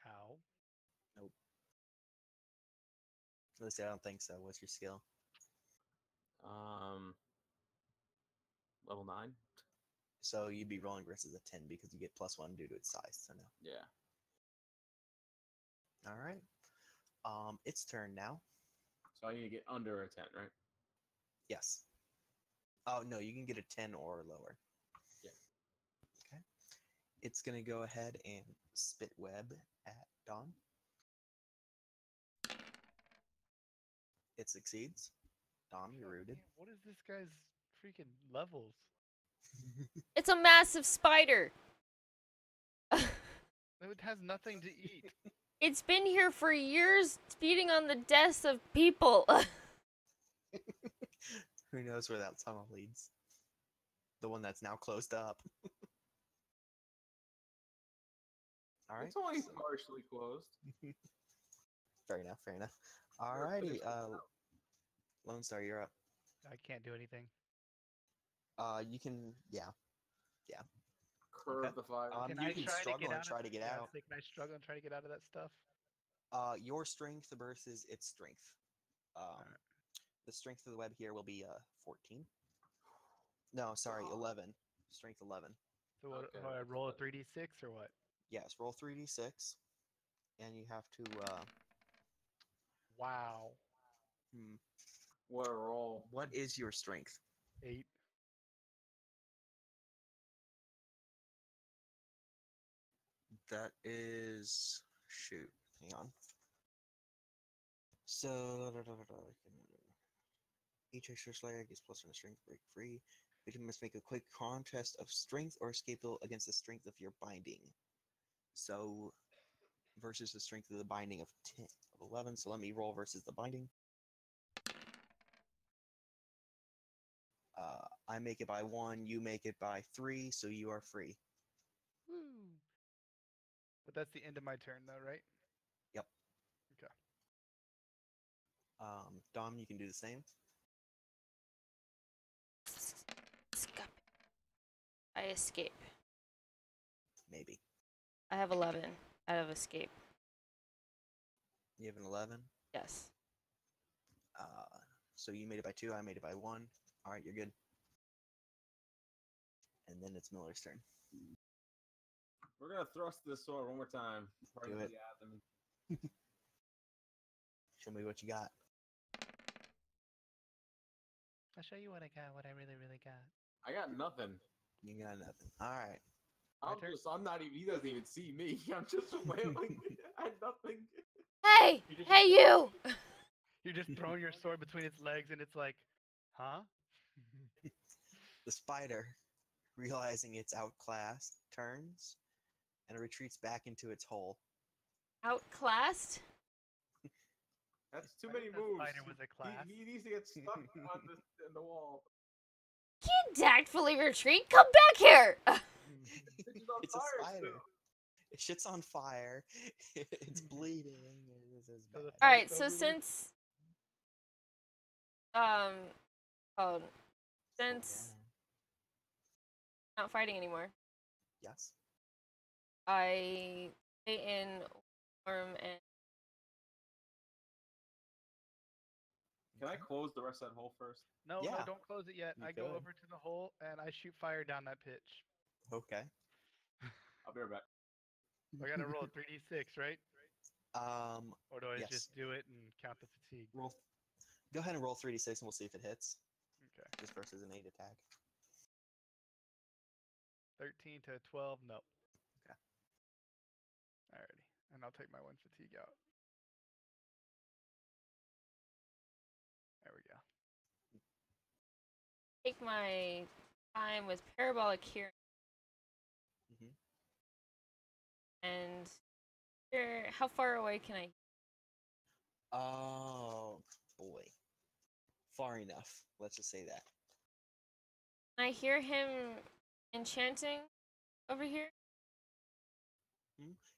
Ow. Nope. Let's see. I don't think so. What's your skill? Level 9. So you'd be rolling versus a 10 because you get +1 due to its size. So no. Yeah. All right. Its turn now. So I need to get under a 10, right? Yes. Oh no, you can get a 10 or lower. Yeah. Okay. It's gonna go ahead and spit web at Dawn. It succeeds. Dawn, you're rooted. Man, what is this guy's freaking levels? It's a massive spider. It has nothing to eat. It's been here for years, feeding on the deaths of people. Who knows where that tunnel leads? The one that's now closed up. All right. It's only so- partially closed. Fair enough. Fair enough. We're Alrighty. finished now. Lone Star, you're up. I can't do anything. You can. Yeah. Curve Okay. the fire. Can You I can try to struggle get and out try of to get yeah, I out. was thinking, can I struggle and try to get out of that stuff? Your strength versus its strength. The strength of the web here will be 14. No, sorry, 11. Strength 11. So what, Okay, do I that's roll a better. 3d6 or what? Yes, roll 3d6, and you have to. Wow. What a roll. What is your strength? 8. That is shoot. Hang on. So each extra slayer gets +1 strength, break free. You must make a quick contest of strength or escape against the strength of your binding. So versus the strength of the binding of 10 of 11. So let me roll versus the binding. I make it by 1. You make it by 3. So you are free. Woo. But that's the end of my turn though, right? Yep. Okay. Dom, you can do the same. I escape. Maybe. I have 11 out of escape. You have an 11. Yes. So you made it by 2. I made it by 1. All right, you're good. And then it's Miller's turn. We're gonna thrust this sword one more time. Right Do into it. the abdomen. Show me what you got. I'll show you what I got, what I really, really got. I got nothing. You got nothing. All right. I'm not even. He doesn't even see me. I'm just wailing. I had nothing. Hey! Hey, you! You're just throwing your sword between its legs and it's like, huh? The spider, realizing it's outclassed, turns and retreats back into its hole. Outclassed? That's too I many didn't know moves. Spider was a class. He needs to get stuck on in the wall. Can't tactfully retreat. Come back here. It's on It's a fire spider. still. It shit's on fire. It's bleeding. It is So the bad. All right. Fight's So over with? since oh, since not fighting anymore, Yes. I stay in warm and Can I close the rest of that hole first? No, Yeah. no, don't close it yet. You I go could. over to the hole and I shoot fire down that pitch. Okay. I'll be right back. I gotta roll a 3d6, right? Or do I Yes. just do it and count the fatigue? Roll. Go ahead and roll 3d6 and we'll see if it hits. Okay. Just versus an 8 attack. 13 to 12, no. Okay. Alrighty. And I'll take my 1 fatigue out. There we go. take my time with parabolic hearing. Mhm. And how far away can I? Oh boy. Far enough. Let's just say that. Can I hear him enchanting over here?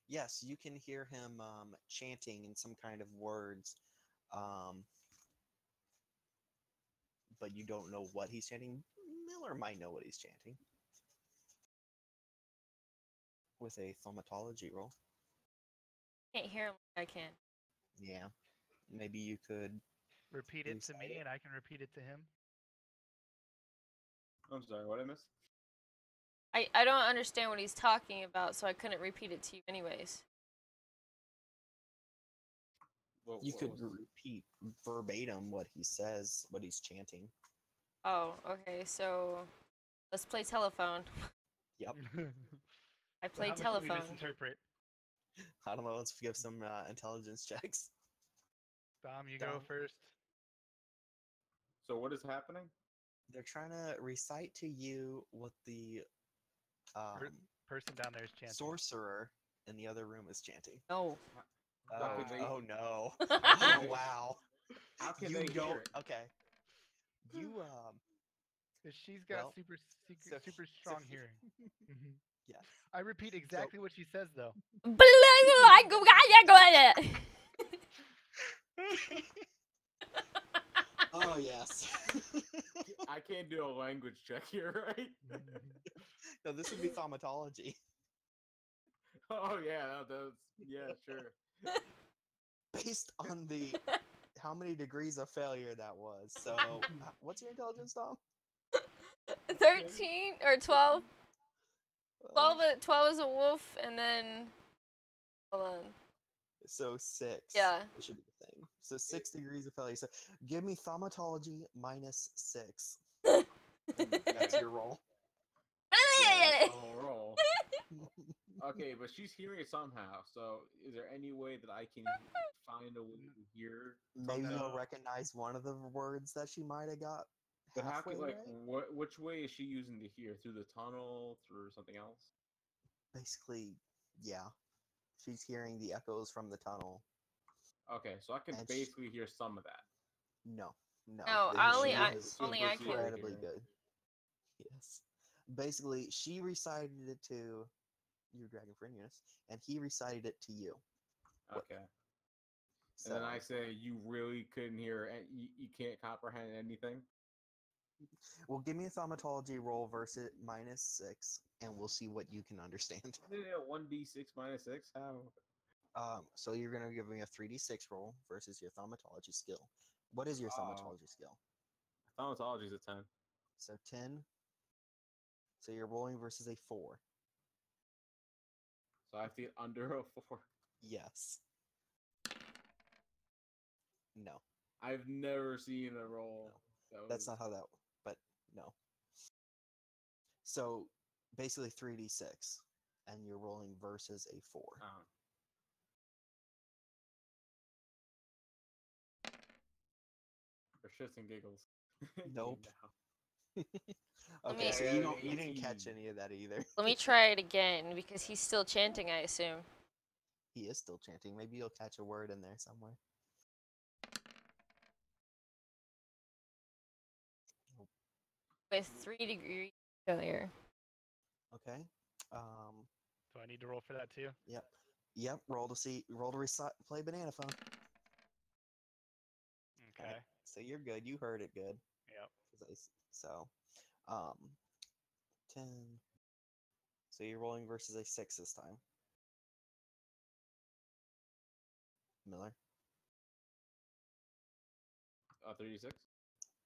Yes, you can hear him chanting in some kind of words, but you don't know what he's chanting. Miller might know what he's chanting. With a thaumatology roll. Can't hear him like I can. Yeah. Maybe you could. Repeat it to Recite me it. and I can repeat it to him. I'm sorry, what I missed? I don't understand what he's talking about, so I couldn't repeat it to you anyways. You What could was- repeat verbatim what he says, what he's chanting. Oh, okay, so let's play telephone. Yep. I So play how much did we telephone. misinterpret? I don't know. Let's give some intelligence checks. Dom, you go Dom. first. So what is happening? They're trying to recite to you what the Person down there is chanting. sorcerer in the other room is chanting. No. How could they- Oh no. How Oh can they- wow. How can You they don't. hear it? Okay. You 'Cause she's got well, super so- super so strong he- hearing. Mhm. Yes. I repeat exactly what she says though. Oh yes. I can't do a language check here, right? No, this would be thaumatology. Oh yeah, yeah, sure. Based on the how many degrees of failure that was. So, what's your intelligence, Tom? 13 or 12? Uh, 12 is a wolf, and then hold on. So 6. Yeah. It should be the thing. So 6 degrees of failure. So give me thaumatology minus 6. That's your roll. Yeah, I'll roll. Okay, but she's hearing it somehow. So is there any way that I can find a way to hear? Maybe somehow? you'll recognize one of the words that she might have got. But how halfway can like right? which way is she using to hear? Through the tunnel? Through something else? Basically, yeah. She's hearing the echoes from the tunnel. Okay, so I can And basically hear some of that. No. No, She is only I super can. incredibly hearing. good. Yes. Basically, she recited it to your Dragon Frenius, and he recited it to you. Okay. So, And then I say you really couldn't hear, and you can't comprehend anything. well, give me a thaumatology roll versus minus 6, and we'll see what you can understand. 1d6 minus 6. How? So you're gonna give me a 3d6 roll versus your thaumatology skill. What is your Oh. thaumatology skill? Thaumatology is a 10. So 10. So you're rolling versus a 4. So I have to get under a 4. Yes. No, I've never seen a roll. that's not how that. But no. So basically 3d6, and you're rolling versus a 4. For shits and giggles. Nope. No. Okay, me- so you didn't catch 18. any of that either. Let me try it again because he's still chanting, I assume. He is still chanting. Maybe you'll catch a word in there somewhere. with 3 degree failure. Okay. Do I need to roll for that too? Yep. Yep. Roll to play banana phone. Okay. So you're good. You heard it good. Yep. 'Cause So, 10. So you're rolling versus a 6 this time. Miller. 36.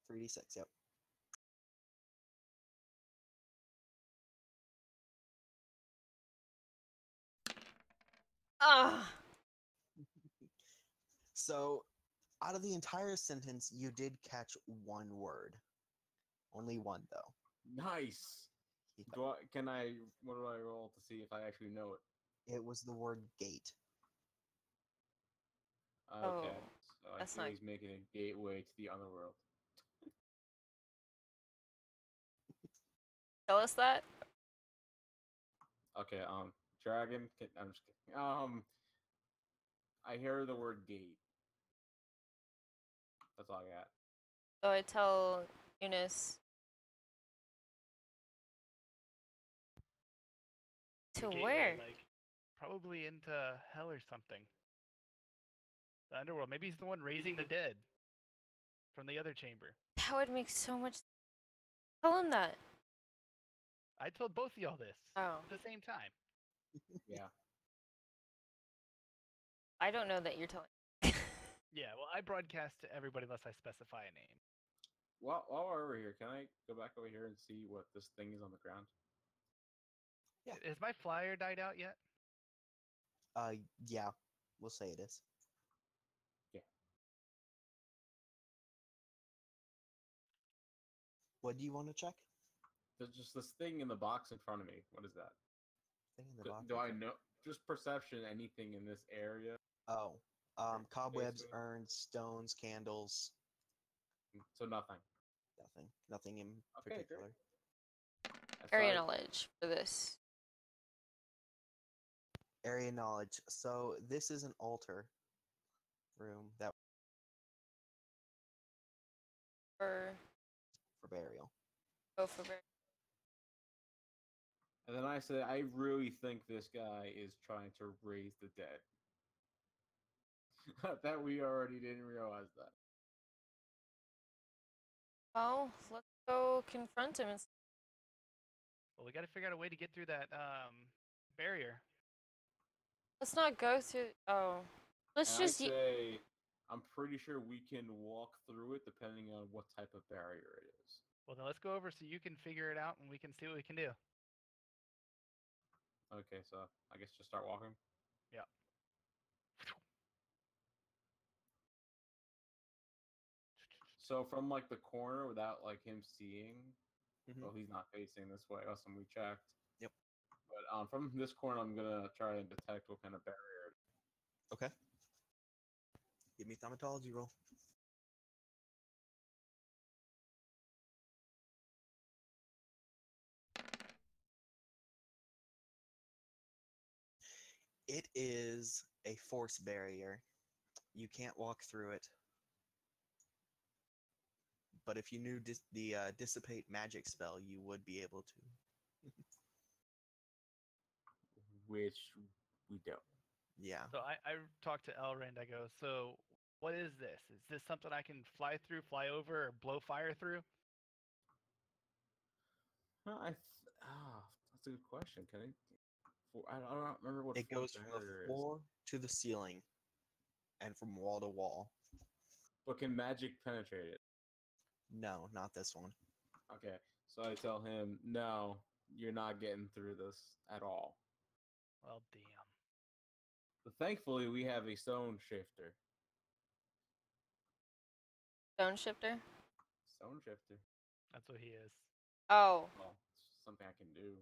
3d6. Yep. Ah, So, out of the entire sentence, you did catch one word. Only one, though. Nice. He- What do I roll to see if I actually know it? It was the word gate. Okay. Oh, So I that's see not- he's making a gateway to the underworld. tell us that. Okay, dragon. I'm just kidding. I hear the word gate. That's all I got. So I tell Eunice The to gateway, where? Like, probably into hell or something. The underworld. Maybe he's the one raising the dead from the other chamber. That would make so much. Tell him that. I told both of y'all this Oh, at the same time. Yeah. I don't know that you're telling. Yeah, well, I broadcast to everybody unless I specify a name. While we're over here, can I go back over here and see what this thing is on the ground? Yeah. Has my flyer died out yet? Yeah. We'll say it is. Yeah. What do you want to check? There's just this thing in the box in front of me. What is that? Thing in the box. Do I know? Just perception. Anything in this area? Oh. Cobwebs, Basically. urns, stones, candles. So nothing. Nothing. Nothing in Okay, great. particular. Area Aside- knowledge for this. Area knowledge. So this is an altar room that For for burial. for And then I say, I really think this guy is trying to raise the dead. That we already didn't realize that. Oh, let's go confront him. Well, we got to figure out a way to get through that barrier. Let's not go through. Oh, let's And just. I say, I'm pretty sure we can walk through it depending on what type of barrier it is. Well, then let's go over so you can figure it out and we can see what we can do. Okay, so I guess just start walking. Yeah. So from like the corner without like him seeing, Mhm. well, he's not facing this way. Last time we checked. Yep. But from this corner, I'm gonna try and detect what kind of barrier. Okay. Give me thaumatology roll. It is a force barrier. You can't walk through it. But if you knew the dissipate magic spell, you would be able to. Which we don't. Yeah. So I talked to Elrond. I go, so what is this? Is this something I can fly through, fly over, or blow fire through? That's a good question. Can I don't remember what It force goes from the barrier is. floor to the ceiling and from wall to wall. But can magic penetrate it? No, not this one. Okay, so I tell him, no, you're not getting through this at all. Well, damn. But thankfully, we have a stone shifter. Stone shifter. Stone shifter. That's what he is. Oh, Well, it's something I can do.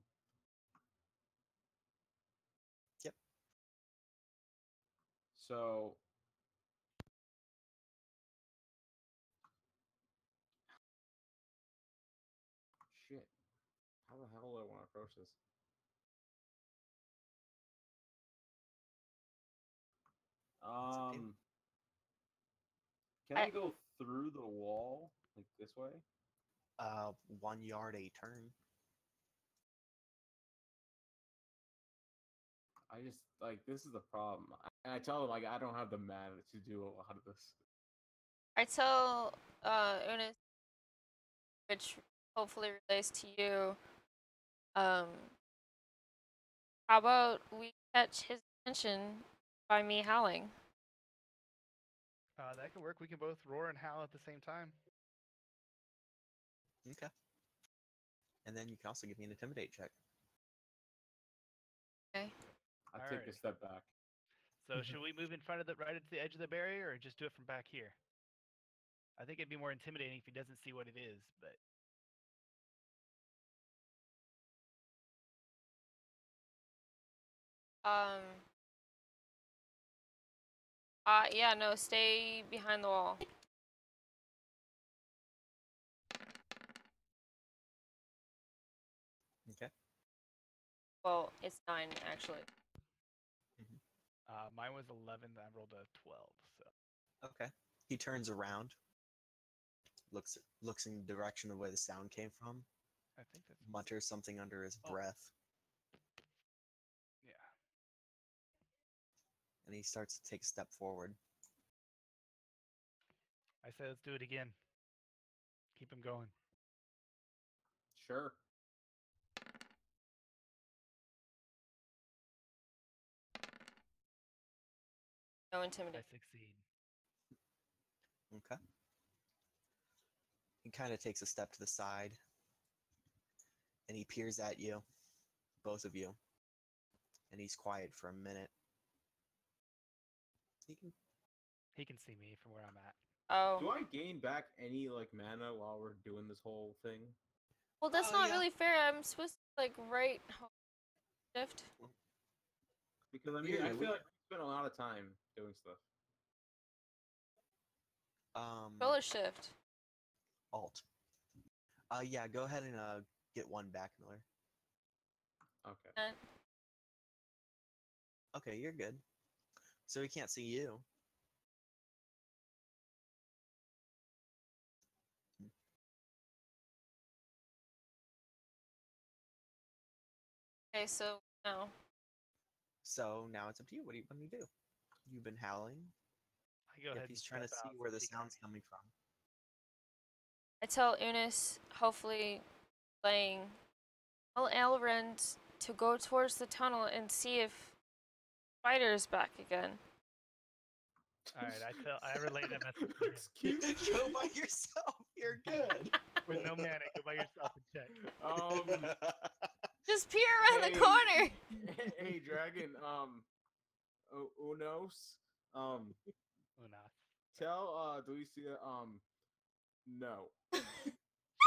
Yep. So shit. How the hell do I want to approach this? up to you. Can I go through the wall like this way? 1 yard a turn. I just like this is the problem. I tell them like I don't have the mana to do a lot of this. I tell Eunice, which hopefully relates to you. How about we catch his attention by me howling? That could work. We can both roar and howl at the same time. Okay. And then you can also give me an intimidate check. Okay. I take a Alrighty. step back. So should we move in front of the right at the edge of the barrier, or just do it from back here? I think it'd be more intimidating if he doesn't see what it is, but Yeah, no, stay behind the wall. Okay. Well, it's 9 actually. mine was 11. I rolled a 12. So Okay. He turns around, looks in the direction of where the sound came from, I think that's mutters something under his Oh. breath, yeah. and he starts to take a step forward. I say let's do it again. Keep him going. Sure. No I intimidate. succeed. Okay. He kind of takes a step to the side, and he peers at you, both of you, and he's quiet for a minute. He can see me from where I'm at. Oh. Do I gain back any like mana while we're doing this whole thing? Well, that's Oh, not yeah. really fair. I'm supposed to like right shift. Because I mean, Yeah, I we- feel like we spent a lot of time doing stuff. Controller shift. Alt. Yeah, go ahead and get one back, Miller. Okay. Okay, you're good. So he can't see you. Okay, so no. So now it's up to you. What do you want to do? You've been howling. I go If ahead he's and trying to step see out where so the he can sound's see me. coming from. I tell Eunice, hopefully playing Elrond to go towards the tunnel and see if Spider's back again. All right, I relay that message to him. Excuse me. Go by yourself. You're good. With no mana, go by yourself and check. Just peer around Hey. the corner. Hey, Dragon. Unos. Unas. Tell Delicia. No. She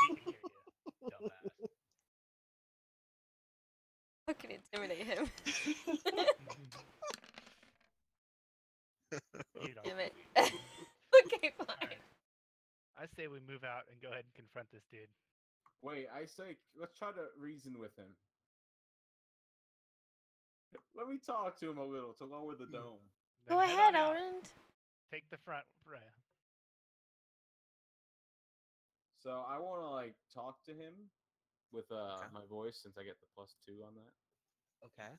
can hear you, dumbass. I can intimidate him. You don't. Damn it. Okay, fine. Alright. I say we move out and go ahead and confront this dude. Wait, I say let's try to reason with him. Let me talk to him a little to lower the dome. Go Then head ahead, on out. Elrond. Take the front. Right. So I want to like talk to him with Okay. my voice since I get the +2 on that. Okay.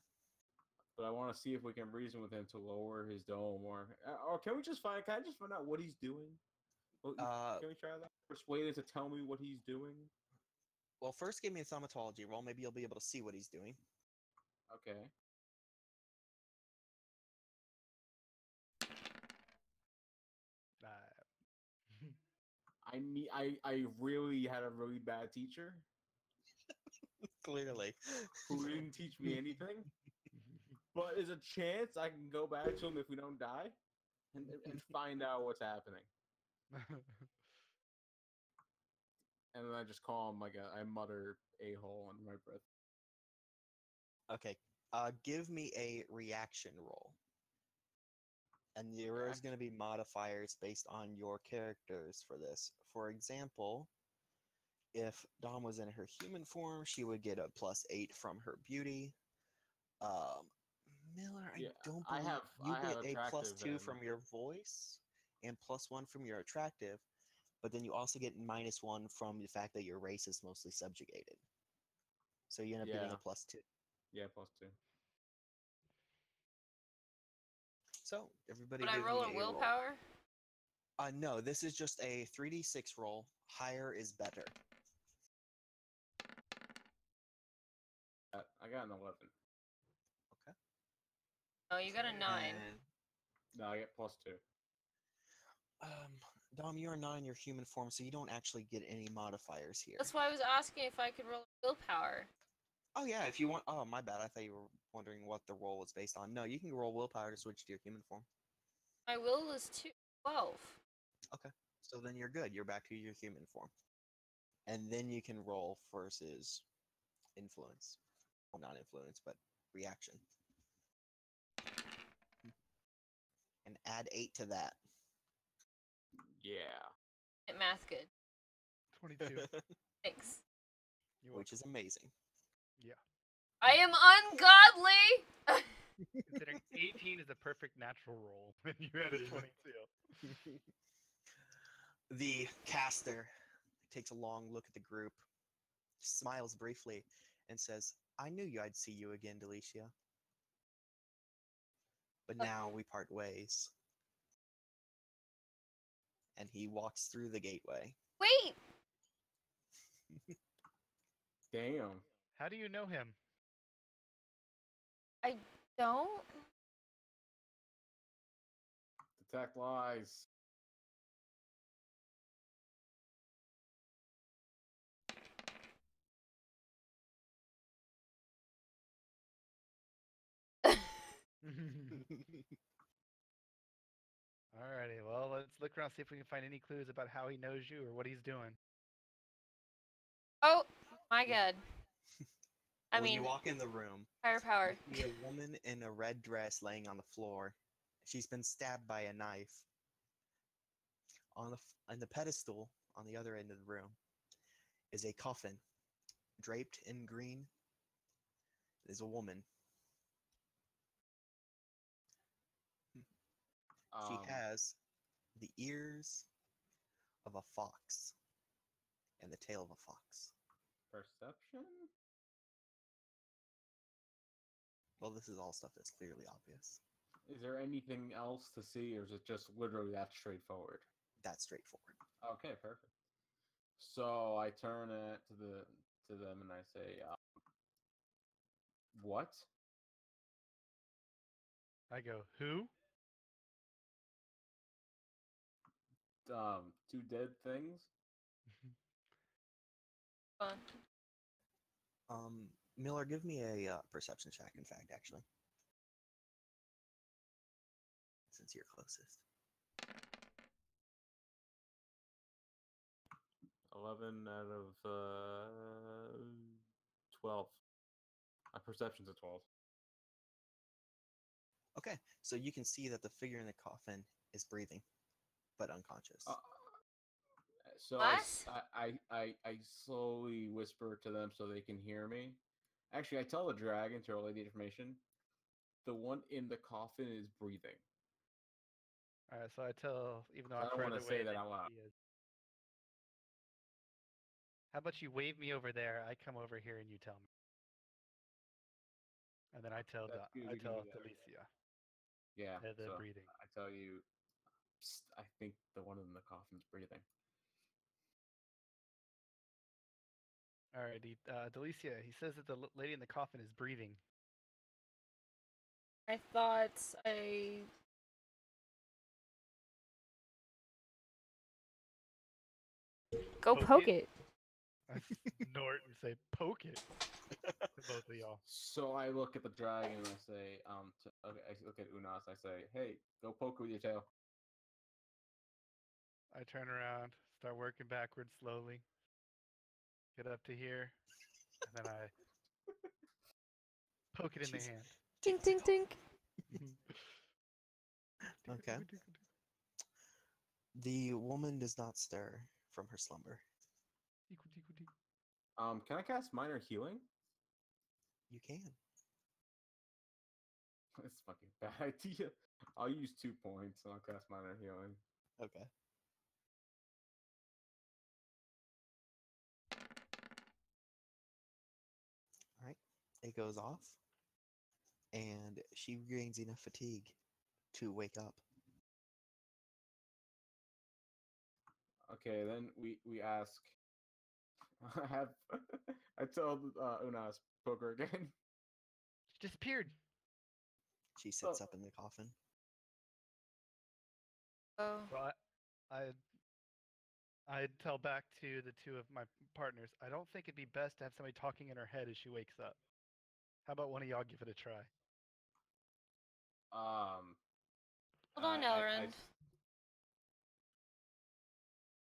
But I want to see if we can reason with him to lower his dome, or can we just find? Can I just find out what he's doing? Well, can we try that? Persuade him to tell me what he's doing. Well, first give me a thaumatology roll. Maybe you'll be able to see what he's doing. Okay. I really had a really bad teacher Clearly. who didn't teach me anything. But there's a chance I can go back to him if we don't die, and find out what's happening. And then I just call him I mutter a-hole under my breath. Okay. Give me a reaction roll. And there is going to be modifiers based on your characters for this. For example, if Dawn was in her human form, she would get a +8 from her beauty. Miller, Yeah, I don't I believe have- you I have get a attractive +2 then. from your voice and +1 from your attractive, but then you also get -1 from the fact that your race is mostly subjugated. So you end up getting Yeah. a +2. Yeah, +2. So everybody Would I give roll me a willpower? No, this is just a 3d6 roll. Higher is better. I got an 11. Okay. Oh, you got a 9. And No, I get +2. Dom, you're 9, you're human form, so you don't actually get any modifiers here. That's why I was asking if I could roll a willpower. Oh yeah, if you want. Oh, my bad. I thought you were wondering what the roll was based on. No, you can roll willpower to switch to your human form. My will is 12. Okay, so then you're good. You're back to your human form, and then you can roll versus influence. Well, not influence, but reaction, and add 8 to that. Yeah. Get math good. 22. Thanks. Which is amazing. I am ungodly! Considering 18 is a perfect natural roll, and you had a 22. The caster takes a long look at the group, smiles briefly, and says, "I knew I'd see you again, Delicia. But now we part ways." And he walks through the gateway. Wait! Damn. How do you know him? I don't? Detect lies. Alrighty, well, let's look around, see if we can find any clues about how he knows you or what he's doing. Oh, my god. I When you mean, walk in the room, higher power. you see a woman in a red dress laying on the floor. She's been stabbed by a knife. On the pedestal on the other end of the room is a coffin draped in green. There's a woman. She has the ears of a fox and the tail of a fox. Perception? Well, this is all stuff that's clearly obvious. Is there anything else to see, or is it just literally that straightforward? That's straightforward. Okay, perfect. So I turn it to them and I say, "What?" I go, who? Two dead things. Fun. Miller, give me a perception check, in fact, actually. Since you're closest. 11 out of 12. My perception's a 12. Okay, so you can see that the figure in the coffin is breathing, but unconscious. So What? I slowly whisper to them so they can hear me. Actually, I tell the dragon to relay the information. The one in the coffin is breathing. Alright, so I tell, even though I I'm don't wanna further say away that than out loud. he is. How about you wave me over there, I come over here and you tell me. And then I tell That's good, I we can tell do that. Delicia. Yeah. The So breathing. I tell you, "Psst, I think the one in the coffin's breathing." Alrighty, Delicia, he says that the lady in the coffin is breathing. I thought I. Go poke it. I snort and say, poke it. To both of y'all. So I look at the dragon and I say, okay, I look at Unas. I say, "Hey, go poke with your tail." I turn around, start working backwards slowly, get up to here, and then I poke it in the Jeez. hand. Tink, tink, tink. Okay. The woman does not stir from her slumber. Can I cast minor healing? You can. It's a fucking bad idea. I'll use 2 points and I'll cast minor healing. Okay. it goes off, and she regains enough fatigue to wake up. Okay, then we ask. I have. I told Unas poker again. She disappeared. She sits Oh. up in the coffin. Oh. Well, I'd tell back to the two of my partners. I don't think it'd be best to have somebody talking in her head as she wakes up. How about one of y'all give it a try? Hold on, Elrond.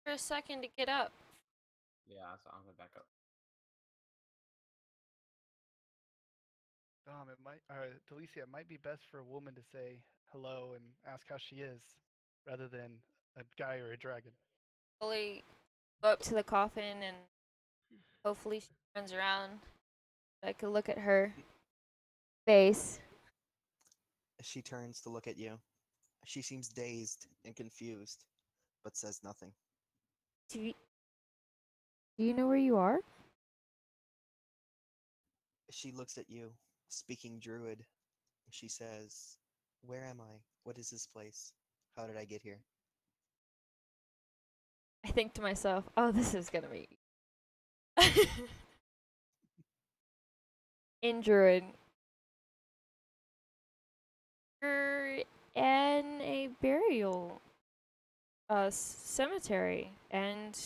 For a second to get up. Yeah, so I'm gonna back up. Dom, Delicia, it might be best for a woman to say hello and ask how she is, rather than a guy or a dragon. Fully go up to the coffin and hopefully she turns around. I could look at her face. She turns to look at you. She seems dazed and confused, but says nothing. Do you know where you are? She looks at you, speaking Druid. She says, "Where am I? What is this place? How did I get here?" I think to myself, oh, this is gonna be in Druid. You're in a burial cemetery, and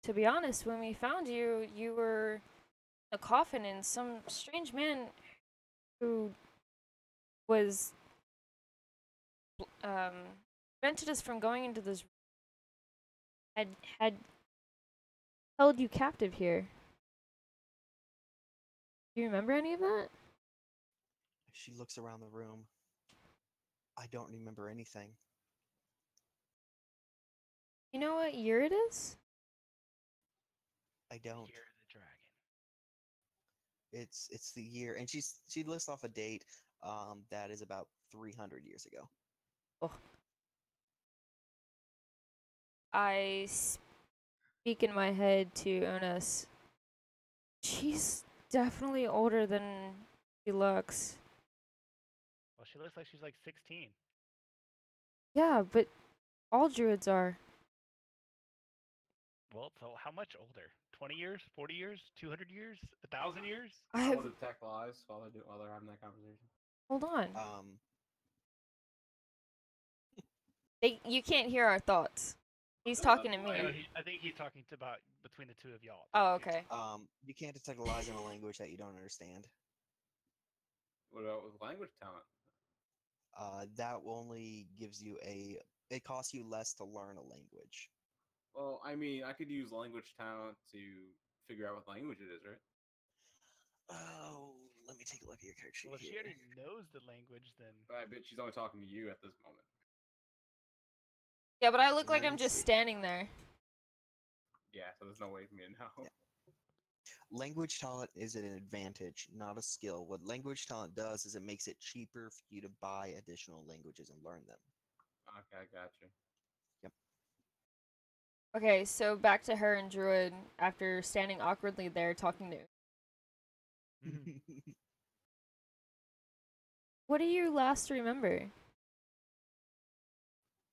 to be honest, when we found you, you were in a coffin, and some strange man who was prevented us from going into this had held you captive here. Do you remember any of that? She looks around the room. I don't remember anything. You know what year it is? I don't. Year of the dragon. It's the year, and she lists off a date that is about 300 years ago. Oh. I speak in my head to Onis. She's definitely older than she looks. Well, she looks like she's like 16. Yeah, but all druids are. Well, so how much older? 20 years? 40 years? 200 years? 1,000 years? I I have. will detect lies while they're having that conversation. Hold on. Um, You can't hear our thoughts. He's No, talking to I me. know I think he's talking about between the two of y'all. Oh, okay. you can't detect lies in a language that you don't understand. What about with language talent? That only gives you it costs you less to learn a language. Well, I mean, I could use language talent to figure out what language it is, right? Oh, let me take a look at your character sheet Well, if she here. already knows the language, then But I bet she's only talking to you at this moment. Yeah, but I look Let like I'm me just see. standing there. Yeah, so there's no way for me to know. Yeah. Language talent is an advantage, not a skill. What language talent does is it makes it cheaper for you to buy additional languages and learn them. Okay, I got you. Okay, so back to her and Druid after standing awkwardly there talking to. What do you last remember?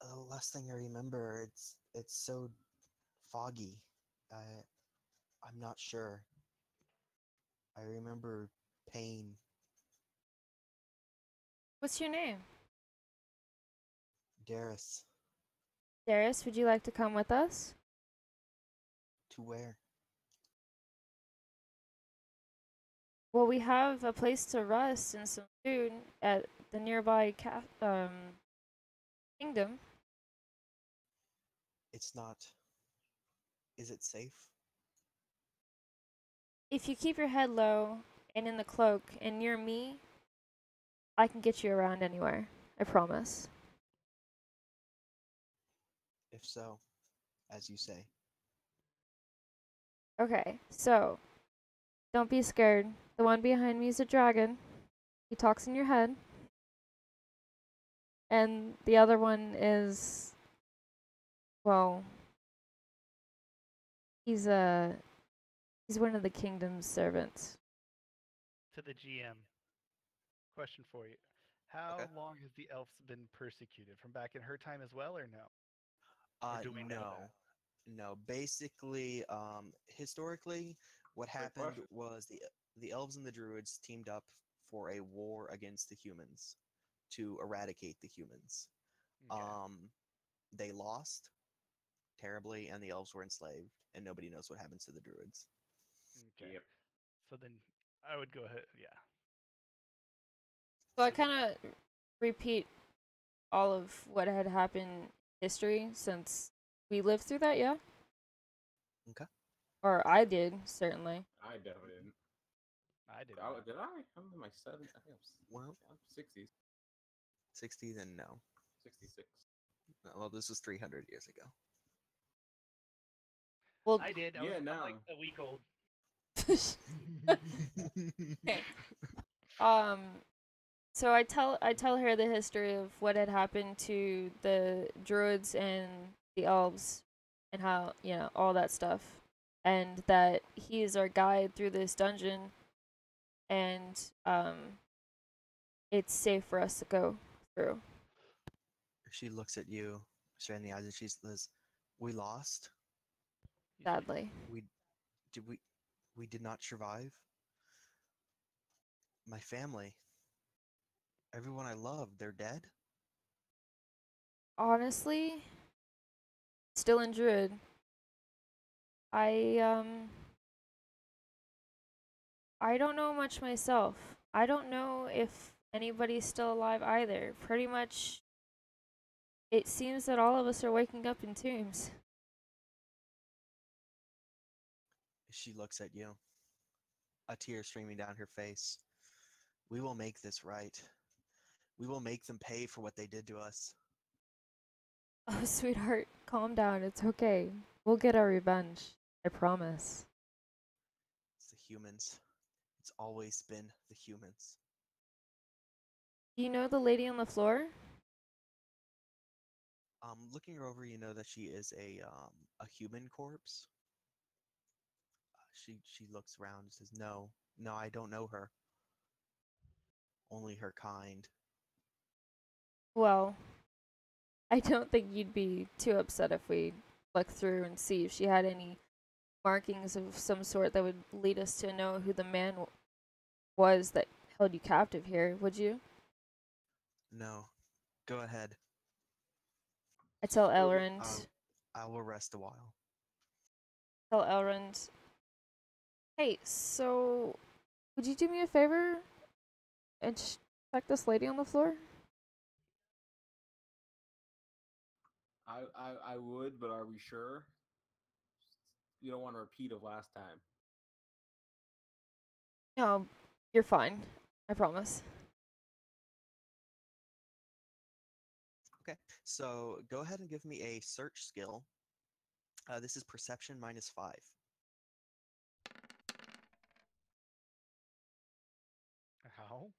The last thing I remember, it's so foggy. I'm not sure. I remember pain. What's your name? Darius. Darius, would you like to come with us? To where? Well, we have a place to rest and some food at the nearby kingdom. It's not. Is it safe? If you keep your head low and in the cloak and near me, I can get you around anywhere. I promise. If so, as you say. Okay, so don't be scared. The one behind me is a dragon. He talks in your head. And the other one is, well, he's one of the kingdom's servants. to the GM. Question for you. How Okay. long has the elves been persecuted? From back in her time as well, or no? Or do we know that? No, no. Basically, historically, what Great happened question. was the elves and the druids teamed up for a war against the humans to eradicate the humans. Okay. They lost terribly, and the elves were enslaved, and nobody knows what happens to the druids. Okay. Yep. So then I would go ahead. Yeah. So I kind of repeat all of what had happened in history since we lived through that, yeah? Okay. Or I did, certainly. I definitely didn't. I did. Oh, not. did I? I'm in my seventh. I think Well, I'm 60s, 60, then no. 66. Well, this was 300 years ago. Well, I did. Yeah, I'm no. like a week old. okay. So I tell her the history of what had happened to the druids and the elves and how, all that stuff. And that he is our guide through this dungeon and it's safe for us to go through. She looks at you straight in the eyes, and she says, "We lost. You say, Sadly. We did. We did not survive. My family, everyone I love, they're dead." Honestly, still in Druid. I don't know much myself. I don't know if anybody's still alive either. Pretty much it seems that all of us are waking up in tombs. She looks at you, a tear streaming down her face. "We will make this right. We will make them pay for what they did to us." Oh, sweetheart, calm down. It's okay. We'll get our revenge. I promise. It's the humans. It's always been the humans. Do you know the lady on the floor? Looking her over, you know that she is a human corpse. She looks around and says, "No, no, I don't know her. Only her kind." Well, I don't think you'd be too upset if we look through and see if she had any markings of some sort that would lead us to know who the man was that held you captive here, would you? "No, go ahead. I tell Well, Elrond, I will rest a while." tell Elrond, hey, so would you do me a favor and check this lady on the floor? I would, but are we sure? You don't want a repeat of last time. No, you're fine. I promise. Okay, so go ahead and give me a search skill. This is perception -5. how?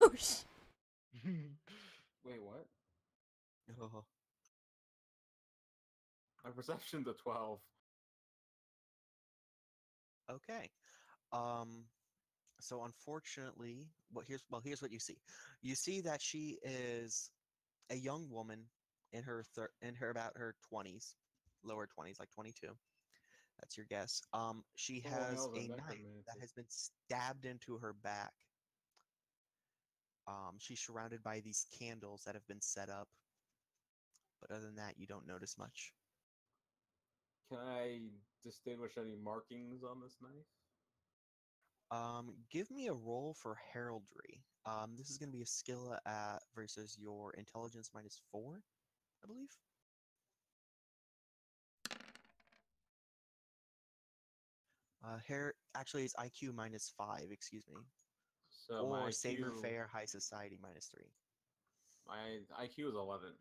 Oh, Wait, what? Oh, My perception's a 12. okay. So unfortunately, here's what you see. You see that she is a young woman in her about her 20s, lower 20s, like 22. That's your guess. She Oh, has hell's a a knife that necromancer. has been stabbed into her back. She's surrounded by these candles that have been set up, but other than that, you don't notice much. Can I distinguish any markings on this knife? Give me a roll for heraldry. This is going to be a skill versus your intelligence -4, I believe. Actually, it's IQ -5. Excuse me, So or Saber Fair High Society -3. my IQ is 11.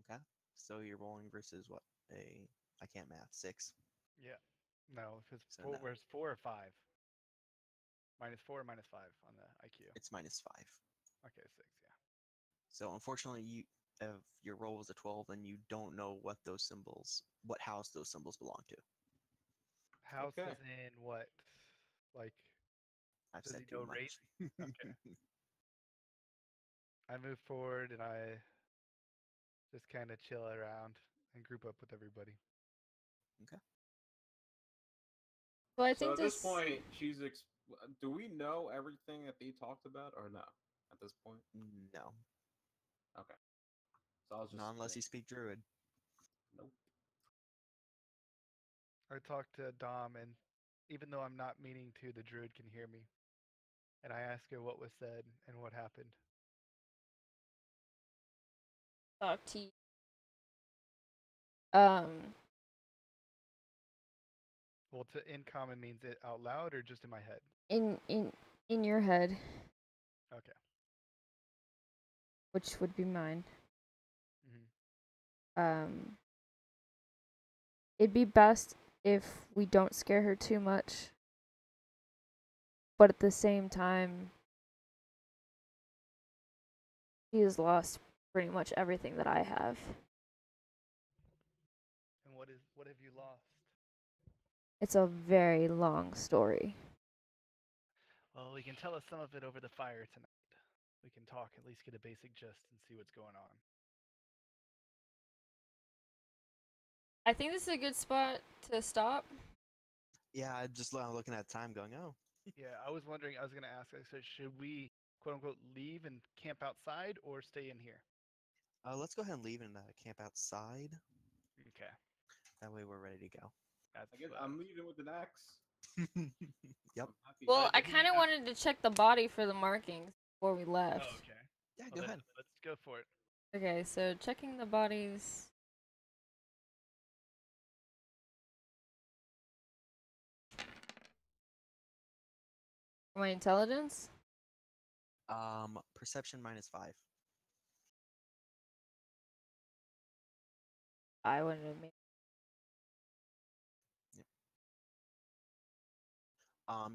Okay, so you're rolling versus what? I can't math. 6. Yeah. No, if it's So four, no, where's 4 or 5? -4 or -5 on the IQ. it's -5. Okay, 6. Yeah. So unfortunately, if your roll was a 12, then you don't know what house those symbols belong to. House Okay. is in what? Like I've Does said he too go much. race? Okay. I move forward and I just kind of chill around and group up with everybody. Well, I So think at this this. point, do we know everything that they talked about or no? At this point, No, okay. So I was just not unless kidding. you speak Druid. Nope. I talk to Dom, and even though I'm not meaning to, the druid can hear me. And I ask her what was said and what happened. Talk to you. Um, Well, to in common means it out loud or just in my head? in your head, Okay. which would be mine. Hmm. It'd be best if we don't scare her too much, but at the same time, she has lost pretty much everything that I have. And what have you lost? It's a very long story. Well, we can tell us some of it over the fire tonight. We can talk, at least get a basic gist and see what's going on. I think this is a good spot to stop. Yeah, I just looking at time, going, oh, Yeah, I was wondering, I was going to ask, I said, should we, quote unquote, leave and camp outside or stay in here? let's go ahead and leave and camp outside. Okay. That way we're ready to go. That's I guess what I'm leading with an axe. Yep. I'm happy. Well, I doesn't kind of have- wanted to check the body for the markings before we Oh, left. okay. Yeah, Well, go then ahead. let's go for it. Okay, so checking the bodies. My intelligence? Perception -5. I wouldn't have made.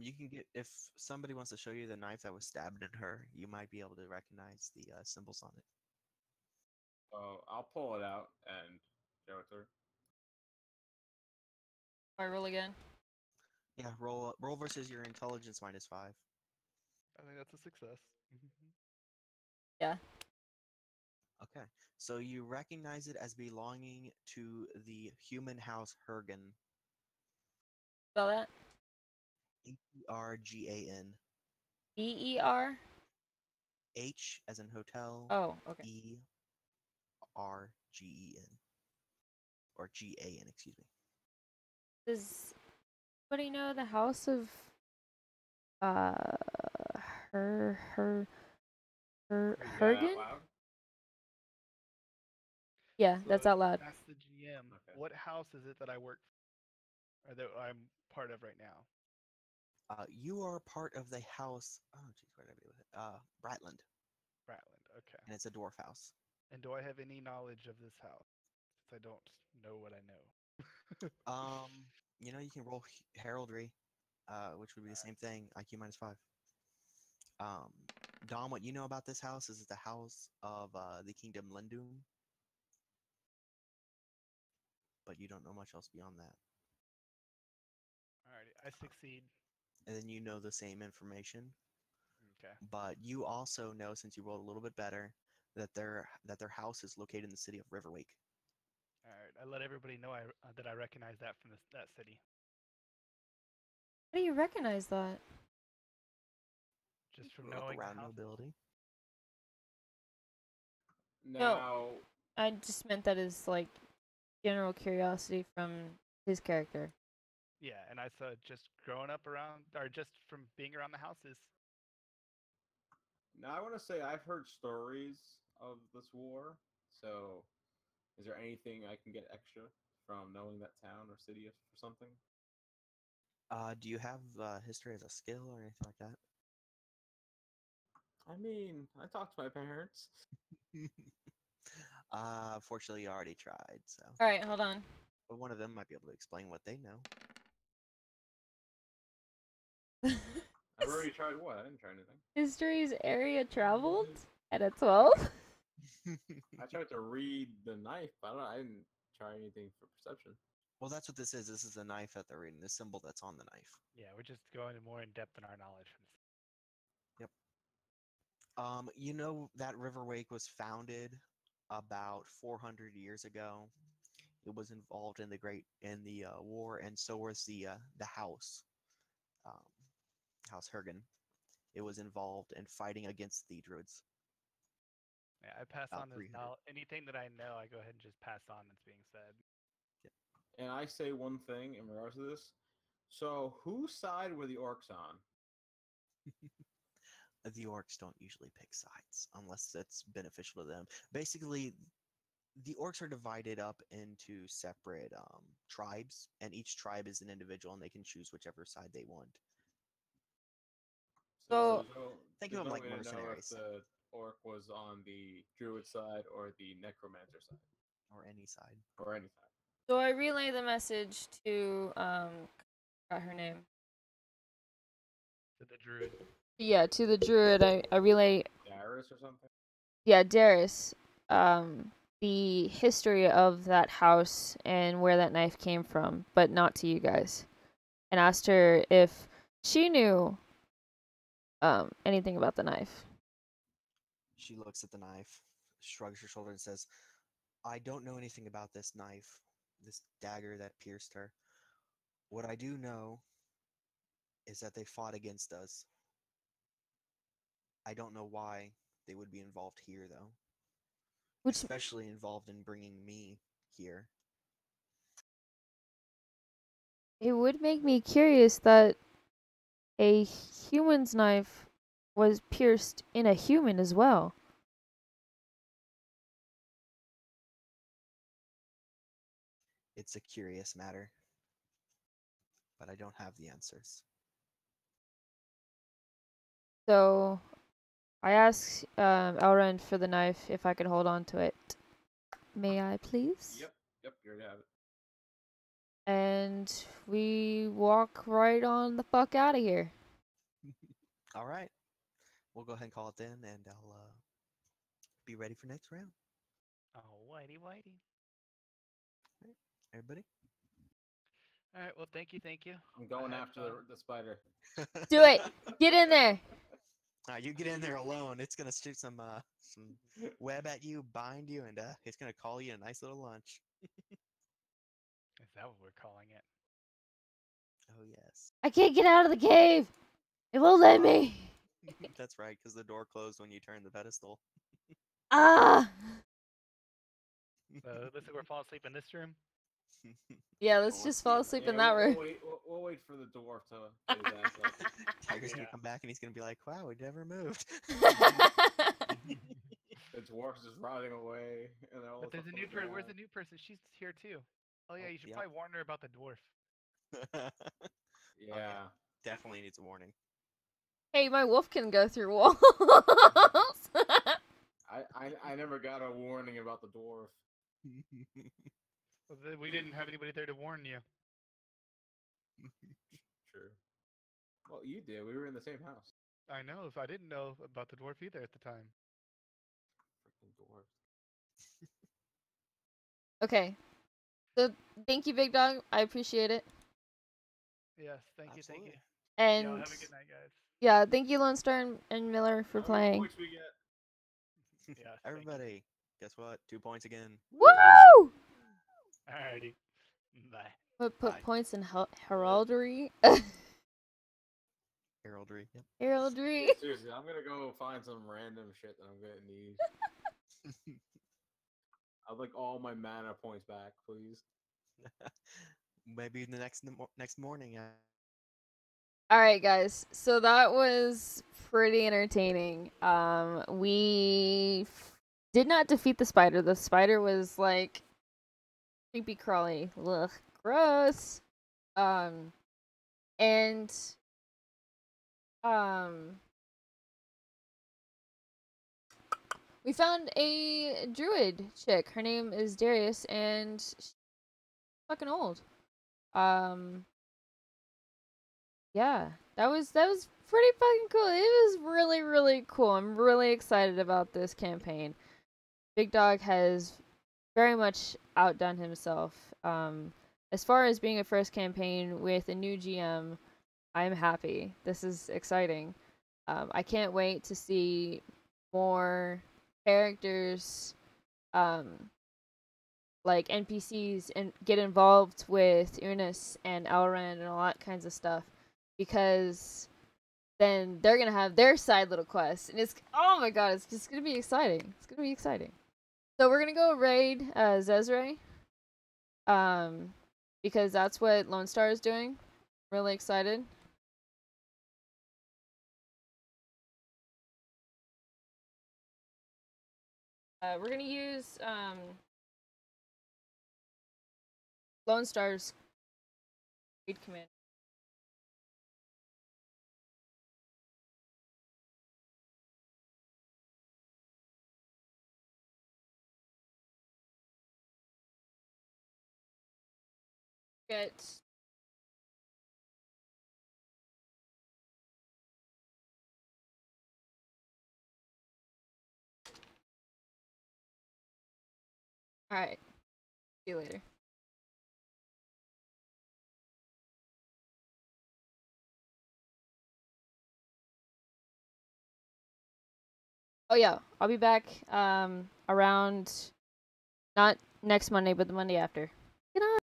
You can get, if somebody wants to show you the knife that was stabbed in her, you might be able to recognize the symbols on it. So I'll pull it out and show it to her. I roll again. Yeah, roll versus your intelligence -5. I think that's a success. Yeah. Okay, so you recognize it as belonging to the human house Hergan. Spell that. Hergan. BER? H as in hotel. Oh, okay. ERGEN. Or GAN, excuse me. Does anybody know the house of Hergen? Out loud? Yeah, that's So out loud. That's the GM. Okay. What house is it that I work for, or that I'm part of right now? You are part of the house. Oh, geez, where did I be with it? Bratland, Bratland. Okay. and it's a dwarf house. And do I have any knowledge of this house? Since I don't know what I know. You know, you can roll heraldry, which would be the same thing, IQ -5. Dom, what you know about this house is the house of the Kingdom Lindum, but you don't know much else beyond that. Alrighty, I succeed. And then you know the same information, Okay. but you also know, since you rolled a little bit better, that their house is located in the city of Riverwake. All right. I let everybody know that I recognize that from that city. How do you recognize that? Just from Grew up knowing the around house. nobility. Now, I just meant that as like general curiosity from his character. Yeah, and I saw just growing up around, or just from being around the houses. now I want to say I've heard stories of this war. So, is there anything I can get extra from knowing that town or city or something? Do you have history as a skill or anything like that? I mean, I talked to my parents. Fortunately, you already tried, so. All right, hold on. But one of them might be able to explain what they know. I've already tried what? I didn't try anything. History's area traveled at a 12. I tried to read the knife, but I didn't try anything for perception. Well, that's what this is. This is the knife that they're reading, the symbol that's on the knife. Yeah, we're just going more in depth in our knowledge from this. You know that River Wake was founded about 400 years ago. It was involved in the war, and so was the house, um, House Hergen. It was involved in fighting against the Druids. Yeah, I pass About on this 300. knowledge. Anything that I know, I go ahead and just pass on that's being said. And I say one thing in regards to this. So, whose side were the orcs on? The orcs don't usually pick sides unless it's beneficial to them. Basically, the orcs are divided up into separate tribes, and each tribe is an individual, and they can choose whichever side they want. So- Think there's of them no like way to know if mercenaries. the orc was on the druid side or the necromancer side Or any side. or any side. So I relay the message to got her name. To the druid. Yeah, to the druid. I relay. Darius or something. Yeah, Darius. The history of that house and where that knife came from, but not to you guys. And asked her if she knew anything about the knife. She looks at the knife, shrugs her shoulder, and says, I don't know anything about this knife, this dagger that pierced her. What I do know is that they fought against us. I don't know why they would be involved here, though. Which Especially involved in bringing me here. it would make me curious that a human's knife was pierced in a human as well. It's a curious matter, but I don't have the answers. So I asked Elrond for the knife if I could hold on to it. May I please? Yep, you already have it. And we walk right on the fuck out of here. All right. We'll go ahead and call it then, and I'll be ready for next round. Oh, whitey whitey. Everybody? All right. Well, thank you. I'm going I had after fun. the spider. Do it. Get in there. You get in there alone. It's gonna shoot some web at you, bind you, and it's gonna call you a nice little lunch. Is that what we're calling it? Oh yes, I can't get out of the cave. It won't let me. that's right, because the door closed when you turned the pedestal. Ah. So looks like we're falling asleep in this room. Yeah, let's Well, just let's fall see. asleep Yeah, in that room. We'll wait for the dwarf to get his ass up. Tiger's gonna Yeah. come back and he's gonna be like, "Wow, we never moved." The dwarf's just rotting away, and then all But the there's a stuff new on the person. Where's the ground. new person? She's here too. Oh yeah, Oh, you should yep. probably warn her about the dwarf. Yeah. Definitely needs a warning. Hey, my wolf can go through walls. I never got a warning about the dwarf. Well, we didn't have anybody there to warn you. True. Well, you did. We were in the same house. I know. If I didn't know about the dwarf either at the time. Freaking dwarf. Okay. So thank you, Big Dog. I appreciate it. Yes. Thank you. Absolutely. And Y'all have a good night, guys. yeah, thank you, Lone Star and Miller, for How many playing. points we get? Yes, thank you. Everybody, guess what? 2 points again. Woo! Alrighty. Bye. Put Bye. points in heraldry. Heraldry. Yep. Heraldry. Seriously, I'm gonna go find some random shit that I'm gonna need. I'd like all my mana points back, please. Maybe the next morning. All right, guys. So that was pretty entertaining. We did not defeat the spider. The spider was like creepy crawly. Ugh, gross. And we found a druid chick. Her name is Darius, and she's fucking old. Yeah, that was pretty fucking cool. It was really, really cool. I'm really excited about this campaign. Big Dog has very much outdone himself. As far as being a first campaign with a new GM, I'm happy. This is exciting. I can't wait to see more characters, like NPCs, and get involved with Unis and Elrond and all that kinds of stuff, because then they're gonna have their side little quests, and it's, oh my god, it's just gonna be exciting. It's gonna be exciting. So we're gonna go raid Zezre, because that's what Lone Star is doing. Really excited. We're gonna use Lone Star's raid command. Get Alright. See you later. Oh yeah, I'll be back around, not next Monday, but the Monday after. Good night.